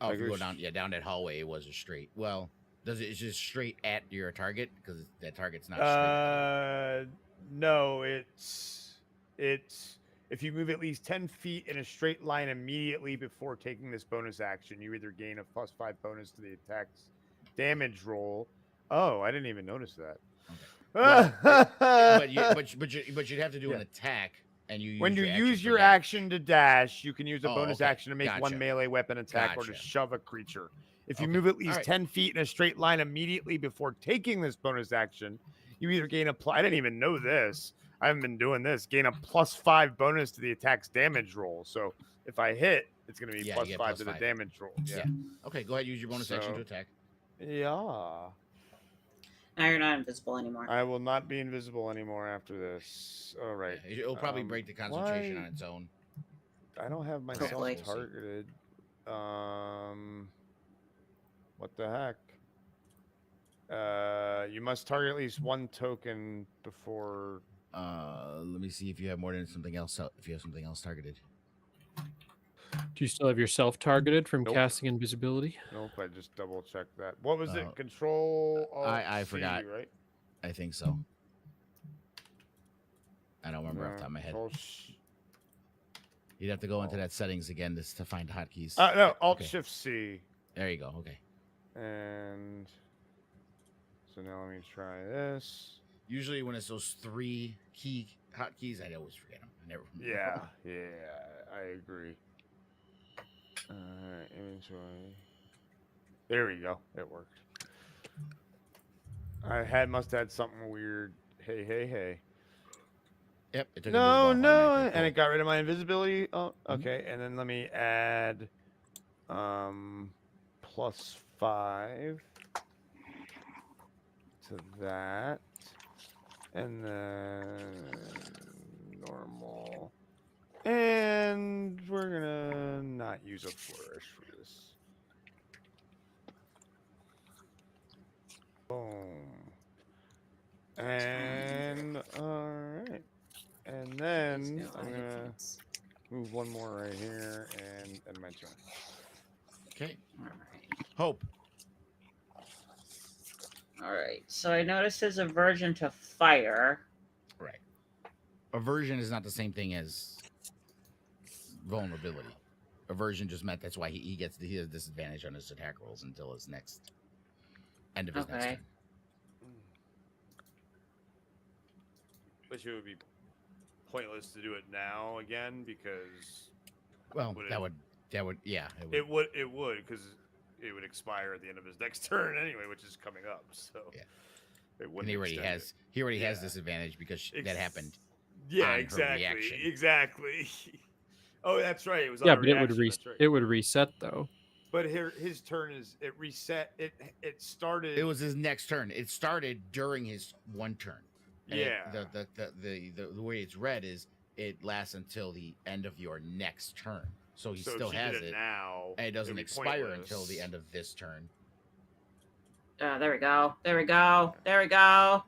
S1: Oh,
S2: Like
S1: if you go
S2: there's-
S1: down, down that hallway, it was a straight. Well, it's just straight at your target because that target's not straight.
S2: No, it's if you move at least 10 feet in a straight line immediately before taking this bonus action, you either gain a +5 bonus to the attack's damage roll. Oh, I didn't even notice that.
S1: Well, but you'd have to do
S2: Yeah.
S1: an attack, and you
S2: When you
S1: your action
S2: use
S1: for
S2: your
S1: that.
S2: action to dash, you can use a
S1: Oh,
S2: bonus
S1: okay.
S2: action to make one
S1: Gotcha.
S2: melee weapon attack or to
S1: Gotcha.
S2: shove a creature. If you
S1: Okay.
S2: move at least
S1: Alright.
S2: 10 feet in a straight line immediately before taking this bonus action, you either gain a I didn't even know this. I haven't been doing this. Gain a +5 bonus to the attack's damage roll. So if I hit, it's going to be
S1: Yeah, you get
S2: +5 to the
S1: +5.
S2: damage roll. Yeah.
S1: Okay, go ahead. Use your bonus action to
S2: So-
S1: attack.
S9: yeah.
S3: Now you're not invisible anymore.
S2: I will not be invisible anymore after this. All right.
S1: Yeah, it'll probably break the concentration
S9: why-
S1: on its own.
S2: I don't have myself
S3: Hopefully.
S2: targeted. What the heck? You must target at least one token before.
S1: Let me see if you have more than something else. If you have something else targeted.
S5: Do you still have yourself targeted from
S2: Nope.
S5: casting invisibility?
S2: Nope, I just double checked that. What was
S1: Uh,
S2: it? Control.
S1: I
S2: C,
S1: forgot.
S2: Right.
S1: I think so. I don't remember off the top of my head.
S2: Control
S1: You'd have to go into that settings again to find hotkeys.
S2: no, Alt
S1: Okay.
S2: Shift C.
S1: There you go. Okay.
S2: And so now let me try this.
S1: Usually when it's those 3 key hotkeys, I always forget them. I never. remember.
S2: Yeah, I agree. Inventory. There we go. It worked. must have had something weird. Hey.
S1: Yep. It took
S2: No,
S1: invisible
S2: no,
S1: automatically.
S2: and it got rid of my invisibility. Oh,
S1: Mhm.
S2: okay. And then let me add +5 to that, and then normal. And we're gonna not use a flourish for this. Boom. And all right. And then
S3: No,
S2: I'm
S3: I
S2: gonna
S3: can't.
S2: move one more right here and my turn.
S1: Okay.
S3: All right.
S1: Hope.
S3: All right. So I noticed his aversion to fire.
S1: Right. Aversion is not the same thing as vulnerability. aversion just meant that's why he has disadvantage on his attack rolls until his next end of his next
S3: Okay.
S1: turn.
S2: Which it would be pointless to do it now again because
S1: Well,
S2: Would
S1: that
S2: it-
S1: would yeah.
S2: it would because it would expire at the end of his next turn anyway, which is coming up. So
S1: Yeah.
S2: it
S1: And
S2: wouldn't.
S1: he already
S2: extend
S1: has
S2: it.
S1: he already has
S2: Yeah.
S1: disadvantage because that
S2: Ex-
S1: happened.
S2: Yeah,
S1: on her
S2: exactly.
S1: reaction.
S2: Exactly. Oh, that's right. It was on
S5: Yeah,
S2: a
S5: but it would
S2: reaction, that's right.
S5: it would reset though.
S2: But here, his turn is it reset. It started.
S1: It was his next turn. It started during his one turn. And
S2: Yeah.
S1: The way it's read is it lasts until the end of your next turn. So he
S2: so
S1: still
S2: if she
S1: has
S2: did
S1: it.
S2: now.
S1: And it doesn't
S2: would be
S1: expire
S2: pointless.
S1: until the end of this turn.
S3: There we go. There we go. There we go.
S1: All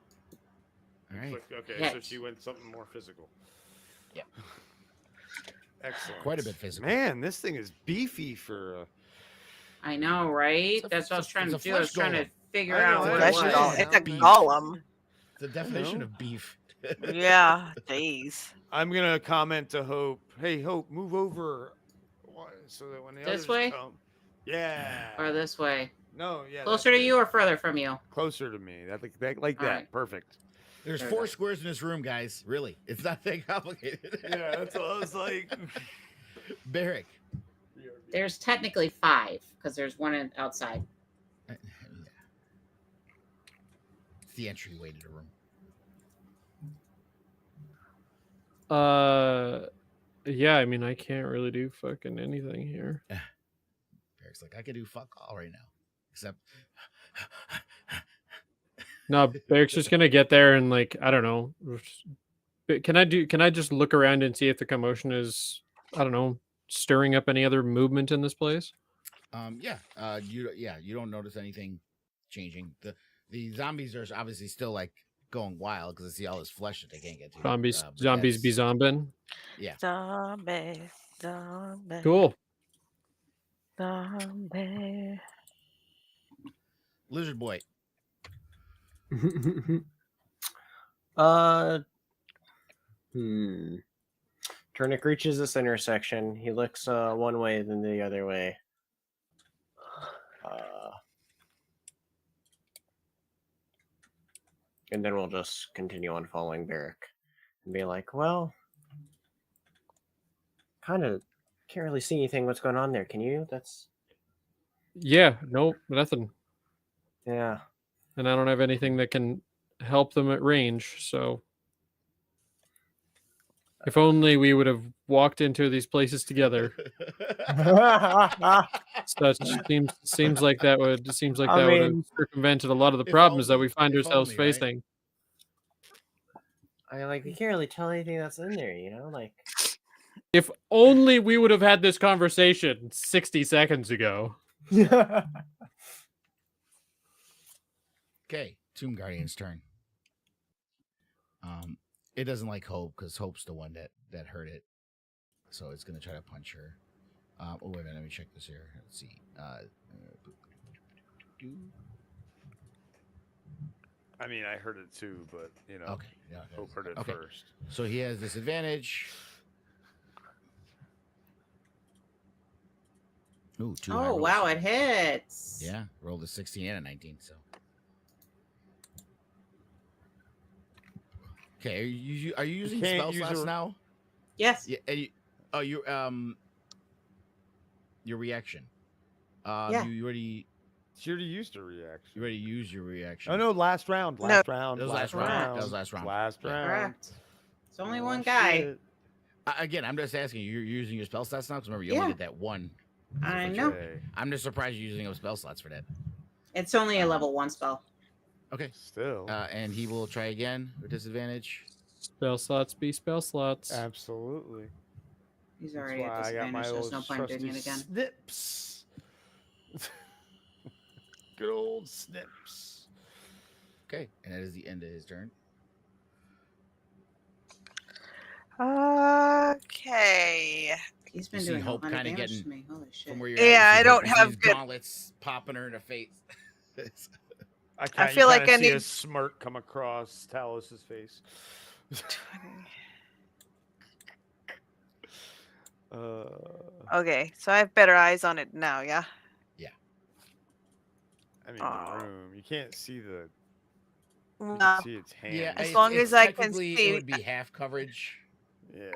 S1: right.
S2: Okay, so
S3: Hit.
S2: she went something more physical.
S1: Yeah.
S2: Excellent.
S1: Quite a bit physical.
S7: Man, this thing is beefy for.
S3: I know, right?
S1: It's a-
S3: That's what I was
S1: it's a-
S3: trying to
S1: it's a
S3: do. I was
S1: flesh
S3: trying to
S1: golem.
S3: figure
S7: I know,
S3: out what
S7: I
S3: it
S4: Flesh
S7: know.
S3: was.
S4: golem. It's a
S1: Beef.
S4: golem.
S1: The definition
S7: know.
S1: of beef.
S4: Yeah, jeez.
S2: I'm gonna comment to Hope. Hey, Hope, move over, so that when the
S3: This
S2: others
S3: way?
S2: come. Yeah.
S3: Or this way.
S2: No, yeah.
S3: Closer
S2: that's
S3: to
S2: good.
S3: you or further from you?
S2: Closer to me. That like
S3: All
S2: that.
S3: right.
S2: Perfect.
S1: There's
S3: There we
S1: 4
S3: go.
S1: squares in this room, guys. Really, it's not that complicated.
S2: Yeah, that's what I was like.
S1: Barrick.
S3: There's technically 5 because there's one outside.
S1: It's the entryway to the room.
S5: Yeah, I mean, I can't really do fucking anything here.
S1: Barrick's like, I can do fuck all right now, except
S5: No, Barrick's just gonna get there and like, I don't know. Can I just look around and see if the commotion is, I don't know, stirring up any other movement in this place?
S1: you don't notice anything changing. The zombies are obviously still like going wild because they see all this flesh that they can't get to.
S5: Zombies
S1: But
S5: zombies be
S1: that's-
S5: zombing.
S1: Yeah.
S4: Zombie, zombie,
S5: Cool.
S4: zombie.
S1: Lizard boy.
S6: Turnic reaches this intersection. He looks one way, then the other way. And then we'll just continue on following Barrick and be like, well, kind of can't really see anything. What's going on there? Can you? That's
S5: Yeah, nope, nothing.
S6: yeah.
S5: And I don't have anything that can help them at range, so if only we would have walked into these places together. Such seems like that would
S6: I
S5: would have
S6: mean,
S5: circumvented a lot of the
S1: if
S5: problems that
S1: only-
S5: we find
S1: if
S5: ourselves
S1: only, right?
S5: facing.
S6: I like we can't really tell anything that's in there, you know, like
S5: If only we would have had this conversation 60 seconds ago.
S1: Okay, Tomb Guardian's turn. It doesn't like Hope because Hope's the one that hurt it, so it's gonna try to punch her. Oh wait a minute, let me check this here. Let's see.
S2: I mean, I heard it too, but you know,
S1: Okay, yeah,
S2: Hope heard it
S1: okay.
S2: first.
S1: So he has disadvantage. Ooh, 2 high
S3: Oh,
S1: rolls.
S3: wow, it hits.
S1: Yeah, rolled a 16 and a 19. So. Okay, are you using
S2: can't
S1: spell
S2: use
S1: slots
S2: a-
S3: Yes.
S1: now? Yeah. Your reaction.
S3: Yeah.
S1: You already
S2: She already used her reaction.
S1: you already used your reaction.
S2: Oh no, last round. Last round.
S1: That was last
S3: round.
S1: That was last round.
S2: Last
S1: Yeah.
S2: round.
S3: Correct. It's only
S2: Oh,
S3: one guy.
S2: shit.
S1: Again, I'm just asking you. You're using your spell slots now because remember you
S3: Yeah.
S1: only did that one.
S3: I know.
S2: Okay.
S1: I'm just surprised you're using up spell slots for that.
S3: It's only a level 1 spell.
S1: Okay.
S2: Still.
S1: And he will try again with disadvantage.
S5: Spell slots be spell slots.
S2: Absolutely.
S3: He's
S2: That's
S3: already
S2: why
S3: at
S2: I got my
S3: disadvantage.
S2: old
S3: There's no point doing it
S2: trusty
S3: again.
S2: Snips. Good old snips.
S1: Okay, and that is the end of his turn.
S4: Okay.
S3: He's been
S1: You see
S3: doing a
S1: Hope
S3: lot of
S1: kinda
S3: damage
S1: getting
S3: to me. Holy shit.
S1: From where you're
S4: Yeah,
S1: at, you
S4: I
S1: see
S4: don't
S1: Hope with
S4: have
S1: these
S4: good-
S1: gauntlets popping her in the face.
S2: I
S4: feel like I
S2: see a
S4: need-
S2: smirk come across Talos's face.
S4: Okay, so I have better eyes on it now, yeah?
S2: I mean,
S4: Oh.
S2: the room. You can't see the. You
S4: No.
S2: can see its hand.
S1: Yeah,
S4: As
S1: it's-
S4: long
S1: it's
S4: as I can
S1: technically, it
S4: see.
S1: would be half coverage.
S2: Yeah.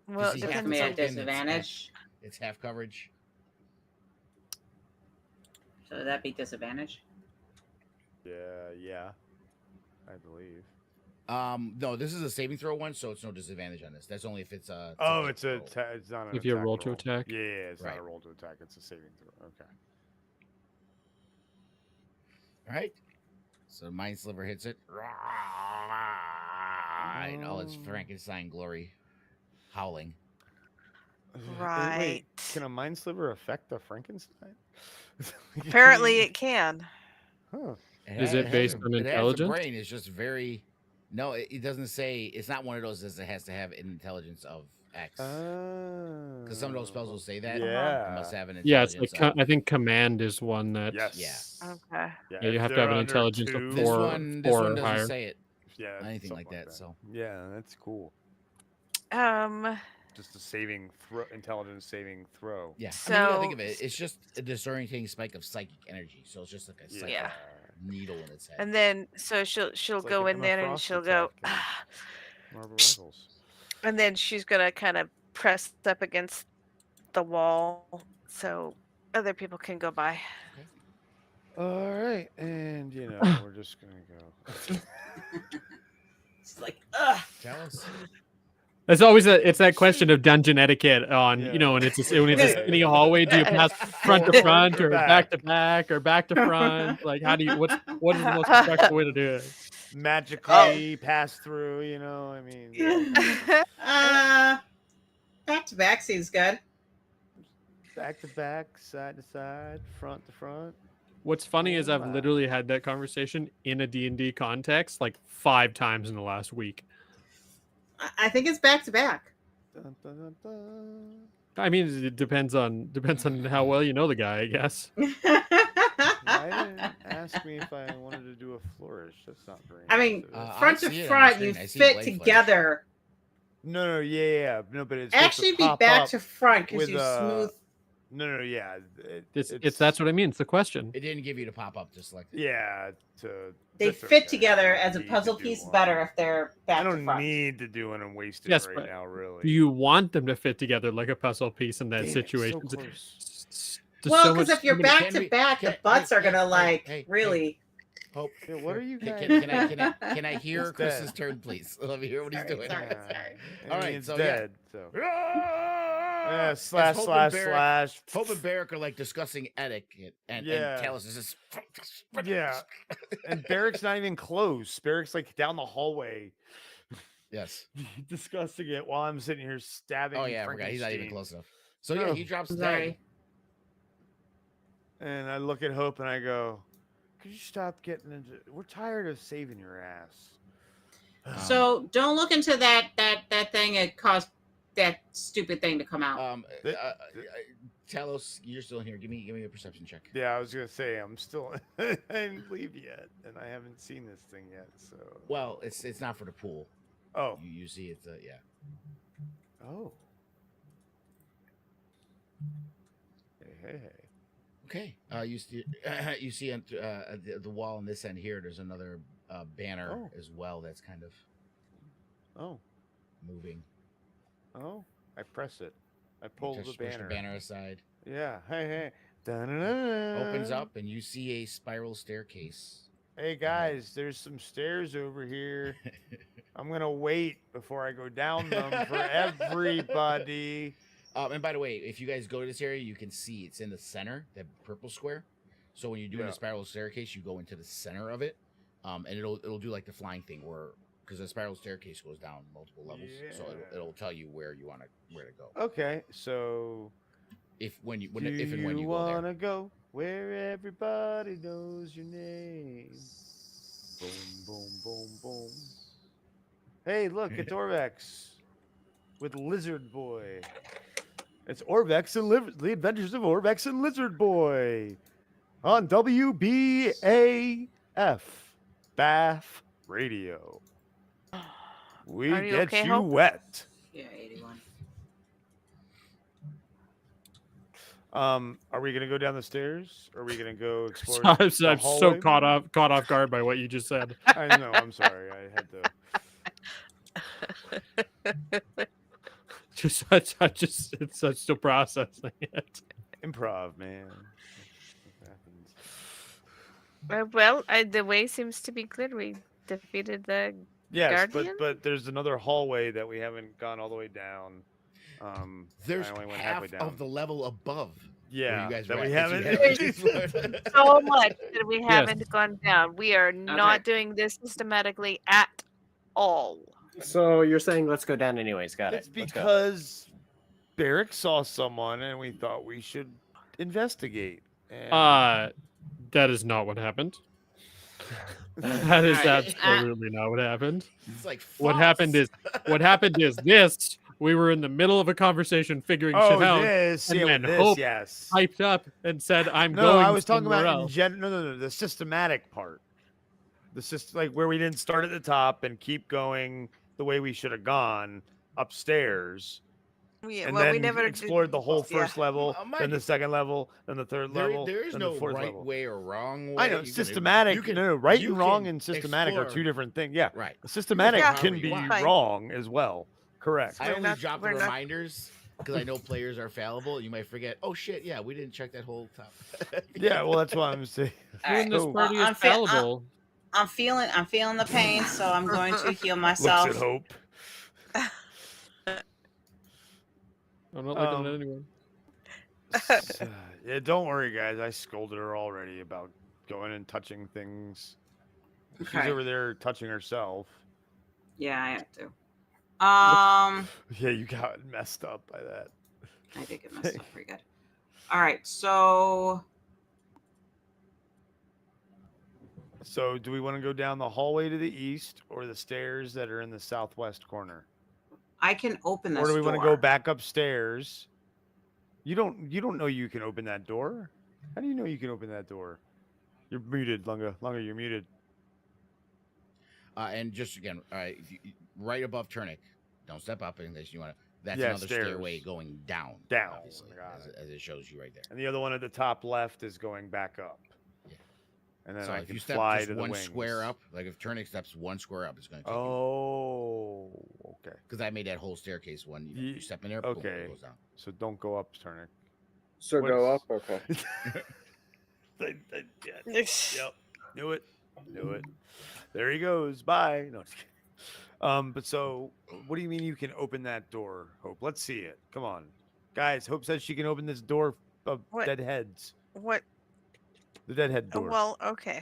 S4: Well,
S1: see,
S4: it
S1: half
S3: Puts
S1: the
S3: me
S4: depends
S3: at
S4: on.
S1: token,
S3: disadvantage.
S1: It's half coverage.
S3: So would that be disadvantage?
S2: Yeah. I believe.
S1: No, this is a saving throw one, so it's no disadvantage on this. That's only if it's a.
S2: Oh,
S1: hit
S2: it's a.
S1: roll.
S2: It's not an
S5: If you
S2: attack
S5: roll to
S2: roll.
S5: attack.
S2: Yeah, it's not
S1: Right.
S2: a roll to attack. It's a saving throw. Okay.
S1: All right. So Mind Sliver hits it. And all its Frankenstein glory howling.
S4: Right.
S2: Wait, can a mind sliver affect a Frankenstein?
S4: Apparently, it can.
S2: Huh.
S5: Is it based on
S1: It has a
S5: intelligence?
S1: brain. It's just very. No, it doesn't say. It's not one of those that has to have an intelligence of X. Because some of those spells will say that.
S2: Yeah.
S1: It must have an
S5: Yeah, it's
S1: intelligence.
S5: like I think command is one that.
S2: Yes.
S4: Okay.
S5: Yeah, you
S2: if
S5: have to
S2: they're
S5: have an
S2: under
S5: intelligence of
S2: two-
S1: This
S5: four-
S1: one
S5: four or
S1: doesn't
S5: higher.
S1: say it.
S2: Yeah,
S1: Anything
S2: something
S1: like that. So
S2: yeah, that's cool.
S4: Um.
S2: Just a intelligence saving throw.
S1: yeah, I mean, you gotta
S4: So.
S1: think of it. It's just a disorientating spike of psychic energy. So it's just like a psychic
S4: Yeah.
S1: needle in its head.
S4: And then, so she'll
S2: It's
S4: go
S2: like
S4: in
S2: an
S4: there
S2: Emma
S4: and
S2: Frost
S4: she'll go,
S2: attack in Marvel Rivals.
S4: and then she's gonna kind of press up against the wall so other people can go by.
S2: All right, and we're just gonna go.
S3: It's like, ugh.
S1: Tell us.
S5: It's always it's that question of dungeon etiquette on
S2: Yeah.
S5: when it's a skinny
S2: Yeah.
S5: hallway. Do you pass front to
S2: Forward
S5: front
S2: or
S5: or back to back or back to front? Like how do you what is the most effective way to do it?
S2: Magically pass through. I mean.
S3: Back to back seems good.
S2: Back to back, side to side, front to front.
S5: What's funny is I've
S2: my.
S5: literally had that conversation in a D&D context like 5 times in the last week.
S3: I think it's back to back.
S2: Dun, dun, dun, dun.
S5: I mean, it depends on how well you know the guy, I guess.
S2: Why didn't ask me if I wanted to do a flourish? That's not very.
S3: I mean,
S2: impressive.
S1: I
S3: front
S1: see
S3: to
S1: it on the
S3: front,
S1: screen.
S3: you
S1: I see
S3: fit
S1: blade flash.
S3: together.
S2: No, yeah, no, but it's supposed
S3: Actually,
S2: to
S3: be
S2: pop
S3: back
S2: up
S3: to front because
S2: with
S3: you smooth.
S2: No, yeah.
S5: It's that's what I mean. It's the question.
S1: It didn't give you to pop up. Just select it.
S2: Yeah,
S3: They
S2: that's
S3: fit
S2: okay.
S3: together
S2: I don't
S3: as a
S2: need to
S3: puzzle
S2: do
S3: piece
S2: one.
S3: better if they're back
S2: I
S3: to
S2: don't
S3: front.
S2: need to do one and waste it
S5: Yes,
S2: right
S5: but
S2: now, really.
S5: Do you want them to fit together like a puzzle piece in that
S2: Damn it,
S5: situation?
S2: so close.
S5: There's
S3: Well,
S5: so
S3: because
S5: much-
S3: if you're
S5: so many-
S3: back
S1: Can
S3: to
S1: we-
S3: back,
S1: can-
S3: the butts
S1: hey,
S3: are gonna
S1: hey,
S3: really.
S1: Hope.
S2: Yeah, what are you guys?
S1: Can I hear
S2: He's
S1: Chris's
S2: dead.
S1: turn, please? Let me hear what he's
S3: Sorry,
S1: doing.
S3: sorry.
S1: All right,
S2: it's
S1: so
S2: dead. So. Yeah,
S1: As
S2: slash
S1: Hope
S2: slash
S1: and Barrick-
S2: slash.
S1: Hope and Barrick are like discussing etiquette, and Talos is just.
S2: Yeah, and Barrick's not even close. Barrick's like down the hallway,
S1: Yes.
S2: discussing it while I'm sitting here stabbing.
S1: Oh yeah, I forgot. He's not even
S2: Frankenstein.
S1: close enough. So yeah,
S2: No.
S1: he drops dead.
S3: Sorry.
S2: And I look at Hope and I go, "Could you stop getting into? We're tired of saving your ass."
S3: So don't look into that thing. It caused that stupid thing to come out.
S1: Talos, you're still in here. Give me a perception check.
S2: Yeah, I was gonna say I'm still. I didn't leave yet, and I haven't seen this thing yet. So.
S1: Well, it's not for the pool.
S2: Oh.
S1: You see it's yeah.
S2: Oh. Hey.
S1: Okay. You see on the wall on this end here. There's another banner as well. That's kind of moving.
S2: Oh. I press it. I pull
S1: Just
S2: the
S1: push
S2: banner.
S1: the banner aside.
S2: Yeah. Hey. Da-da-da-da.
S1: Opens up and you see a spiral staircase.
S2: Hey guys, there's some stairs over here. I'm gonna wait before I go down them for everybody.
S1: And by the way, if you guys go to this area, you can see it's in the center, that purple square. So when you're doing the spiral staircase, you go into the center of it, and it'll do like the flying thing, where because the spiral staircase goes down multiple levels, so it'll tell you where to go.
S2: Okay, so
S1: if and when you
S2: do you
S1: go there.
S2: wanna go where everybody knows your name? Boom, boom, boom, boom. Hey, look, it's Orvex with Lizard Boy. It's Orvex and the Adventures of Orvex and Lizard Boy on WBAF Bath Radio. We
S4: Are you
S2: get
S4: okay,
S2: you
S4: Hope?
S2: wet.
S3: Yeah, 81.
S2: Are we gonna go down the stairs? Or are we gonna go explore?
S5: I'm
S2: the
S5: so
S2: hallway
S5: caught
S2: more?
S5: off guard by what you just said.
S2: I know. I'm sorry. I had to
S5: It's still processing it.
S2: improv, man. That happens.
S4: Well, the way seems to be clear. We defeated the
S2: Yes,
S4: Guardian?
S2: but there's another hallway that we haven't gone all the way down.
S1: There's
S2: I only went
S1: half
S2: halfway down.
S1: of the level above.
S2: Yeah,
S1: you guys
S2: that
S1: were
S2: we
S1: at, that
S2: haven't.
S1: you haven't-
S4: so much that we haven't gone down. We are not
S3: Okay.
S4: doing this systematically at all.
S6: So you're saying let's go down anyways? Got
S2: It's
S6: it. Let's go.
S2: because Barrick saw someone and we thought we should investigate. And
S5: That is not what happened. That is
S3: Alright,
S5: absolutely not what happened.
S1: It's like
S5: What happened is this. We were in the middle of a conversation figuring shit out.
S2: this,
S5: and
S2: yeah,
S5: then
S2: this,
S5: Hope
S2: yes.
S5: Hyped up and said, "I'm
S2: No,
S5: going."
S2: I was talking
S5: somewhere
S2: about
S5: else.
S2: no, the systematic part. Like where we didn't start at the top and keep going the way we should have gone upstairs.
S4: Yeah,
S2: And
S4: well,
S2: then
S4: we never
S2: explored the whole
S4: yeah.
S2: first level,
S1: Mind
S2: then
S1: you,
S2: the second level, then the third level.
S1: there is
S2: then
S1: no
S2: the fourth
S1: right
S2: level.
S1: way or wrong way.
S2: I know
S1: You can-
S2: systematic.
S1: you can-
S2: no, right
S1: you
S2: and wrong
S1: can
S2: and systematic are
S1: explore-
S2: two different things. Yeah,
S1: Right.
S2: systematic
S4: Yeah.
S2: can
S1: However
S2: be
S1: you want.
S4: Fine.
S2: wrong as well. Correct.
S1: I
S4: We're
S1: always
S4: not-
S1: drop the
S4: we're not-
S1: reminders because I know players are fallible. You might forget. Oh shit! Yeah, we didn't check that whole top.
S2: Yeah, well, that's why I'm saying.
S3: All right.
S5: This
S2: Oh.
S5: party
S3: Well,
S5: is fallible.
S3: I'm feeling the pain, so I'm going to heal
S2: Looks
S3: myself.
S2: at Hope.
S5: I'm not looking at anyone.
S2: Yeah, don't worry, guys. I scolded her already about going and touching things. She's
S3: Okay.
S2: over there touching herself.
S3: Yeah, I have to.
S2: Yeah, you got messed up by that.
S3: I did get messed up pretty good. All right, so
S2: So, do we want to go down the hallway to the east or the stairs that are in the southwest corner?
S3: I can open this
S2: Or do we
S3: door.
S2: want to go back upstairs? You don't know you can open that door? How do you know you can open that door? You're muted, Lunga. Lunga, you're muted.
S1: And just again, right above Turnic. Don't step up unless you want to. That's
S2: Yeah,
S1: another
S2: stairs.
S1: stairway going down.
S2: Down,
S1: obviously,
S2: got
S1: as it shows you right there.
S2: And the other one at the top left is going back up.
S1: Yeah.
S2: And then
S1: So
S2: I
S1: if
S2: can
S1: you step
S2: fly
S1: just
S2: to the
S1: one
S2: wings.
S1: square up, like if Turnic steps one square up, it's going to take you.
S2: Oh, okay.
S1: Because I made that whole staircase one. You
S2: Ye-
S1: step in there, boom,
S2: okay.
S1: it goes down.
S2: So don't go up, Turner.
S6: So
S2: What
S6: go
S2: is-
S6: up. Okay.
S2: Yep. Knew it. There he goes. Bye. No, just kidding. But so, what do you mean you can open that door, Hope? Let's see it. Come on, guys. Hope says she can open this door of
S4: What?
S2: dead heads.
S4: What?
S2: The deadhead door.
S4: Well, okay.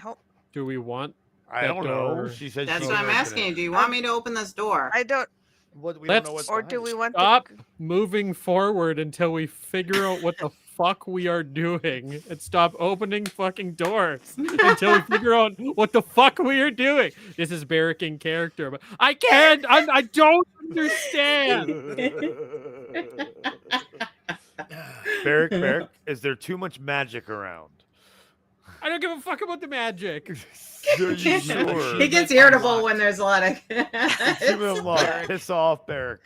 S5: Do we want?
S2: I
S5: that
S2: don't know.
S5: door-
S2: She says
S3: That's
S2: she
S3: what
S2: can
S3: I'm
S2: open
S3: asking
S2: it.
S3: you. Do you want me to open this door?
S4: I don't.
S2: What, we
S5: Let's-
S2: don't know what's
S4: Or do
S2: behind
S4: we
S2: it.
S4: want
S5: Stop
S4: to?
S5: moving forward until we figure out what the fuck we are doing, and stop opening fucking doors until we figure out what the fuck we are doing. This is Barrick in character, but I can't. I don't understand.
S2: Barrick, is there too much magic around?
S5: I don't give a fuck about the magic.
S2: Are you sure?
S3: He gets irritable when there's a lot of.
S2: Achievement unlocked. Piss off, Barrick.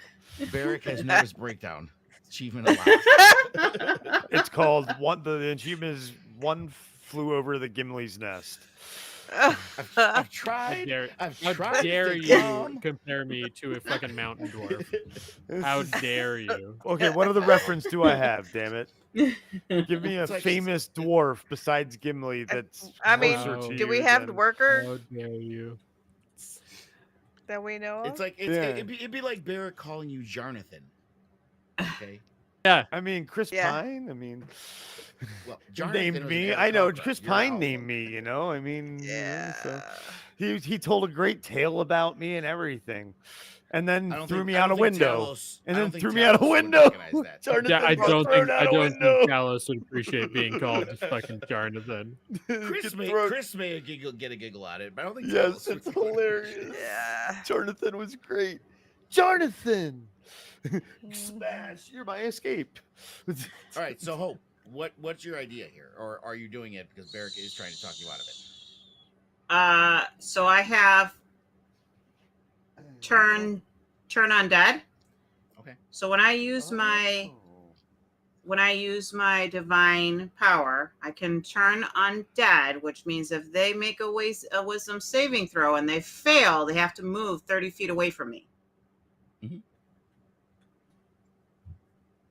S1: Barrick has nervous breakdown. Achievement unlocked.
S2: It's called one. The achievement is one flew over the Gimli's nest.
S1: I've
S5: How
S1: tried.
S5: dare,
S1: I've
S5: how
S1: tried
S5: dare
S1: to
S5: you
S1: calm.
S5: compare me to a fucking mountain dwarf? How dare you?
S2: Okay, what other reference do I have? Damn it! Give me a
S1: It's like-
S2: famous dwarf besides Gimli that's
S4: I mean,
S2: closer to
S4: do
S2: you
S4: we have
S2: than-
S4: worker
S5: How dare you?
S4: that we know of?
S1: It's like
S2: Yeah.
S1: it'd be like Barrick calling you Jarnathan. Okay.
S2: I mean, Chris
S4: Yeah.
S2: Pine. I mean,
S1: Well, Jarnathan
S2: named
S1: was
S2: me.
S1: an
S2: I know
S1: Aarakocra.
S2: Chris
S1: You're
S2: Pine
S1: out.
S2: named me. You know, I mean, you know,
S4: Yeah.
S2: so he told a great tale about me and everything, and then
S1: I don't
S2: threw
S1: think-
S2: me
S1: I
S2: out a
S1: don't think
S2: window.
S1: Talos-
S2: And
S1: I
S2: then
S1: don't think
S2: threw me out a
S1: Talos would
S2: window.
S1: recognize that.
S2: Jarnathan
S5: Yeah, I
S2: got
S5: don't
S2: thrown
S5: think
S2: out a window.
S5: Talos would appreciate being called fucking Jarnathan.
S1: Chris may,
S2: thrown-
S1: Chris may get a giggle at it, but I don't think
S2: Yes,
S1: Talos
S2: it's
S1: would.
S2: hilarious.
S4: Yeah.
S2: Jonathan was great. Jonathan, smash! You're my escape.
S1: All right, so Hope, what's your idea here, or are you doing it because Barrick is trying to talk you out of it?
S3: So I have turn undead.
S1: Okay.
S3: So when I use my when I use my divine power, I can turn undead, which means if they make a wisdom saving throw and they fail, they have to move 30 feet away from me.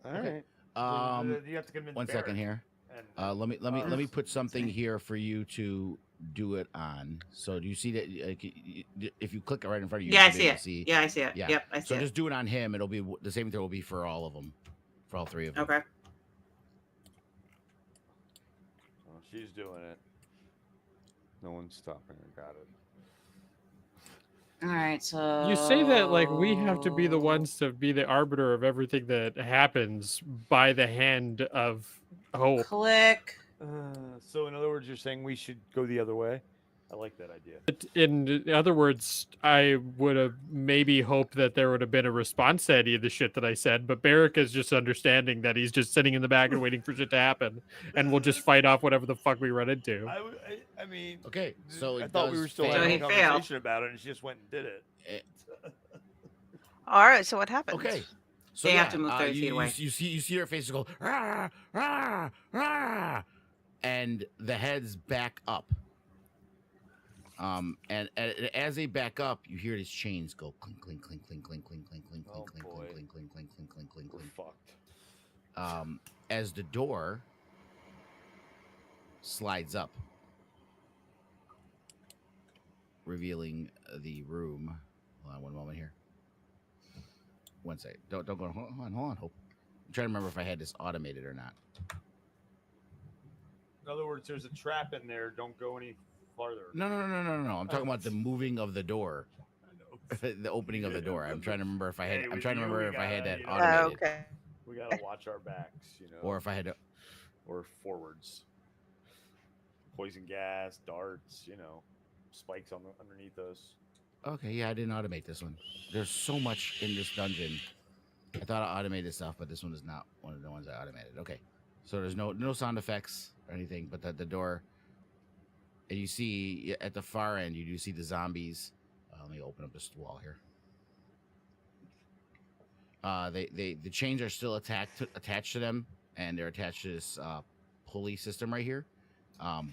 S7: All
S1: Okay.
S7: right. You have to convince
S1: 1 second
S7: Barrett.
S1: here.
S7: And
S1: Let me put something here for you to do it on. So do you see that? If you click it right in front of you,
S3: Yeah, I
S1: you should be
S3: see
S1: able
S3: it.
S1: to see.
S3: Yeah, I see it.
S1: Yeah.
S3: Yep, I see
S1: So
S3: it.
S1: just do it on him. It'll be the same thing. Will be for all of them, for all three of them.
S3: Okay.
S7: Oh, she's doing it. No one's stopping her. Got it.
S3: All right, so
S5: You say that like we have to be the ones to be the arbiter of everything that happens by the hand of hope.
S3: click.
S7: So in other words, you're saying we should go the other way? I like that idea.
S5: In other words, I would have maybe hoped that there would have been a response to any of the shit that I said, but Barrick is just understanding that he's just sitting in the back and waiting for shit to happen, and we'll just fight off whatever the fuck we run into.
S7: I mean,
S1: Okay, so
S7: I
S1: it
S7: thought we
S1: does
S7: were still
S1: fail.
S3: So
S7: having
S3: he
S7: a
S3: failed.
S7: conversation about it, and she just went and did it.
S4: All right. So what happened?
S1: Okay. So
S3: They
S1: yeah,
S3: have to move 30 feet away.
S1: You see her face go rah, rah, rah, and the heads back up. And as they back up, you hear his chains go clink, clink, clink, clink, clink, clink, clink, clink,
S7: Oh,
S1: clink,
S7: boy.
S1: clink, clink, clink, clink, clink, clink,
S7: We're
S1: clink.
S7: fucked.
S1: As the door slides up, revealing the room. Hold on one moment here. One second. Don't go. Hold on. Hope. I'm trying to remember if I had this automated or not.
S7: In other words, there's a trap in there. Don't go any farther.
S1: No. I'm talking about the moving of the door.
S7: I know.
S1: The opening of the door. I'm trying to remember if I had.
S7: Hey,
S1: I'm
S7: with
S1: trying to
S7: you,
S1: remember
S7: we
S1: if I had
S7: gotta,
S1: that
S7: you know,
S1: automated,
S4: Okay.
S7: We gotta watch our backs, you know.
S1: or if I had to.
S7: Or forwards. Poison gas, darts, you know, spikes on underneath us.
S1: Okay, yeah, I didn't automate this one. There's so much in this dungeon. I thought I automated stuff, but this one is not one of the ones I automated. Okay, so there's no sound effects or anything, but the door. And you see at the far end, you do see the zombies. Let me open up this wall here. The chains are still attached to them, and they're attached to this pulley system right here.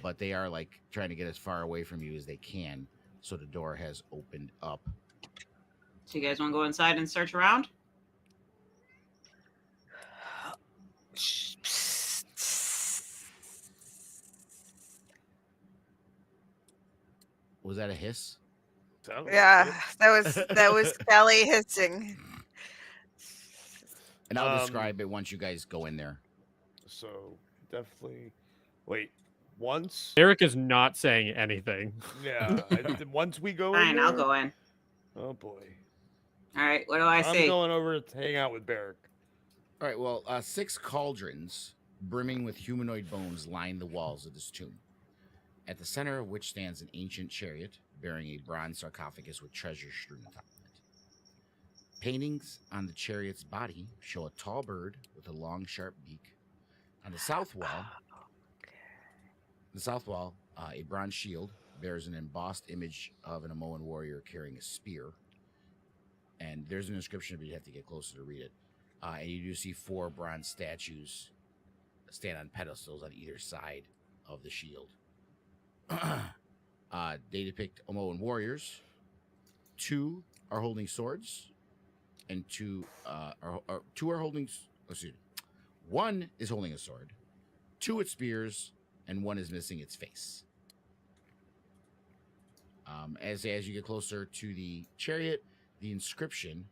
S1: But they are like trying to get as far away from you as they can. So the door has opened up.
S3: So you guys want to go inside and search around?
S1: Was that a hiss?
S7: Sounds like
S4: Yeah,
S7: it.
S4: that was Kelly hissing.
S1: And I'll describe it once you guys go in there.
S7: So definitely. Wait, once?
S5: Eric is not saying anything.
S7: Yeah. Once we go
S3: Fine,
S7: in
S3: I'll
S7: there-
S3: go in.
S7: Oh boy.
S3: All right, what do I
S7: I'm
S3: see?
S7: going over to hang out with Barrick.
S1: All right, well, 6 cauldrons brimming with humanoid bones line the walls of this tomb, at the center of which stands an ancient chariot bearing a bronze sarcophagus with treasure strewn atop of it. Paintings on the chariot's body show a tall bird with a long, sharp beak. On the south wall, a bronze shield bears an embossed image of an Amoan warrior carrying a spear. And there's an inscription, but you have to get closer to read it. And you do see 4 bronze statues stand on pedestals on either side of the shield. They depict Amoan warriors. 2 are holding swords, and 2 are holding. Excuse me. 1 is holding a sword, 2 with spears, and 1 is missing its face. As you get closer to the chariot, the inscription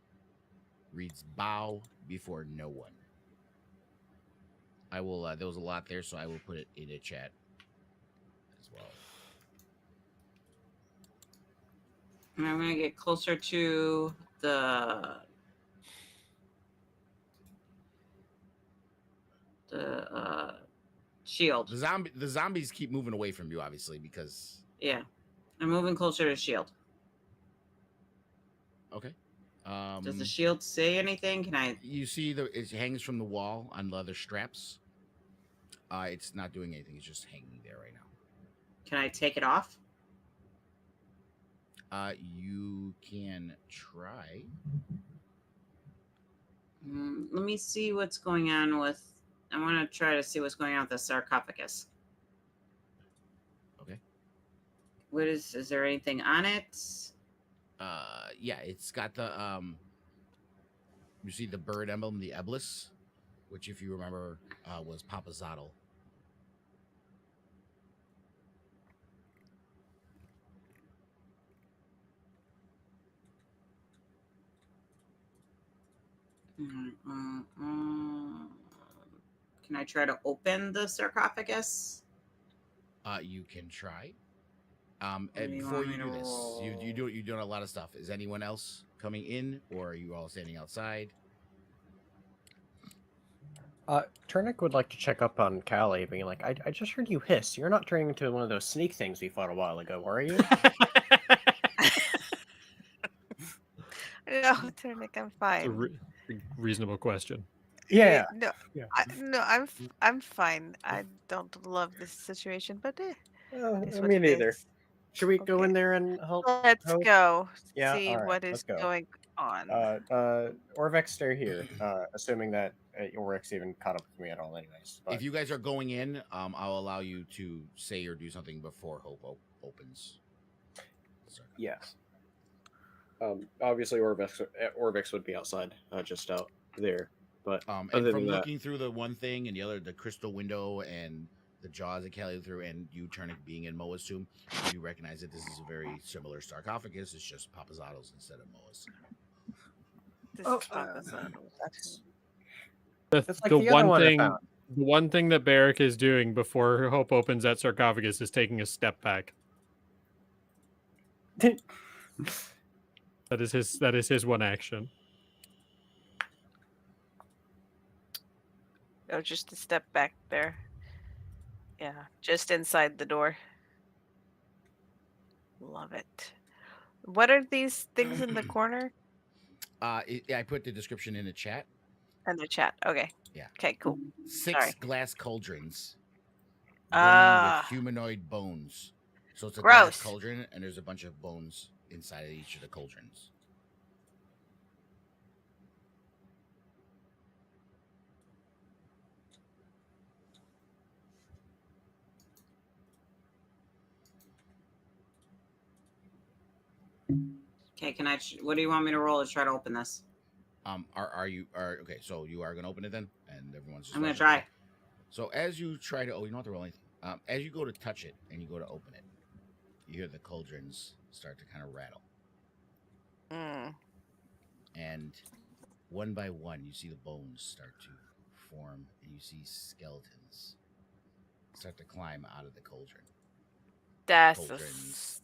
S1: reads "Bow before no one." I will. There was a lot there, so I will put it in a chat as well.
S3: And I'm going to get closer to the shield.
S1: The zombies keep moving away from you, obviously, because.
S3: Yeah, I'm moving closer to the shield.
S1: Okay.
S3: Does the shield say anything? Can I?
S1: You see it hangs from the wall on leather straps. It's not doing anything. It's just hanging there right now.
S3: Can I take it off?
S1: You can try.
S3: Let me see what's going on with I want to try to see what's going on with the sarcophagus.
S1: Okay.
S3: Is there anything on it?
S1: Yeah, it's got the you see the bird emblem, the Eblis, which, if you remember, was Papa Zottle.
S3: Can I try to open the sarcophagus?
S1: You can try.
S3: What do
S1: And
S3: you
S1: before
S3: want
S1: you
S3: me
S1: do
S3: to
S1: this, you're
S3: roll?
S1: doing a lot of stuff. Is anyone else coming in, or are you all standing outside?
S6: Turnic would like to check up on Callie, being like, I just heard you hiss. You're not turning into one of those snake things we fought a while ago, were you?
S4: No, Turnic, I'm
S5: It's a
S4: fine.
S5: reasonable question.
S6: Yeah.
S4: No,
S6: Yeah.
S4: I'm fine. I don't love this situation, but it's what
S6: Me
S4: it
S6: neither.
S4: is.
S6: Should we go
S4: Okay.
S6: in there and help?
S4: Let's
S6: Hope?
S4: go
S6: Yeah,
S4: see
S6: all right,
S4: what
S6: let's
S4: is
S6: go.
S4: going on.
S6: Orvex, stay here. Assuming that Orvex even caught up with me at all, anyways. But
S1: If you guys are going in, I'll allow you to say or do something before Hope opens. Sorry.
S6: yes. Obviously, Orvex would be outside, just out there. But
S1: And
S6: other
S1: from
S6: than that,
S1: looking through the one thing and the other, the crystal window and the jaws that Kelly through, and you Turnic being in Moa's tomb, you recognize that this is a very similar sarcophagus. It's just Papazado's instead of Moa's.
S4: This
S6: Oh,
S4: is Papa's
S6: it's like the other one I found.
S5: The one thing that Barrick is doing before Hope opens that sarcophagus is taking a step back. That is his one action.
S4: Oh, just a step back there. Yeah, just inside the door. Love it. What are these things in the corner?
S1: I put the description in the chat.
S4: In the chat. Okay.
S1: Yeah.
S4: Okay, cool.
S1: 6
S4: Sorry.
S1: glass cauldrons burning with humanoid bones. So it's a glass
S4: Gross.
S1: cauldron, and there's a bunch of bones inside of each of the cauldrons.
S3: Okay, what do you want me to roll to try to open this?
S1: Okay, so you are gonna open it then, and everyone's just
S3: I'm gonna
S1: flashing.
S3: try.
S1: So as you try to, you don't have to roll anything. As you go to touch it and you go to open it, you hear the cauldrons start to kind of rattle, and one by one, you see the bones start to form, and you see skeletons start to climb out of the cauldron.
S4: That's
S1: Cauldrons.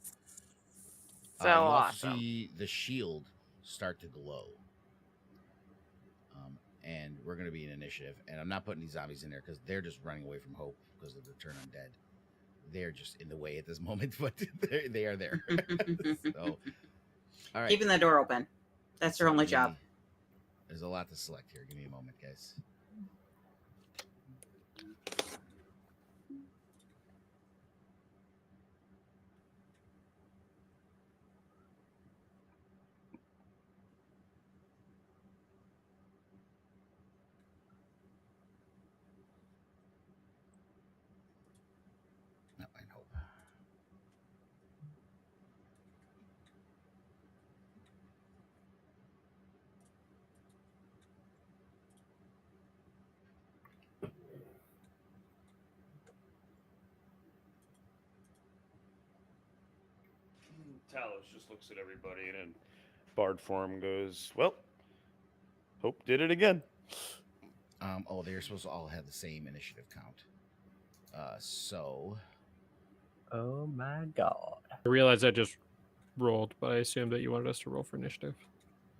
S4: so
S1: you also
S4: awesome.
S1: see the shield start to glow. And we're going to be in initiative. And I'm not putting these zombies in there because they're just running away from Hope because of the turn undead. They're just in the way at this moment, but they are there. So, all right.
S3: Keeping the door open. That's their only job.
S1: There's a lot to select here. Give me a moment, guys. Not mine, Hope.
S2: Talos just looks at everybody and in bard form goes, "Well, Hope did it again."
S1: They're supposed to all have the same initiative count. So.
S6: Oh my god.
S5: I realized I just rolled, but I assumed that you wanted us to roll for initiative.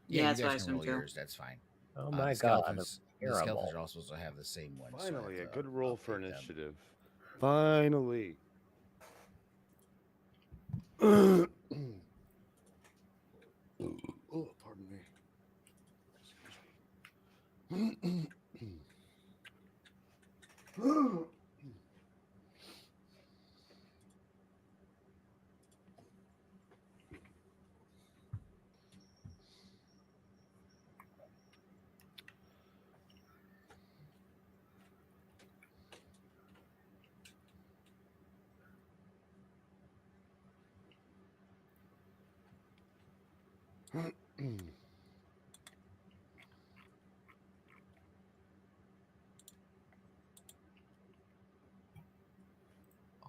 S3: Yeah,
S1: you
S3: that's what I
S1: guys can roll
S3: assumed too.
S1: yours. That's fine.
S6: Oh my
S1: the
S6: god.
S1: the skeletons are all supposed to have the same one.
S7: Finally,
S1: so
S7: a good roll for
S1: update them.
S7: initiative. Finally. Oh, pardon me.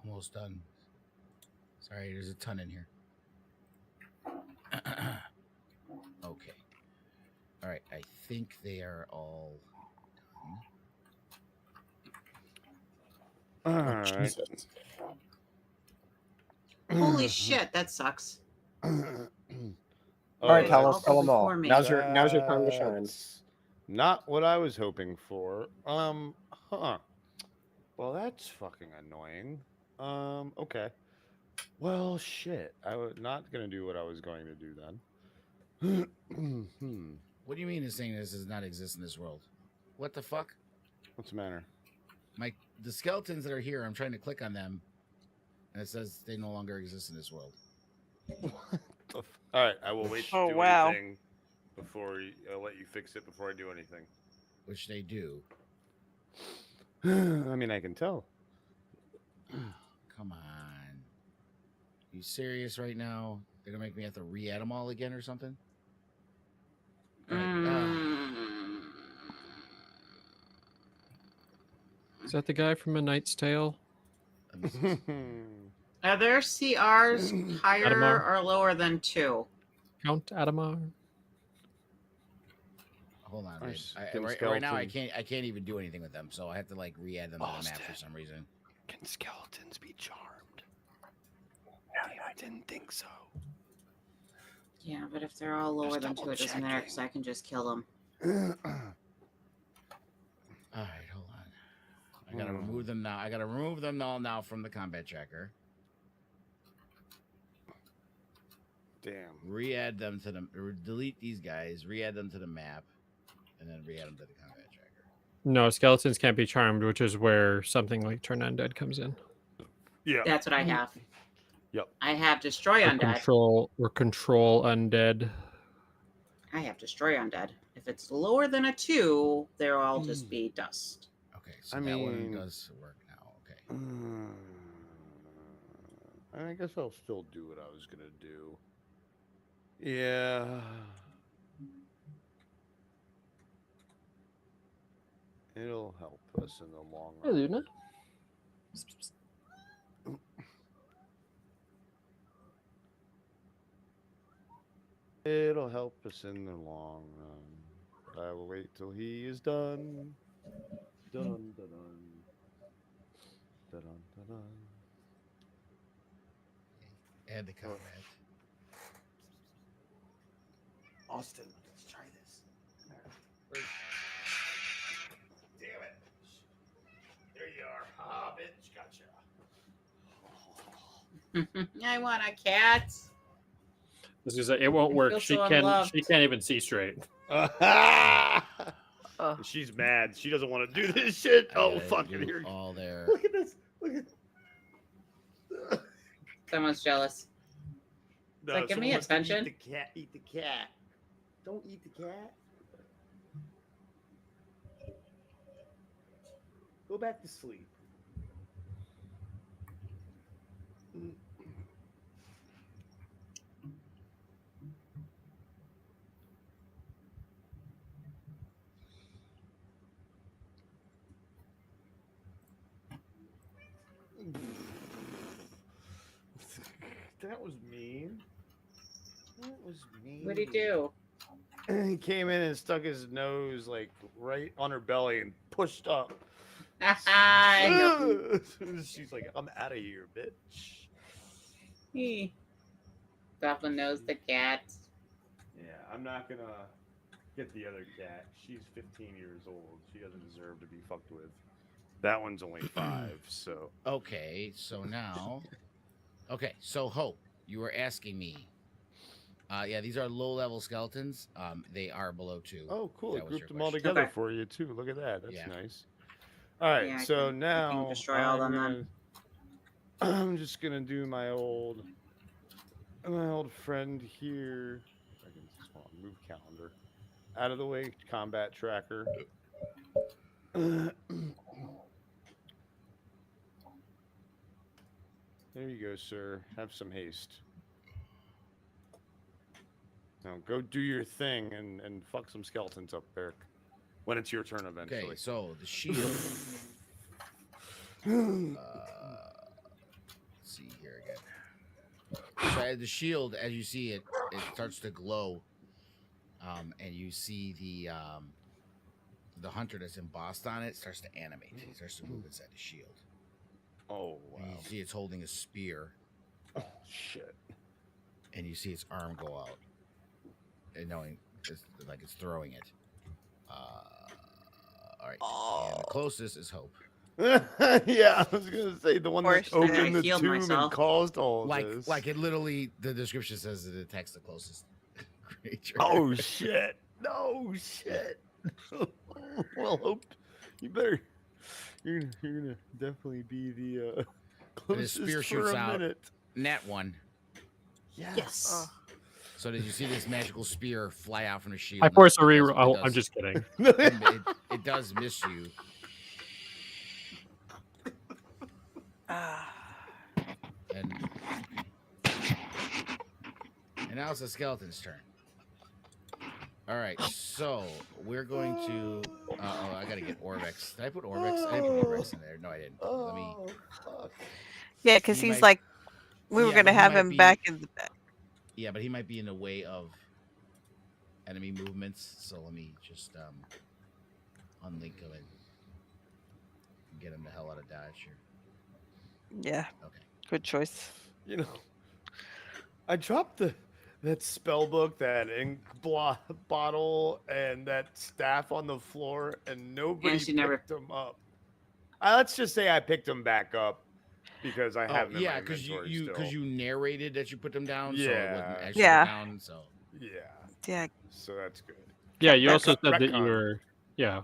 S1: Almost done. Sorry, there's a ton in here. Okay. All right. I think they are all done.
S7: All right.
S6: Jesus.
S3: Holy shit, that sucks.
S6: All right,
S3: They
S6: tell
S3: all
S6: us,
S3: go
S6: tell them all.
S3: before me.
S6: Now's your time to shine.
S7: That's not what I was hoping for. Huh. Well, that's fucking annoying. Okay. Well, shit. I was not gonna do what I was going to do then.
S1: What do you mean this thing does not exist in this world? What the fuck?
S7: What's the matter?
S1: The skeletons that are here, I'm trying to click on them, and it says they no longer exist in this world.
S7: All right, I will wait to
S4: Oh,
S7: do
S4: wow.
S7: anything before I'll let you fix it before I do anything.
S1: Which they do.
S7: I mean, I can tell.
S1: Come on. You serious right now? They're gonna make me have to re-add them all again or something? All right,
S5: Is that the guy from A Knight's Tale?
S3: Are their CRs higher
S5: Adamar.
S3: or lower than 2?
S5: Count Adamar?
S1: hold on,
S7: Our
S1: babe.
S7: skin
S1: Right now I
S7: skeleton.
S1: can't even do anything with them, so I have to like re-add them to the map for
S7: Austin.
S1: some reason.
S7: Can skeletons be charmed? I didn't think so.
S3: Yeah, but if they're all lower
S7: Just
S3: than 2, it doesn't matter because I can just kill them.
S1: All right, hold on. I gotta remove them now. I gotta remove them all now from the combat tracker.
S7: Damn.
S1: Re-add them to the or delete these guys. Re-add them to the map, and then re-add them to the combat tracker.
S5: No, skeletons can't be charmed, which is where something like Turn Undead comes in.
S7: Yeah.
S3: That's what I have.
S7: Yep.
S3: I have Destroy
S5: Or
S3: Undead.
S5: control undead.
S3: I have Destroy Undead. If it's lower than a 2, they'll all just be dust.
S1: Okay, so
S7: I
S1: that one
S7: mean-
S1: does work now. Okay.
S7: I guess I'll still do what I was gonna do. Yeah. It'll help us in the long
S5: Hey,
S7: run.
S5: Luna.
S7: It'll help us in the long run. But I will wait till he is done. Dun dun dun. Dun dun dun.
S1: Add the combat.
S7: Austin, let's try this. Damn it. There you are. Ah, bitch, gotcha.
S3: I want a cat.
S5: This is it won't
S3: I
S5: work.
S3: feel
S5: She
S3: so
S5: can't.
S3: unloved.
S5: She can't even see straight.
S2: She's mad. She doesn't want to do this shit.
S1: I
S2: Oh,
S1: gotta
S2: fucking
S1: do
S2: here.
S1: all their.
S2: Look at this. Look at.
S3: Someone's jealous.
S2: No,
S3: like, give me
S2: someone wants to
S3: attention.
S2: Eat the cat. Eat the cat. Don't eat the cat. Go back to sleep. That was mean. That was mean.
S3: What'd he do?
S7: And he came in and stuck his nose like right on her belly and pushed up.
S3: I know.
S7: She's like, I'm out of here, bitch.
S3: He. Goblin knows the cat.
S7: Yeah, I'm not gonna get the other cat. She's 15 years old. She doesn't deserve to be fucked with. That one's only 5, so.
S1: Okay, so now. Okay, so Hope, you were asking me. Yeah, these are low-level skeletons. They are below 2.
S7: Oh, cool.
S1: That
S7: It
S1: was
S7: grouped
S1: your
S7: them all
S1: question.
S7: together
S3: Okay.
S7: for you, too. Look at that. That's
S1: Yeah.
S7: nice. All right,
S3: Yeah, I
S7: so
S3: can
S7: now
S3: destroy all them then.
S7: I'm just gonna do my old friend here. I can just hold on, move calendar out of the way. Combat tracker. There you go, sir. Have some haste. Now go do your thing and fuck some skeletons up, Beric. When it's your turn eventually.
S1: Okay, so the shield. Let's see here again. So the shield, as you see it, it starts to glow, and you see the hunter that's embossed on it starts to animate. He starts to move inside the shield.
S7: Oh wow!
S1: And you see it's holding a spear.
S7: Oh shit!
S1: And you see its arm go out, and knowing it's like it's throwing it. All right, and the closest is Hope.
S7: Yeah, I was gonna say the one that
S4: Fortunate.
S7: opened the
S3: Healed
S7: tomb
S3: myself.
S7: and caused all this.
S1: Like it literally, the description says it attacks the closest creature.
S7: Oh shit! No shit! Well, Hope, you better. You're gonna definitely be the
S1: And his
S7: closest
S1: spear
S7: for
S1: shoots
S7: a
S1: out.
S7: minute.
S1: Nat 1.
S3: Yes.
S1: So did you see this magical spear fly out from the shield?
S5: I force a
S1: It
S5: reroll.
S1: does-
S5: Oh,
S1: it
S5: I'm
S1: does-
S5: just kidding.
S1: It does miss you. And now it's the skeleton's turn. All right, so we're going to. I gotta get Orvex. Did I put Orvex? I didn't put Orvex in there. No, I didn't. Let me.
S7: Oh fuck!
S4: Yeah, because
S1: He
S4: he's
S1: might-
S4: like, we were
S1: Yeah,
S4: gonna
S1: but he
S4: have
S1: might
S4: him
S1: be-
S4: back in the back.
S1: Yeah, but he might be in the way of enemy movements. So let me just unlink him and get him the hell out of dodge here.
S4: Yeah,
S1: Okay.
S4: good choice.
S7: You know, I dropped that spell book, that ink bottle, and that staff on the floor, and nobody
S3: And she never-
S7: picked them up. Let's just say I picked them back up because I have them in my
S1: because
S7: inventory
S1: you
S7: still.
S1: narrated that you put them down, so it wasn't
S7: Yeah.
S1: actually
S4: Yeah.
S1: down. So
S7: Yeah,
S4: Yeah,
S7: so that's good.
S5: Yeah, you
S7: Retcon-
S5: also said that you
S7: retcon.
S5: were. Yeah.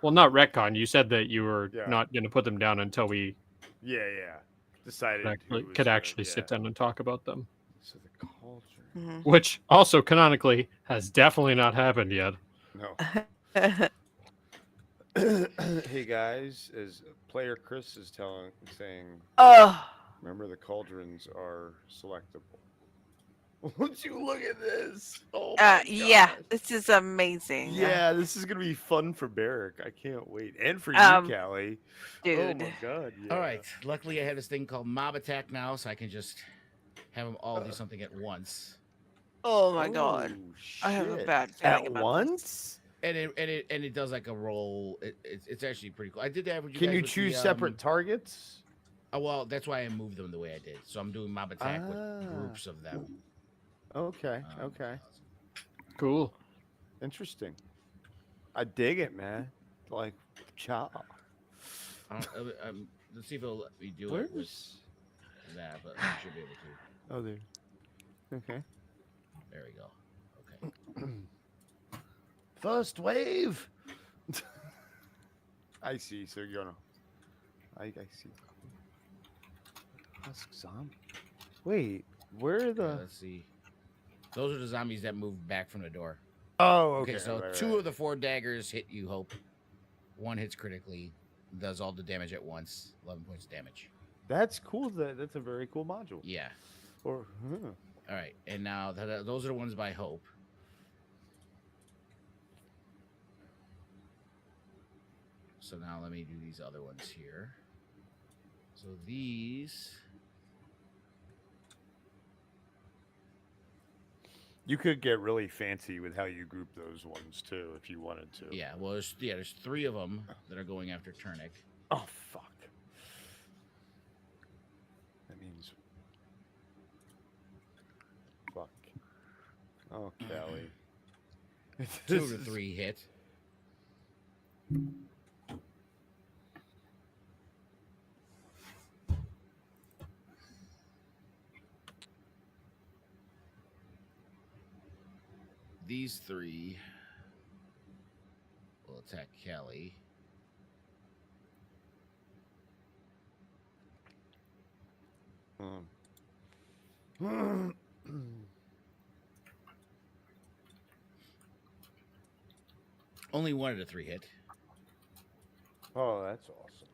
S5: Well, not retcon. You said that you were
S7: Yeah.
S5: not going to put them down until we
S7: Yeah. Decided who was
S5: could
S7: gonna-
S5: actually sit
S7: yeah.
S5: down and talk about them.
S7: So the cauldron.
S4: mhm.
S5: Which also canonically has definitely not happened yet.
S7: No. Hey guys, as player Chris is saying,
S4: Oh,
S7: remember the cauldrons are selectable. Would you look at this? Oh my
S4: yeah,
S7: gosh.
S4: this is amazing.
S7: Yeah, this is gonna be fun for Beric. I can't wait, and for you, Callie. Oh
S4: dude.
S7: my god! Yeah.
S1: all right. Luckily, I have this thing called Mob Attack now, so I can just have them all do something at once.
S4: Oh my god, I have a
S7: shit.
S4: bad feeling
S7: At
S4: about
S7: once.
S1: And it does like a roll. It's actually pretty cool. I did that with you
S7: Can
S1: guys
S7: you
S1: with
S7: choose
S1: the,
S7: separate targets?
S1: Oh, well, that's why I moved them the way I did. So I'm doing Mob Attack with
S7: Ah.
S1: groups of them.
S7: Okay.
S1: Um,
S7: Okay.
S5: Cool.
S7: Interesting. I dig it, man. Like, cha.
S1: Let's see if it'll let me do it with
S7: Where's?
S1: that, but I should be able to.
S7: Oh, there. Okay.
S1: There we go. Okay.
S7: First wave. I see. So you're gonna. I see. Husk zombie. Wait, where are
S1: Yeah,
S7: the?
S1: let's see. Those are the zombies that moved back from the door.
S7: Oh,
S1: Okay, so two of the 4 daggers hit you, Hope. 1 hits critically, does all the damage at once. 11 points of damage.
S7: That's cool. That's a very cool module.
S1: Yeah.
S7: Or.
S1: All right, and now those are the ones by Hope. So now let me do these other ones here. So these.
S7: You could get really fancy with how you group those ones too, if you wanted to.
S1: Yeah, well, there's 3 of them that are going after Turnic.
S7: Oh fuck. That means. Fuck. Oh, Callie.
S1: 2 to 3 hit. These 3 will attack Kelly. Only 1 of the 3 hit.
S7: Oh, that's awesome.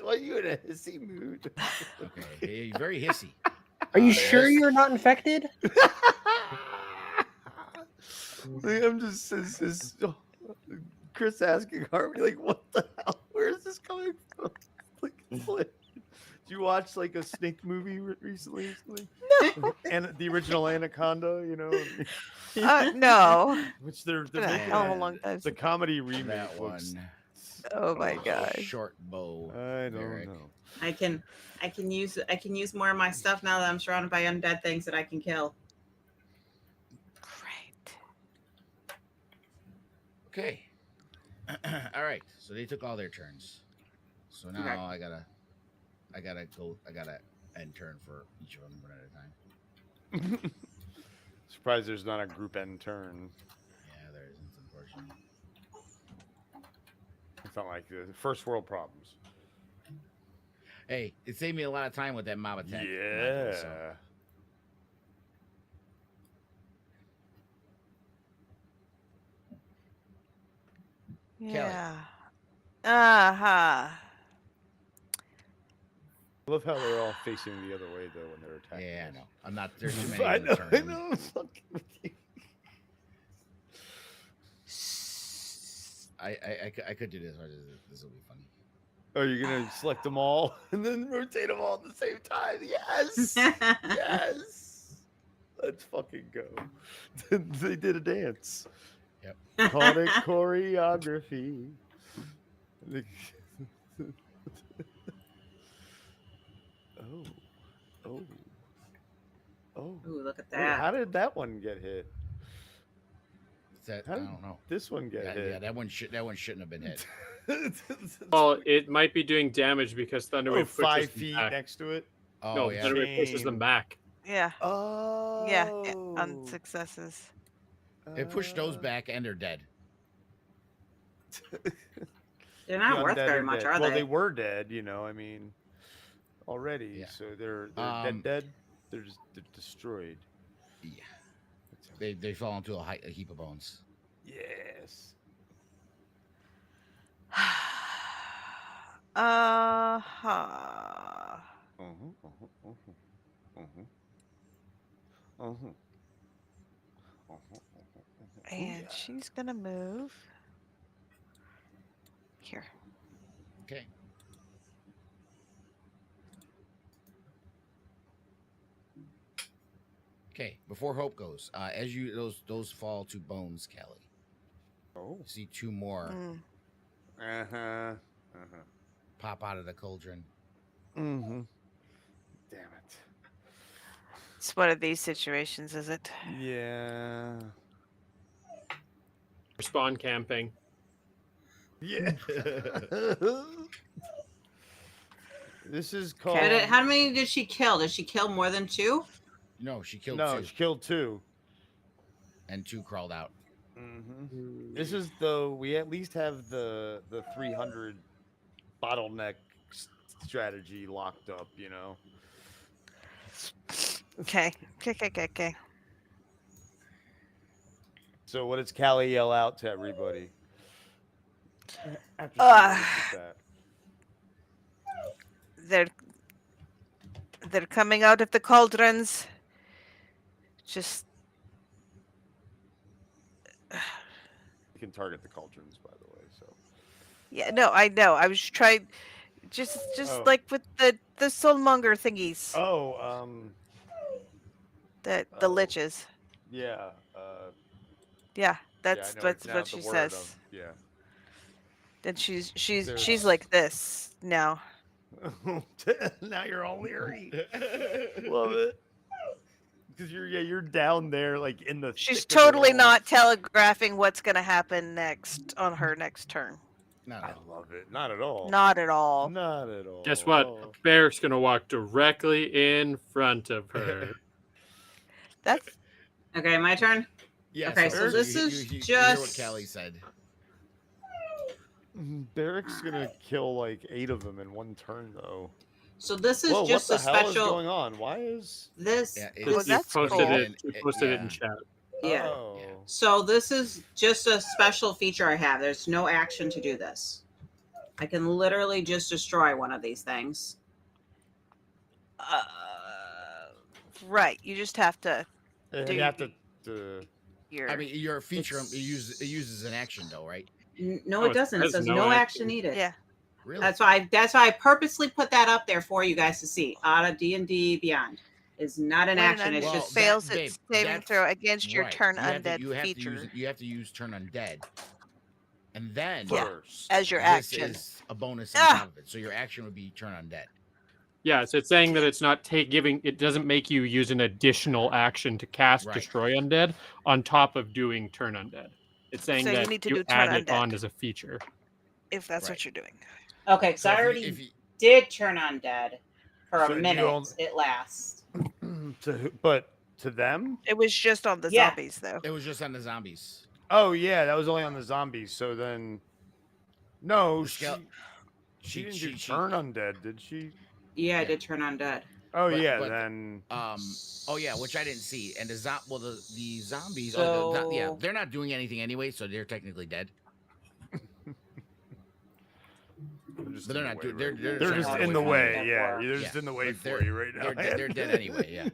S7: Why are you in a hissy mood?
S1: Okay, very hissy.
S6: Are you sure you're not infected?
S7: I'm just Chris asking Harvey, like, what the hell? Where is this coming from? Like, did you watch like a snake movie recently or something? And the original Anaconda, you know?
S4: No.
S7: Which they're
S4: Been a
S7: making
S4: hell of a long time
S7: the
S4: since-
S7: comedy remake
S1: That
S7: looks.
S1: one.
S4: Oh my gosh.
S1: Short bow.
S7: I don't
S1: Varric.
S7: know.
S3: I can use more of my stuff now that I'm surrounded by undead things that I can kill.
S4: Great.
S1: Okay. All right. So they took all their turns. So now
S3: Okay.
S1: I gotta end turn for each of them one at a time.
S7: Surprised there's not a group end turn.
S1: Yeah, there isn't, unfortunately.
S7: It's not like the first world problems.
S1: Hey, it saved me a lot of time with that mob attack.
S7: Yeah.
S1: Michael, so.
S4: Yeah. Uh-huh.
S7: I love how they're all facing the other way though when they're attacking.
S1: Yeah, I
S7: us.
S1: know. I'm not. There's too many.
S7: I
S1: of them
S7: know. I
S1: turning.
S7: know. I'm fucking with you.
S1: I could do this. This will be funny.
S7: Oh, you're gonna select them all and then rotate them all at the same time? Yes. Yes. Let's fucking go. They did a dance.
S1: Yep.
S7: Called it choreography. Oh.
S3: Ooh, look at
S7: Wait,
S3: that.
S7: how did that one get hit?
S1: That,
S7: How
S1: I
S7: did
S1: don't know.
S7: this one get
S1: Yeah,
S7: hit?
S1: that one shouldn't have been hit.
S5: Well, it might be doing damage because Thunderwave pushes
S7: 5
S5: them
S7: feet
S5: back.
S7: next to it.
S1: Oh
S5: No,
S1: yeah.
S5: Thunderwave pushes them
S7: Shame.
S5: back.
S4: Yeah.
S7: Oh.
S4: Yeah. On successes.
S1: It pushed those back and they're dead.
S3: They're not worth
S7: undead
S3: very
S7: are
S3: much,
S7: dead.
S3: are
S7: Well,
S3: they?
S7: they were dead, you know. I mean, already.
S1: Yeah.
S7: So they're
S1: Um,
S7: dead. They're destroyed.
S1: Yeah. They fall into a heap of bones.
S7: Yes.
S4: Uh-huh. And she's gonna move here.
S1: Okay. Okay. Before Hope goes, as you those fall to bones, Kelly.
S7: Oh.
S1: You see two more
S4: Mm.
S1: pop out of the cauldron.
S7: Mm-hmm. Damn it.
S4: It's one of these situations, is it?
S7: Yeah.
S5: Spawn camping.
S7: Yeah. This is called.
S3: How many did she kill? Did she kill more than 2?
S1: No, she killed
S7: No,
S1: two,
S7: she killed 2.
S1: and 2 crawled out.
S7: Mm-hmm. This is though we at least have the 300 bottleneck strategy locked up, you know.
S4: Okay. Okay.
S7: So what does Callie yell out to everybody? After she
S4: Uh,
S7: notices that.
S4: They're coming out of the cauldrons. Just
S7: You can target the cauldrons, by the way. So
S4: yeah, no, I know. I was trying just
S7: Oh.
S4: like with the soulmonger thingies.
S7: Oh,
S4: The
S7: oh.
S4: liches.
S7: yeah.
S4: Yeah,
S7: Yeah,
S4: that's
S7: I know
S4: what
S7: now
S4: she
S7: the word
S4: says.
S7: of- yeah.
S4: And she's
S7: There's-
S4: like this now.
S7: Now you're all leery. Love it. Because you're down there like in the.
S4: She's
S7: thick of it
S4: totally
S7: all.
S4: not telegraphing what's gonna happen next on her next turn.
S1: Not
S7: I
S1: at all.
S7: love it. Not at all.
S4: Not at all.
S7: Not at all.
S5: Guess what?
S7: Oh.
S5: Barrick's gonna walk directly in front of her.
S4: That's
S3: Okay, my turn.
S1: Yeah.
S3: Okay, so this is
S1: you hear what
S3: just-
S1: Callie said.
S7: Barrick's gonna kill like 8 of them in one turn, though.
S3: So this is
S7: Whoa,
S3: just
S7: what
S3: a
S7: the hell is
S3: special.
S7: going on? Why is?
S3: This.
S1: Yeah,
S3: this-
S4: Well,
S5: You
S4: that's
S5: posted
S4: cool.
S5: it. You posted it in
S1: yeah.
S5: chat.
S3: yeah.
S7: Oh.
S1: Yeah.
S3: So this is just a special feature I have. There's no action to do this. I can literally just destroy one of these things.
S4: Right. You just have to
S7: You
S4: do
S7: have to
S4: your.
S1: I mean, your feature
S3: It's-
S1: it uses an action though, right?
S3: No,
S5: Oh,
S3: it doesn't. It
S5: says
S3: says
S5: no
S3: no
S5: action.
S3: action needed.
S4: Yeah.
S1: Really?
S3: That's why I purposely put that up there for you guys to see. Out of D&D Beyond is not an
S4: When an
S3: action. It's
S4: undead
S1: Well,
S3: just
S4: fails
S1: that-
S4: its
S1: babe,
S4: saving throw
S1: that's
S4: against your
S1: right.
S4: turn
S1: You have to-
S4: undead
S1: you have to
S4: feature.
S1: you have to use turn undead, and then
S4: Yeah.
S7: first.
S4: As your
S1: this
S4: action.
S1: is a bonus on
S4: Ah!
S1: top of it. So your action would be turn undead.
S5: Yeah, so it's saying that it's not it doesn't make you use an additional action to cast
S1: Right.
S5: Destroy Undead on top of doing Turn Undead. It's saying
S4: So you
S5: that
S4: need to
S5: you
S4: do Turn
S5: add it
S4: Undead.
S5: on as a feature.
S4: If that's
S1: Right.
S4: what you're doing.
S3: okay. Because
S1: So
S3: I
S1: if you-
S3: already
S1: if you,
S3: did turn undead for
S7: So
S3: a
S7: you
S3: minute.
S7: only-
S3: It lasts.
S7: But to them?
S4: It was just on the
S3: Yeah.
S4: zombies, though.
S1: it was just on the zombies.
S7: Oh yeah, that was only on the zombies. So then, no,
S1: The scout-
S7: she didn't do turn undead, did she?
S3: Yeah, I
S1: Yeah.
S3: did turn undead.
S7: Oh
S1: But-
S7: yeah,
S1: but-
S7: then
S1: Oh yeah, which I didn't see. And the zombies.
S3: So-
S1: yeah, they're not doing anything anyway, so they're technically dead. But they're not doing. They're
S7: they're just
S1: trying
S7: in
S1: to
S7: the
S1: get away
S7: way.
S3: from
S7: Yeah,
S3: that
S7: they're
S1: Yeah,
S7: just in the way
S1: but
S7: for you right now.
S1: They're dead anyway. Yeah.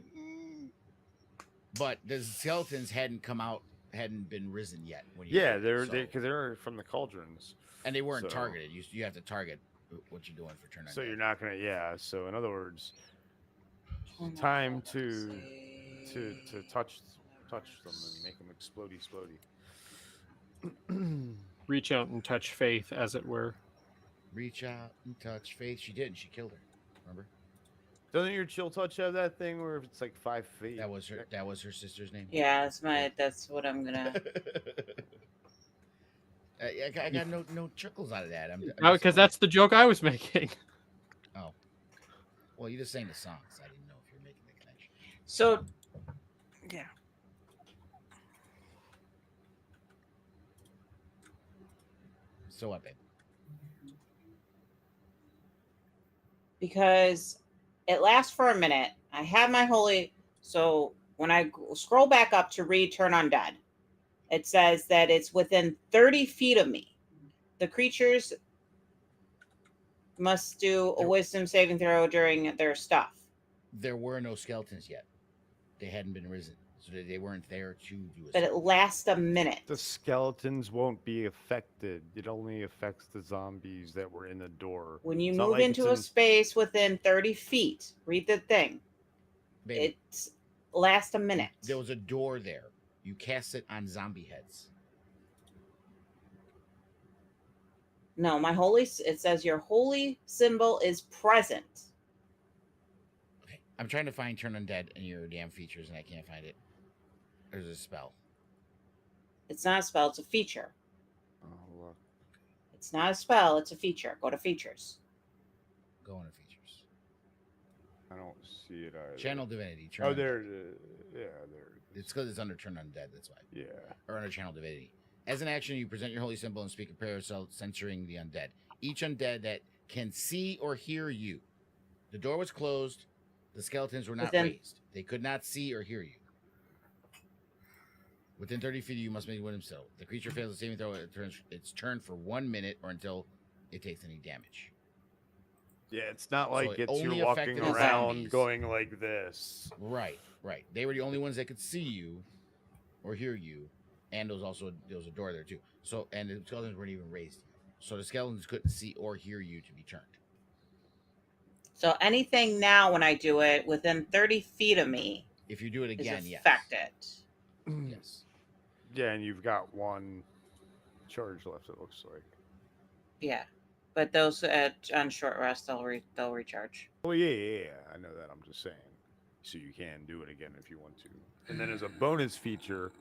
S1: But the skeletons hadn't been risen yet. When you
S7: Yeah,
S1: did it,
S7: they're
S1: so-
S7: because they're from the cauldrons,
S1: and they weren't
S7: so-
S1: targeted. You have to target what you're doing for turn.
S7: so
S1: undead.
S7: you're not gonna. Yeah. So in other words, time to touch them and make them explodey.
S5: Reach out and touch Faith, as it were.
S1: Reach out and touch Faith. She did. And she killed her. Remember?
S7: Doesn't your chill touch have that thing where it's like 5 feet?
S1: That was her sister's name.
S3: Yeah, that's what I'm gonna.
S1: I got no chuckles out of that. I'm
S5: Oh, because that's the joke I was making.
S1: Well, you just sang the songs. I didn't know if you're making the connection.
S3: So
S4: Yeah.
S1: So what, babe?
S3: because it lasts for a minute, I have my holy. So when I scroll back up to read turn undead, it says that it's within 30 feet of me. The creatures must do a wisdom saving throw during their stuff.
S1: There were no skeletons yet. They hadn't been risen, so they weren't there to do it.
S3: But it lasts a minute.
S7: The skeletons won't be affected. It only affects the zombies that were in the door.
S3: When you
S7: It's not
S3: move
S7: like
S3: into
S7: it's
S3: a
S7: in-
S3: space within 30 feet, read the thing.
S1: Babe,
S3: It lasts a minute.
S1: there was a door there. You cast it on zombie heads.
S3: No, my holy. It says your holy symbol is present.
S1: Okay, I'm trying to find turn undead in your damn features, and I can't find it. There's a spell.
S3: It's not a spell. It's a feature.
S7: Oh, look.
S3: It's not a spell. It's a feature. Go to features.
S1: Go into features.
S7: I don't see it either.
S1: Channel divinity. Turn
S7: Oh,
S1: undead.
S7: there. Yeah, there.
S1: It's because it's under turn undead. That's why.
S7: Yeah.
S1: Or under channel divinity. As an action, you present your holy symbol and speak a prayer censoring the undead. Each undead that can see or hear you. The door was closed. The skeletons were not raised. They could not see or hear you. Within 30 feet of you must make one himself. The creature fails the saving throw. It turns its turn for 1 minute or until it takes any damage.
S7: Yeah, it's not
S1: So
S7: like
S1: it
S7: it's you're
S1: only
S7: walking
S1: affected the
S7: around
S1: zombies.
S7: going like this.
S1: Right. They were the only ones that could see you or hear you. And there was a door there too. So, and the skeletons weren't even raised. So the skeletons couldn't see or hear you to be turned.
S3: So anything now when I do it within 30 feet of me
S1: If you do it
S3: is
S1: again, yes.
S3: affected.
S1: Yes.
S7: Yeah, and you've got one charge left. It looks like.
S3: Yeah. But those on short rest, they'll recharge.
S7: Oh yeah. I know that. I'm just saying. So you can do it again if you want to. And then as a bonus feature,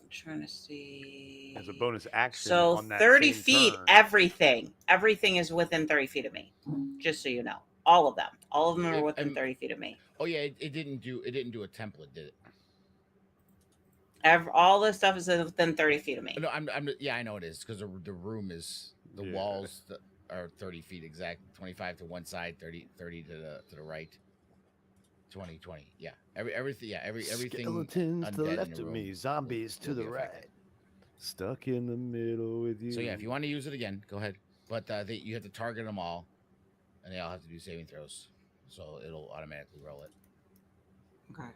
S3: I'm trying to see.
S7: as a bonus action,
S3: So
S7: on that
S3: 30
S7: same
S3: feet,
S7: turn-
S3: everything is within 30 feet of me. Just so you know. All of them are within 30 feet of me.
S1: Oh yeah, it didn't do a template, did it?
S3: All this stuff is within 30 feet of me.
S1: No, yeah, I know it is because the room is the
S7: Yeah.
S1: walls are 30 feet exact, 25 to one side, 30 to the right. 20. Yeah. Everything. Yeah. Everything.
S9: Skeletons to the
S1: undead in
S9: left
S1: the
S9: of
S1: room
S9: me, zombies
S1: will
S9: to the
S1: be affected.
S9: right.
S7: Stuck in the middle with you.
S1: So yeah, if you want to use it again, go ahead. But you have to target them all, and they all have to do saving throws. So it'll automatically roll it.
S3: Okay.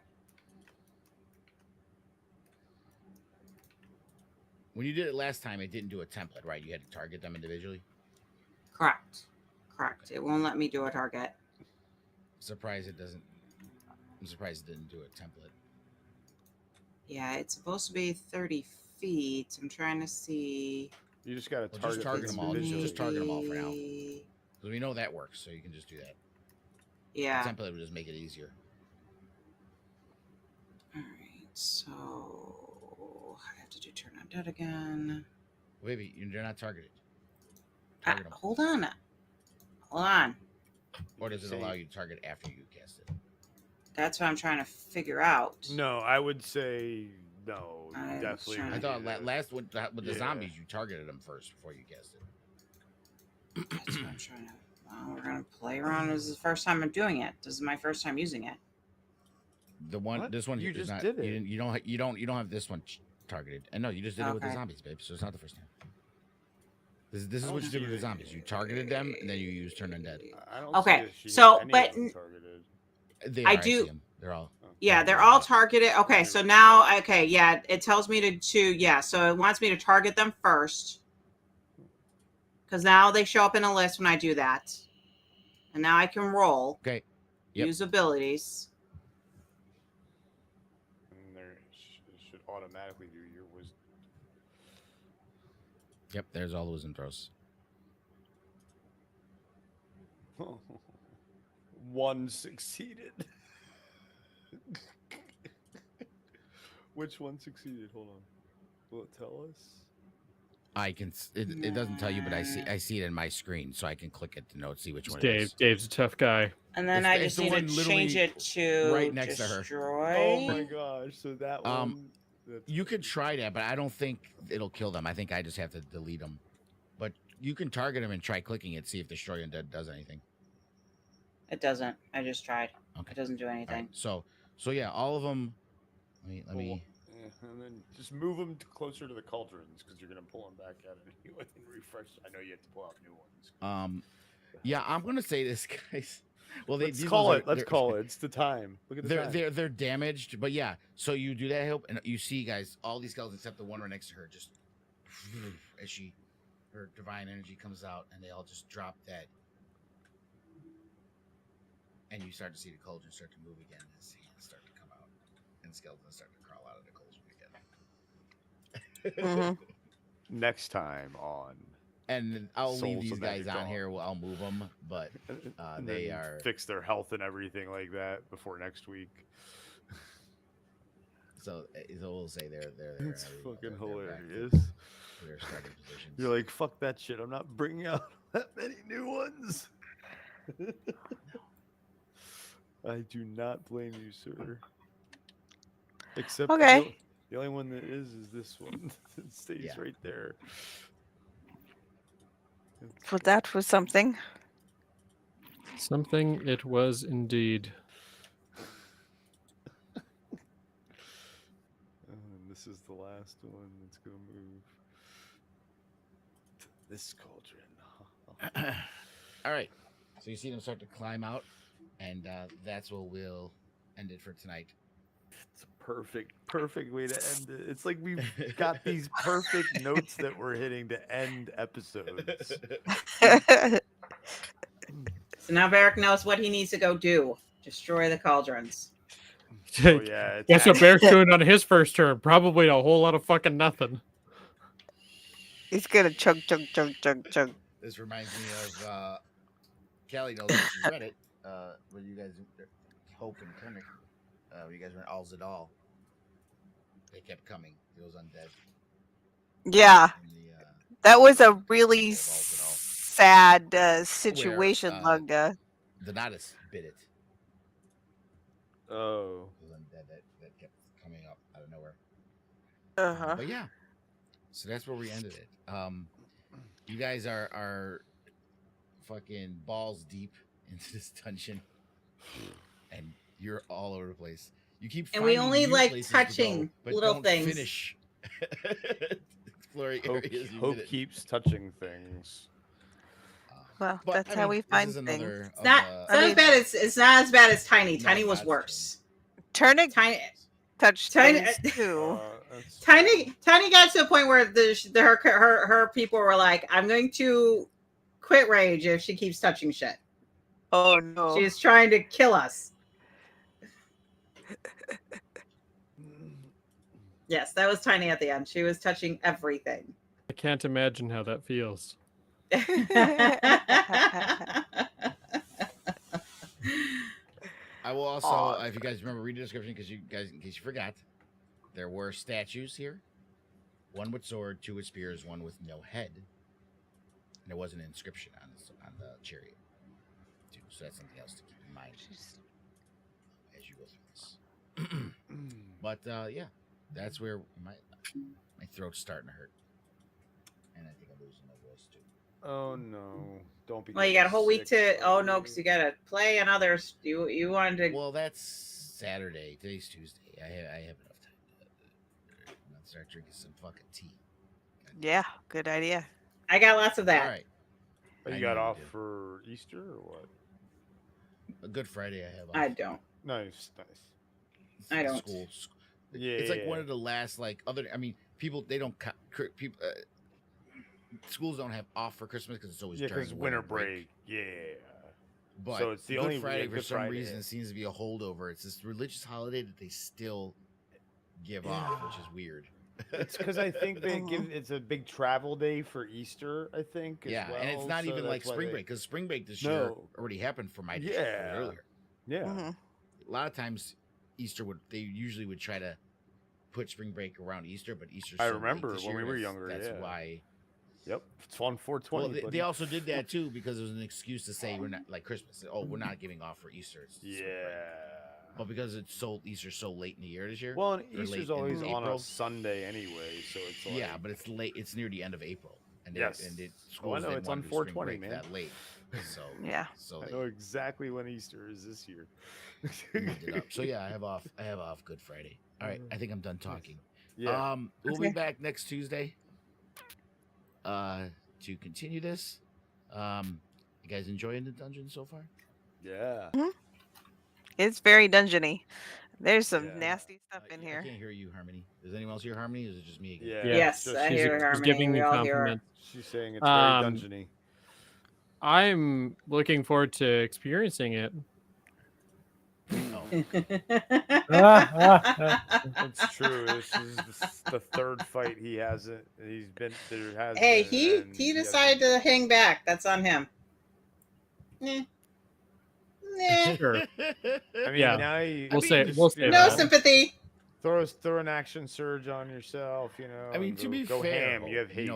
S1: When you did it last time, it didn't do a template, right? You had to target them individually.
S3: Correct. It won't let me do a target.
S1: Surprised it doesn't. I'm surprised it didn't do a template.
S3: Yeah, it's supposed to be 30 feet. I'm trying to see.
S7: You just got to
S1: Well,
S7: target,
S1: just target them all.
S7: individually.
S1: Just target them all for now.
S3: Maybe-
S1: Because we know that works, so you can just do that.
S3: Yeah.
S1: The template would just make it easier.
S3: All right. So I have to do turn on dead again.
S1: Baby, you're not targeted. Target them.
S3: Hold on.
S1: Or does it allow you to target after you cast it?
S3: That's what I'm trying to figure out.
S7: No, I would say no.
S3: I was
S7: Definitely.
S3: trying
S1: I
S3: to-
S1: thought last with the
S7: Yeah.
S1: zombies, you targeted them first before you cast it.
S3: That's what I'm trying to. Well, we're gonna play around. This is the first time I'm doing it. This is my first time using it.
S1: The one,
S7: What?
S1: this one,
S7: You
S1: is
S7: just
S1: not,
S7: did it.
S1: You don't have this one targeted. And no, you just did it with the
S3: Okay.
S1: zombies, babe. So it's not the first time. This is what you did with the zombies. You targeted them, and then you used turn undead.
S7: I don't
S3: Okay,
S7: see that she
S3: so,
S7: had any
S3: but
S7: of them targeted.
S1: They
S3: I
S1: are,
S3: do-
S1: see 'em. They're all.
S3: Yeah, they're all targeted. Okay, so now, yeah, it tells me yeah, so it wants me to target them first. Because now they show up in a list when I do that. And now I can roll.
S1: Okay. Yep.
S3: Use abilities.
S7: And there it should automatically do your wisdom.
S1: Yep. There's all the wisdom throws.
S7: One succeeded. Which one succeeded? Hold on. Will it tell us?
S1: I can. It doesn't tell you, but I see it in my screen, so I can click it to see which one. It
S5: Dave.
S1: is.
S5: Dave's a tough guy.
S3: And then
S1: It's-
S3: I
S1: it's
S3: just
S1: the
S3: need to
S1: one
S3: change
S1: literally
S3: it to
S1: right next to her.
S3: destroy.
S7: Oh my gosh! So that one. That's
S1: You could try that, but I don't think it'll kill them. I think I just have to delete them. But you can target them and try clicking it, see if Destroy Undead does anything.
S3: It doesn't. I just tried.
S1: Okay.
S3: It doesn't do
S1: All
S3: anything.
S1: right. So yeah, all of them. Let me.
S7: And then just move them closer to the cauldrons because you're gonna pull them back out anyway and refresh. I know you have to pull out new ones.
S1: Yeah, I'm gonna say this, guys. Well,
S7: Let's
S1: these
S7: call
S1: ones
S7: it. Let's call it. It's the time. Look at the time.
S1: They're damaged, but yeah. So you do that help, and you see, guys, all these skeletons except the one right next to her, just as her divine energy comes out, and they all just drop dead. And you start to see the cauldron start to move again as hands start to come out, and skeletons start to crawl out of the cauldron again.
S7: Next time on.
S1: And I'll leave
S7: Souls
S1: these
S7: of
S1: guys
S7: Magic
S1: on here. I'll move them, but
S7: And
S1: they
S7: then
S1: are.
S7: fix their health and everything like that before next week.
S1: So we'll say they're
S7: It's
S1: they're
S7: fucking
S1: back to
S7: hilarious.
S1: their starting positions.
S7: You're like, fuck that shit. I'm not bringing out that many new ones. I do not blame you, sir. Except
S4: Okay.
S7: the only one that is this one. It stays
S1: Yeah.
S7: right there.
S4: Well, that was something.
S5: Something it was indeed.
S7: And this is the last one that's gonna move to this cauldron.
S1: All right. So you see them start to climb out, and that's what we'll end it for tonight.
S7: It's a perfect way to end it. It's like we've got these perfect notes that we're hitting to end episodes.
S3: So now Varric knows what he needs to go do. Destroy the cauldrons.
S7: Oh yeah, it's
S5: Guess what Bear's doing on his first turn? Probably a whole lot of fucking nothing.
S4: He's gonna chug, chug, chug, chug, chug.
S1: This reminds me of Callie knows that she read it. When you guys, Hope and Kermit, when you guys were in All Zadal, they kept coming. Those undead.
S4: Yeah,
S1: In the,
S4: that was a really
S1: Of all.
S4: sad situation, Lunga.
S1: the Nodus bit it.
S7: Oh.
S1: Those undead that kept coming up out of nowhere.
S4: Uh-huh.
S1: But yeah, so that's where we ended it. You guys are fucking balls deep into this dungeon, and you're all over the place. You keep
S3: And we
S1: finding
S3: only
S1: new
S3: like
S1: places to go,
S3: touching
S1: but
S3: little
S1: don't
S3: things.
S1: Finish exploring
S7: Hope,
S1: areas. you
S7: Hope
S1: didn't.
S7: keeps touching things.
S4: Well,
S1: But,
S4: that's
S1: I
S4: how
S1: mean,
S4: we
S1: this
S4: find
S1: is
S4: things.
S1: another
S3: It's
S1: of
S3: not,
S1: the-
S3: it's not as bad as Tiny.
S1: No,
S3: Tiny was
S1: that's
S3: worse.
S4: Turnip
S3: Tiny,
S4: touched
S3: Tiny-
S4: things too.
S3: Tiny got to the point where her people were like, "I'm going to quit rage if she keeps touching shit.
S4: Oh no.
S3: She's trying to kill us." Yes, that was Tiny at the end. She was touching everything.
S5: I can't imagine how that feels.
S1: I will also,
S4: Aw.
S1: if you guys remember, read the description because you guys, in case you forgot, there were statues here. One with sword, two with spears, one with no head. And there was an inscription on the chariot, too. So that's something else to keep in mind as you go through this. But yeah, that's where my throat's starting to hurt, and I think I'm losing my voice too.
S7: Oh no! Don't be.
S3: Well, you got a whole week
S7: sick,
S3: to. Oh no,
S7: buddy.
S3: because you got to play on others. You wanted to.
S1: Well, that's Saturday. Today's Tuesday. I have enough time to start drinking some fucking tea.
S4: Yeah, good idea.
S3: I got lots of that.
S1: All right.
S7: Oh,
S1: I
S7: you got
S1: know you
S7: off
S1: do.
S7: for Easter or what?
S1: A Good Friday I have off.
S3: I don't.
S7: Nice.
S3: I don't.
S1: School.
S7: Yeah.
S1: It's like one of the last people they don't people schools don't have off for Christmas because it's always
S7: Yeah,
S1: during
S7: because winter break. Yeah.
S1: But
S7: So it's the
S1: Good
S7: only
S1: Friday for
S7: Good
S1: some
S7: Friday.
S1: reason seems to be a holdover. It's this religious holiday that they still give off, which is weird.
S7: It's because I think they give it's a big travel day for Easter. I think. As
S1: Yeah,
S7: well,
S1: and it's not
S7: so
S1: even like
S7: that's why
S1: spring
S7: they-
S1: break because spring break this year
S7: No.
S1: already happened for my
S7: Yeah.
S1: earlier.
S7: Yeah.
S4: Mhm.
S1: A lot of times Easter they usually would try to put spring break around Easter, but Easter's
S7: I
S1: so late
S7: remember
S1: this
S7: when we
S1: year,
S7: were
S1: that's-
S7: younger,
S1: That's
S7: yeah.
S1: why.
S7: Yep. It's on 420.
S1: Well, they
S7: buddy.
S1: also did that too because it was an excuse to say we're not like Christmas. Oh, we're not giving off for Easter. It's spring break.
S7: Yeah.
S1: But because Easter's so late in the year this year.
S7: Well, and
S1: or late
S7: Easter's
S1: in
S7: always on
S1: April.
S7: a Sunday anyway, so it's like
S1: Yeah, but it's late. It's near the end of April, and
S7: Yes.
S1: schools
S7: know,
S1: didn't
S7: it's
S1: want
S7: on
S1: to do spring
S7: 420,
S1: break
S7: man.
S1: that late. So
S4: Yeah.
S1: so
S7: I
S1: they
S7: know exactly when Easter is this year.
S1: moved it up. So yeah, I have off Good Friday. All right, I think I'm done talking.
S7: Yeah.
S1: We'll be
S4: Okay.
S1: back next Tuesday. To continue this. You guys enjoying the dungeon so far?
S7: Yeah.
S4: It's very dungeony. There's some
S7: Yeah.
S4: nasty stuff in
S1: I
S4: here.
S1: can't hear you, Harmony. Does anyone else hear Harmony? Or is it just me again?
S7: Yeah.
S5: Yeah.
S3: Yes,
S7: just-
S3: I
S5: She's,
S3: hear
S5: she's
S3: Harmony.
S5: giving
S3: We
S5: me
S3: all hear her.
S5: compliments.
S7: She's saying it's very
S5: Um,
S7: dungeony.
S5: I'm looking forward to experiencing it.
S1: Oh,
S7: It's true. This is the third fight he hasn't. He's been there. Has
S3: Hey,
S7: been,
S3: he
S7: and
S3: decided to hang back. That's on him. Eh. Nah.
S5: Sure.
S7: I mean,
S5: Yeah.
S7: now you,
S5: We'll say-
S7: just,
S5: we'll say
S7: you
S3: No
S7: know,
S3: sympathy.
S7: throw an action surge on yourself. You know.
S1: I mean,
S7: and
S1: to be
S7: go
S1: fair,
S7: ham. You have haste.
S1: you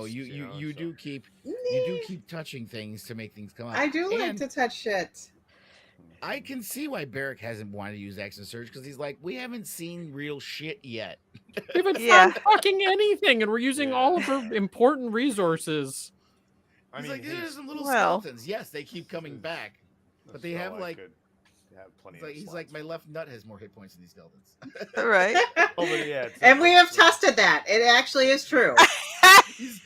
S1: know, you
S7: so.
S1: do keep touching things to make things come out.
S3: I do like
S1: And
S3: to touch shit.
S1: I can see why Barrick hasn't wanted to use action surge because he's like, we haven't seen real shit yet.
S5: We haven't
S4: Yeah.
S5: found fucking anything, and we're using
S7: Yeah.
S5: all of our important resources.
S7: I
S1: He's
S7: mean,
S1: like, there's
S7: haste
S1: some little
S4: Well.
S1: skeletons. Yes, they keep coming
S7: is-
S1: back. But they
S7: so
S1: have,
S7: I
S1: like-
S7: could have plenty.
S1: He's like,
S7: of
S1: he's
S7: slots
S1: like, my
S7: for-
S1: left nut has more hit points than these skeletons.
S4: Right.
S7: Oh, but yeah. it's
S3: And we
S7: not-
S3: have tested that. It actually is true.
S1: He's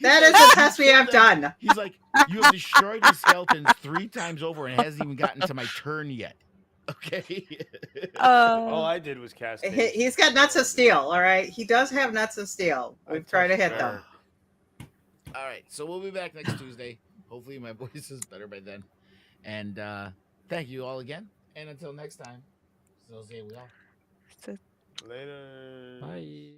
S3: That
S1: like,
S3: is a
S1: "You
S3: test we
S1: killed
S3: have
S1: them."
S3: done.
S1: He's like, you have destroyed the skeletons 3 times over and it hasn't even gotten to my turn yet. Okay.
S7: All I did was cast. haste.
S3: He's got nuts of steel, all right? He does have nuts of steel.
S7: I
S3: We've tried to
S7: touched
S3: hit them.
S1: All right, so we'll be back next Tuesday. Hopefully my voice is better by then. And thank you all again. And until next time, so say we all.
S7: Later.
S5: Bye.